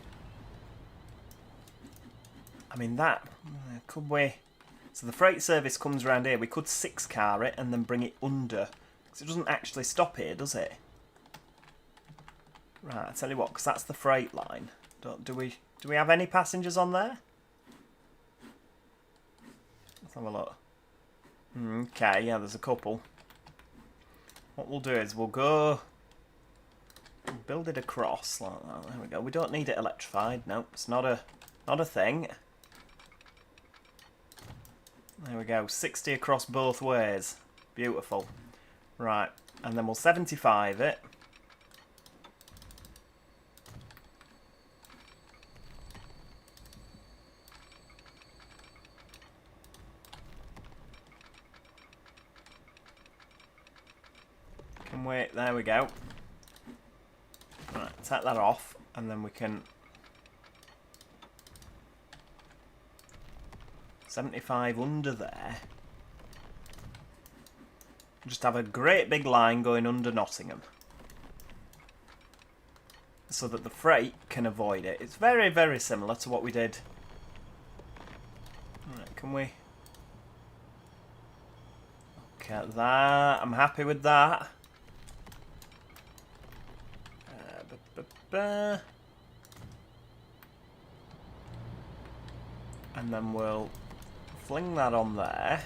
I mean, that... Could we... So the freight service comes around here, we could 6-car it and then bring it under. Because it doesn't actually stop here, does it? Right, I tell you what, because that's the freight line. Do we have any passengers on there? Let's have a look. Okay, yeah, there's a couple. What we'll do is we'll go build it across like that. There we go. We don't need it electrified. No, it's not a thing. There we go. 60 across both ways. Beautiful. Right, and then we'll 75 it. Wait, there we go. Right, take that off, and then we can 75 under there. Just have a great big line going under Nottingham, so that the freight can avoid it. It's very, very similar to what we did. Right, can we? Look at that. I'm happy with that. And then we'll fling that on there.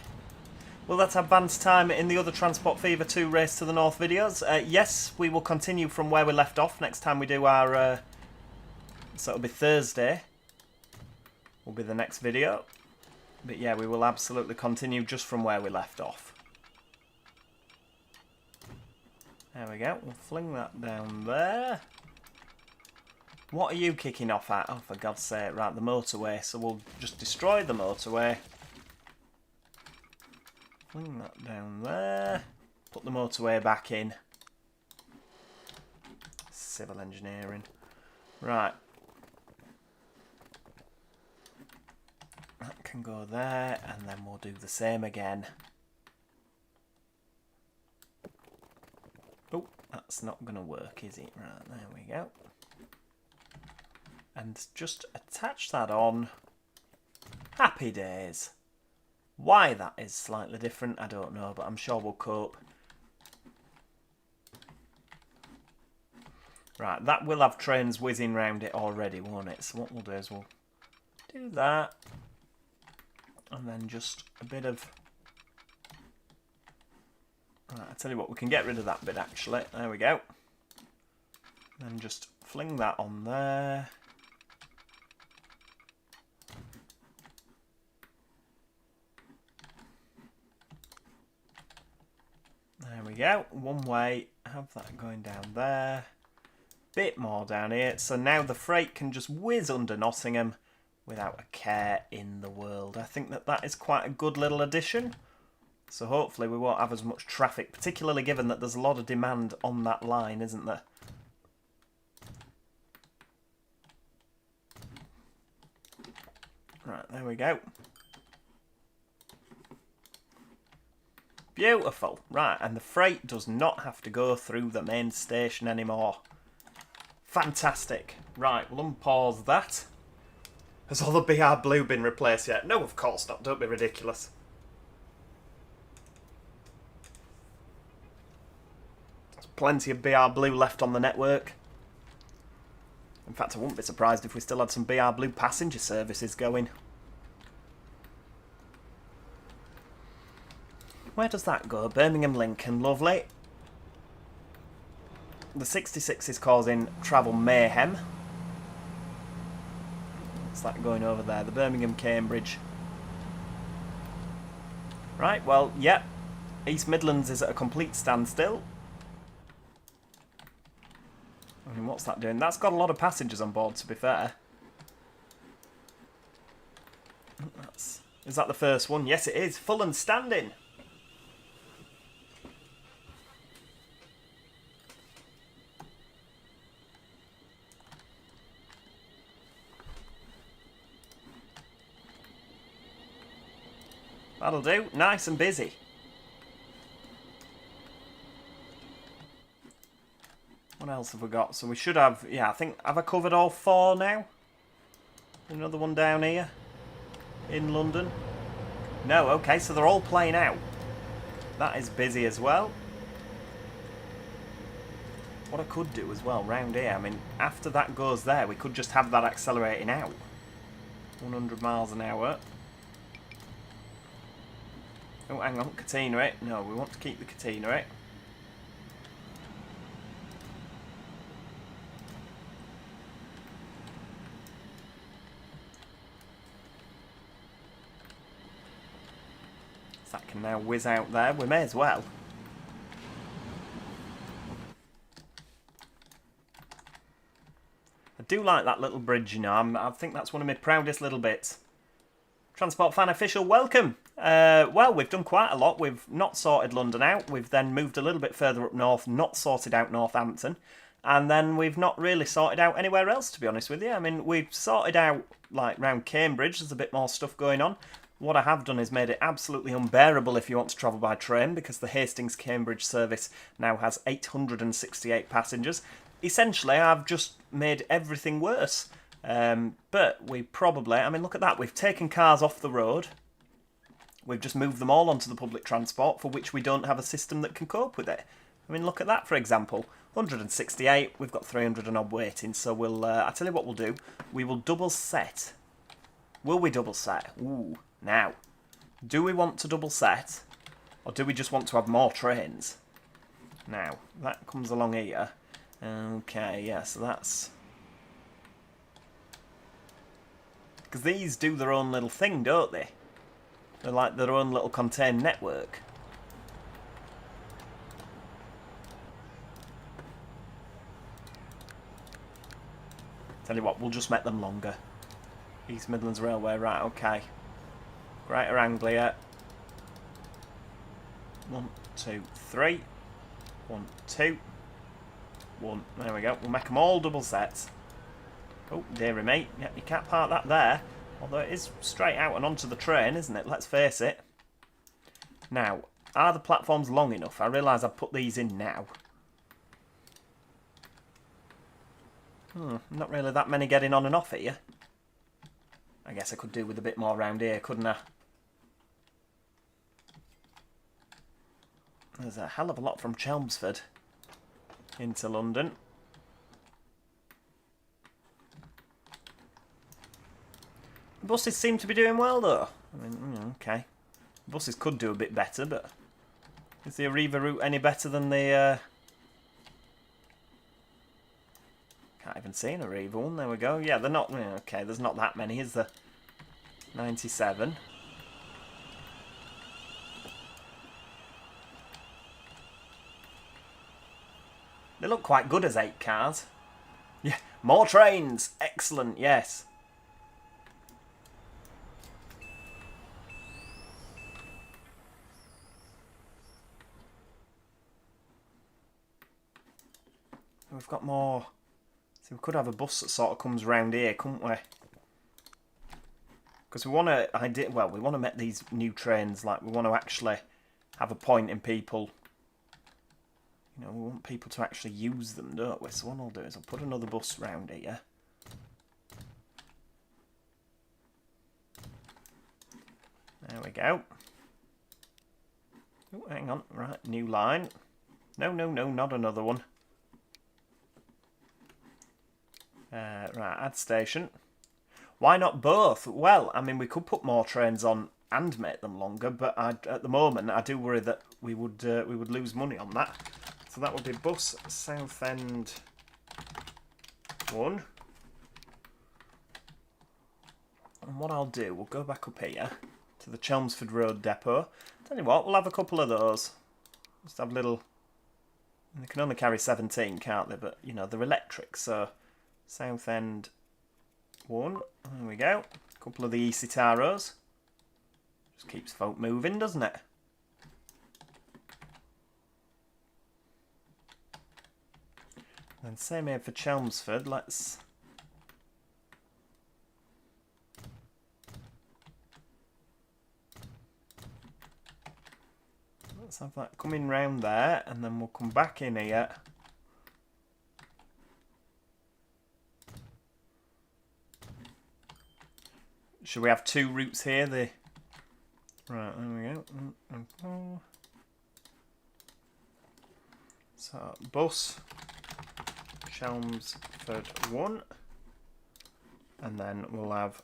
Will that advance time in the other Transport Fever 2 Race to the North videos? Yes, we will continue from where we left off next time we do our... so it'll be Thursday. Will be the next video. But yeah, we will absolutely continue just from where we left off. There we go. We'll fling that down there. What are you kicking off at? Oh, for God's sake. Right, the motorway. So we'll just destroy the motorway. Fling that down there. Put the motorway back in. Civil engineering. Right. That can go there, and then we'll do the same again. Oh, that's not going to work, is it? Right, there we go. And just attach that on. Happy days. Why that is slightly different, I don't know, but I'm sure we'll cope. Right, that will have trains whizzing round it already, won't it? So what we'll do is we'll do that. And then just a bit of... Right, I tell you what, we can get rid of that bit actually. There we go. Then just fling that on there. There we go. One way. Have that going down there. Bit more down here. So now the freight can just whiz under Nottingham without a care in the world. I think that that is quite a good little addition. So hopefully we won't have as much traffic, particularly given that there's a lot of demand on that line, isn't there? Right, there we go. Beautiful. Right, and the freight does not have to go through the main station anymore. Fantastic. Right, we'll unpause that. Has all the BR Blue been replaced yet? No, of course not. Don't be ridiculous. There's plenty of BR Blue left on the network. In fact, I wouldn't be surprised if we still had some BR Blue passenger services going. Where does that go? Birmingham Lincoln, lovely. The 66 is causing travel mayhem. What's that going over there? The Birmingham Cambridge. Right, well, yep. East Midlands is at a complete standstill. I mean, what's that doing? That's got a lot of passengers on board, to be fair. Is that the first one? Yes, it is. Full and standing. That'll do. Nice and busy. What else have we got? So we should have... Yeah, I think... Have I covered all 4 now? Another one down here. In London. No, okay, so they're all playing out. That is busy as well. What I could do as well, round here, I mean, after that goes there, we could just have that accelerating out. 100 miles an hour. Oh, hang on, catenary. No, we want to keep the catenary. So that can now whiz out there. We may as well. I do like that little bridge, you know. I think that's one of my proudest little bits. Transport Fan Official, welcome! Well, we've done quite a lot. We've not sorted London out. We've then moved a little bit further up north, not sorted out Northampton. And then we've not really sorted out anywhere else, to be honest with you. I mean, we've sorted out, like, round Cambridge. There's a bit more stuff going on. What I have done is made it absolutely unbearable if you want to travel by train, because the Hastings-Cambridge service now has 868 passengers. Essentially, I've just made everything worse. But we probably... I mean, look at that. We've taken cars off the road. We've just moved them all onto the public transport, for which we don't have a system that can cope with it. I mean, look at that, for example. 168, we've got 300 and odd waiting, so we'll... I'll tell you what we'll do. We will double set. Will we double set? Ooh, now. Do we want to double set? Or do we just want to have more trains? Now, that comes along here. Okay, yeah, so that's... Because these do their own little thing, don't they? They're like their own little contained network. Tell you what, we'll just make them longer. East Midlands Railway, right, okay. Greater Anglia. 1, 2, 3. 1, 2. 1. There we go. We'll make them all double sets. Oh, dearie me. Yeah, you can't park that there. Although it is straight out and onto the train, isn't it? Let's face it. Now, are the platforms long enough? I realise I've put these in now. Not really that many getting on and off here. I guess I could do with a bit more round here, couldn't I? There's a hell of a lot from Chelmsford into London. The buses seem to be doing well, though. I mean, okay. Buses could do a bit better, but... Is the Arriva route any better than the... Can't even see an Arriva one. There we go. Yeah, they're not... Okay, there's not that many, is there? 97. They look quite good as 8 cars. Yeah, more trains! Excellent, yes. We've got more... See, we could have a bus that sort of comes round here, couldn't we? Because we want to... Well, we want to make these new trains, like, we want to actually have a point in people... You know, we want people to actually use them, don't we? So what I'll do is I'll put another bus round here. There we go. Oh, hang on. Right, new line. No, no, no, not another one. Right, add station. Why not both? Well, I mean, we could put more trains on and make them longer, but at the moment, I do worry that we would lose money on that. So that would be bus South End 1. And what I'll do, we'll go back up here to the Chelmsford Road depot. Tell you what, we'll have a couple of those. Just have little They can only carry 17, can't they? But, you know, they're electric, so South End 1. There we go. A couple of the Isitaros. Just keeps folk moving, doesn't it? And same here for Chelmsford. Let's have that coming round there, and then we'll come back in here. Should we have 2 routes here? Right, there we go. So, bus, Chelmsford 1, and then we'll have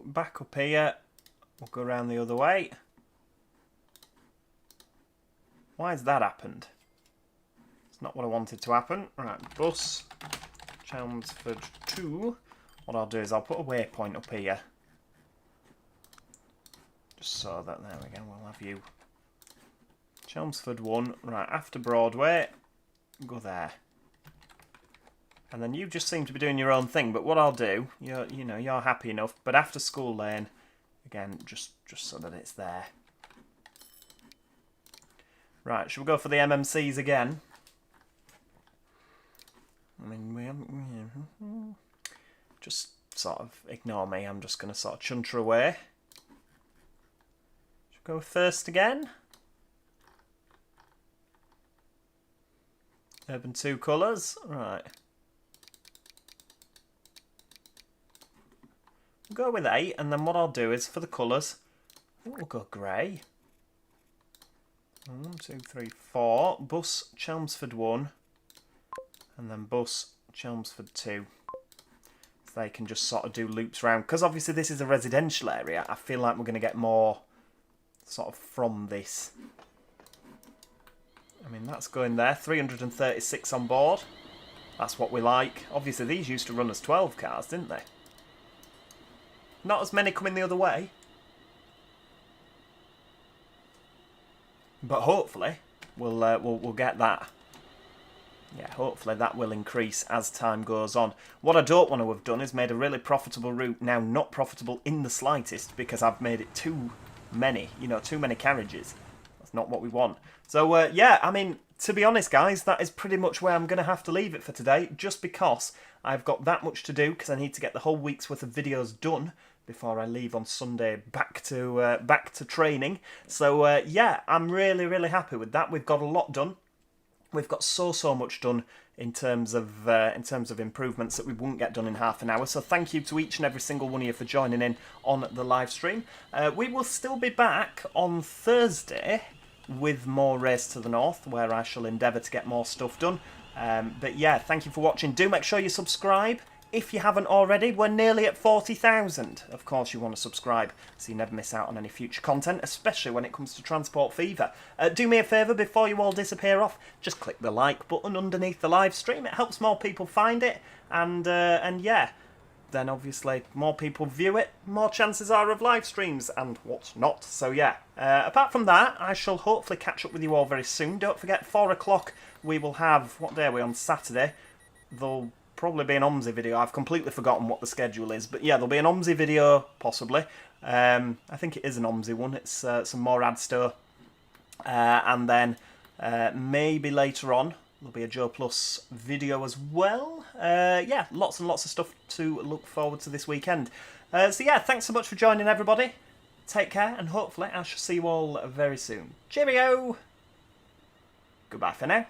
back up here. We'll go around the other way. Why has that happened? It's not what I wanted to happen. Right, bus, Chelmsford 2. What I'll do is I'll put a waypoint up here. Just so that, there we go, we'll have you. Chelmsford 1, right, after Broadway, go there. And then you just seem to be doing your own thing, but what I'll do, you're happy enough, but after School Lane, again, just so that it's there. Right, should we go for the MMCs again? I mean, we haven't... Just sort of ignore me, I'm just going to sort of chunter away. Should we go first again? Urban 2 colours, right. We'll go with 8, and then what I'll do is, for the colours, I think we'll go grey. 1, 2, 3, 4. Bus Chelmsford 1, and then bus Chelmsford 2. So they can just sort of do loops round. Because obviously this is a residential area, I feel like we're going to get more sort of from this. I mean, that's going there. 336 on board. That's what we like. Obviously these used to run as 12 cars, didn't they? Not as many coming the other way. But hopefully we'll get that. Yeah, hopefully that will increase as time goes on. What I don't want to have done is made a really profitable route now not profitable in the slightest because I've made it too many, too many carriages. That's not what we want. So yeah, I mean, to be honest guys, that is pretty much where I'm going to have to leave it for today, just because I've got that much to do because I need to get the whole week's worth of videos done before I leave on Sunday back to training. So yeah, I'm really happy with that. We've got a lot done. We've got so much done in terms of improvements that we wouldn't get done in half an hour. So thank you to each and every single one of you for joining in on the live stream. We will still be back on Thursday with more Race to the North, where I shall endeavour to get more stuff done. But yeah, thank you for watching. Do make sure you subscribe. If you haven't already, we're nearly at 40,000. Of course you want to subscribe so you never miss out on any future content, especially when it comes to Transport Fever. Do me a favour before you all disappear off, just click the like button underneath the live stream. It helps more people find it, and yeah, then obviously more people view it, more chances are of live streams and what's not. So yeah, apart from that, I shall hopefully catch up with you all very soon. Don't forget, 4 o'clock we will have, what day are we on, Saturday? There'll probably be an OMSI video. I've completely forgotten what the schedule is, but yeah, there'll be an OMSI video possibly. I think it is an OMSI one. It's some more Adsto, and then maybe later on there'll be a Joe Plus video as well. Yeah, lots and lots of stuff to look forward to this weekend. So yeah, thanks so much for joining everybody. Take care, and hopefully I shall see you all very soon. Cheerio! Goodbye for now.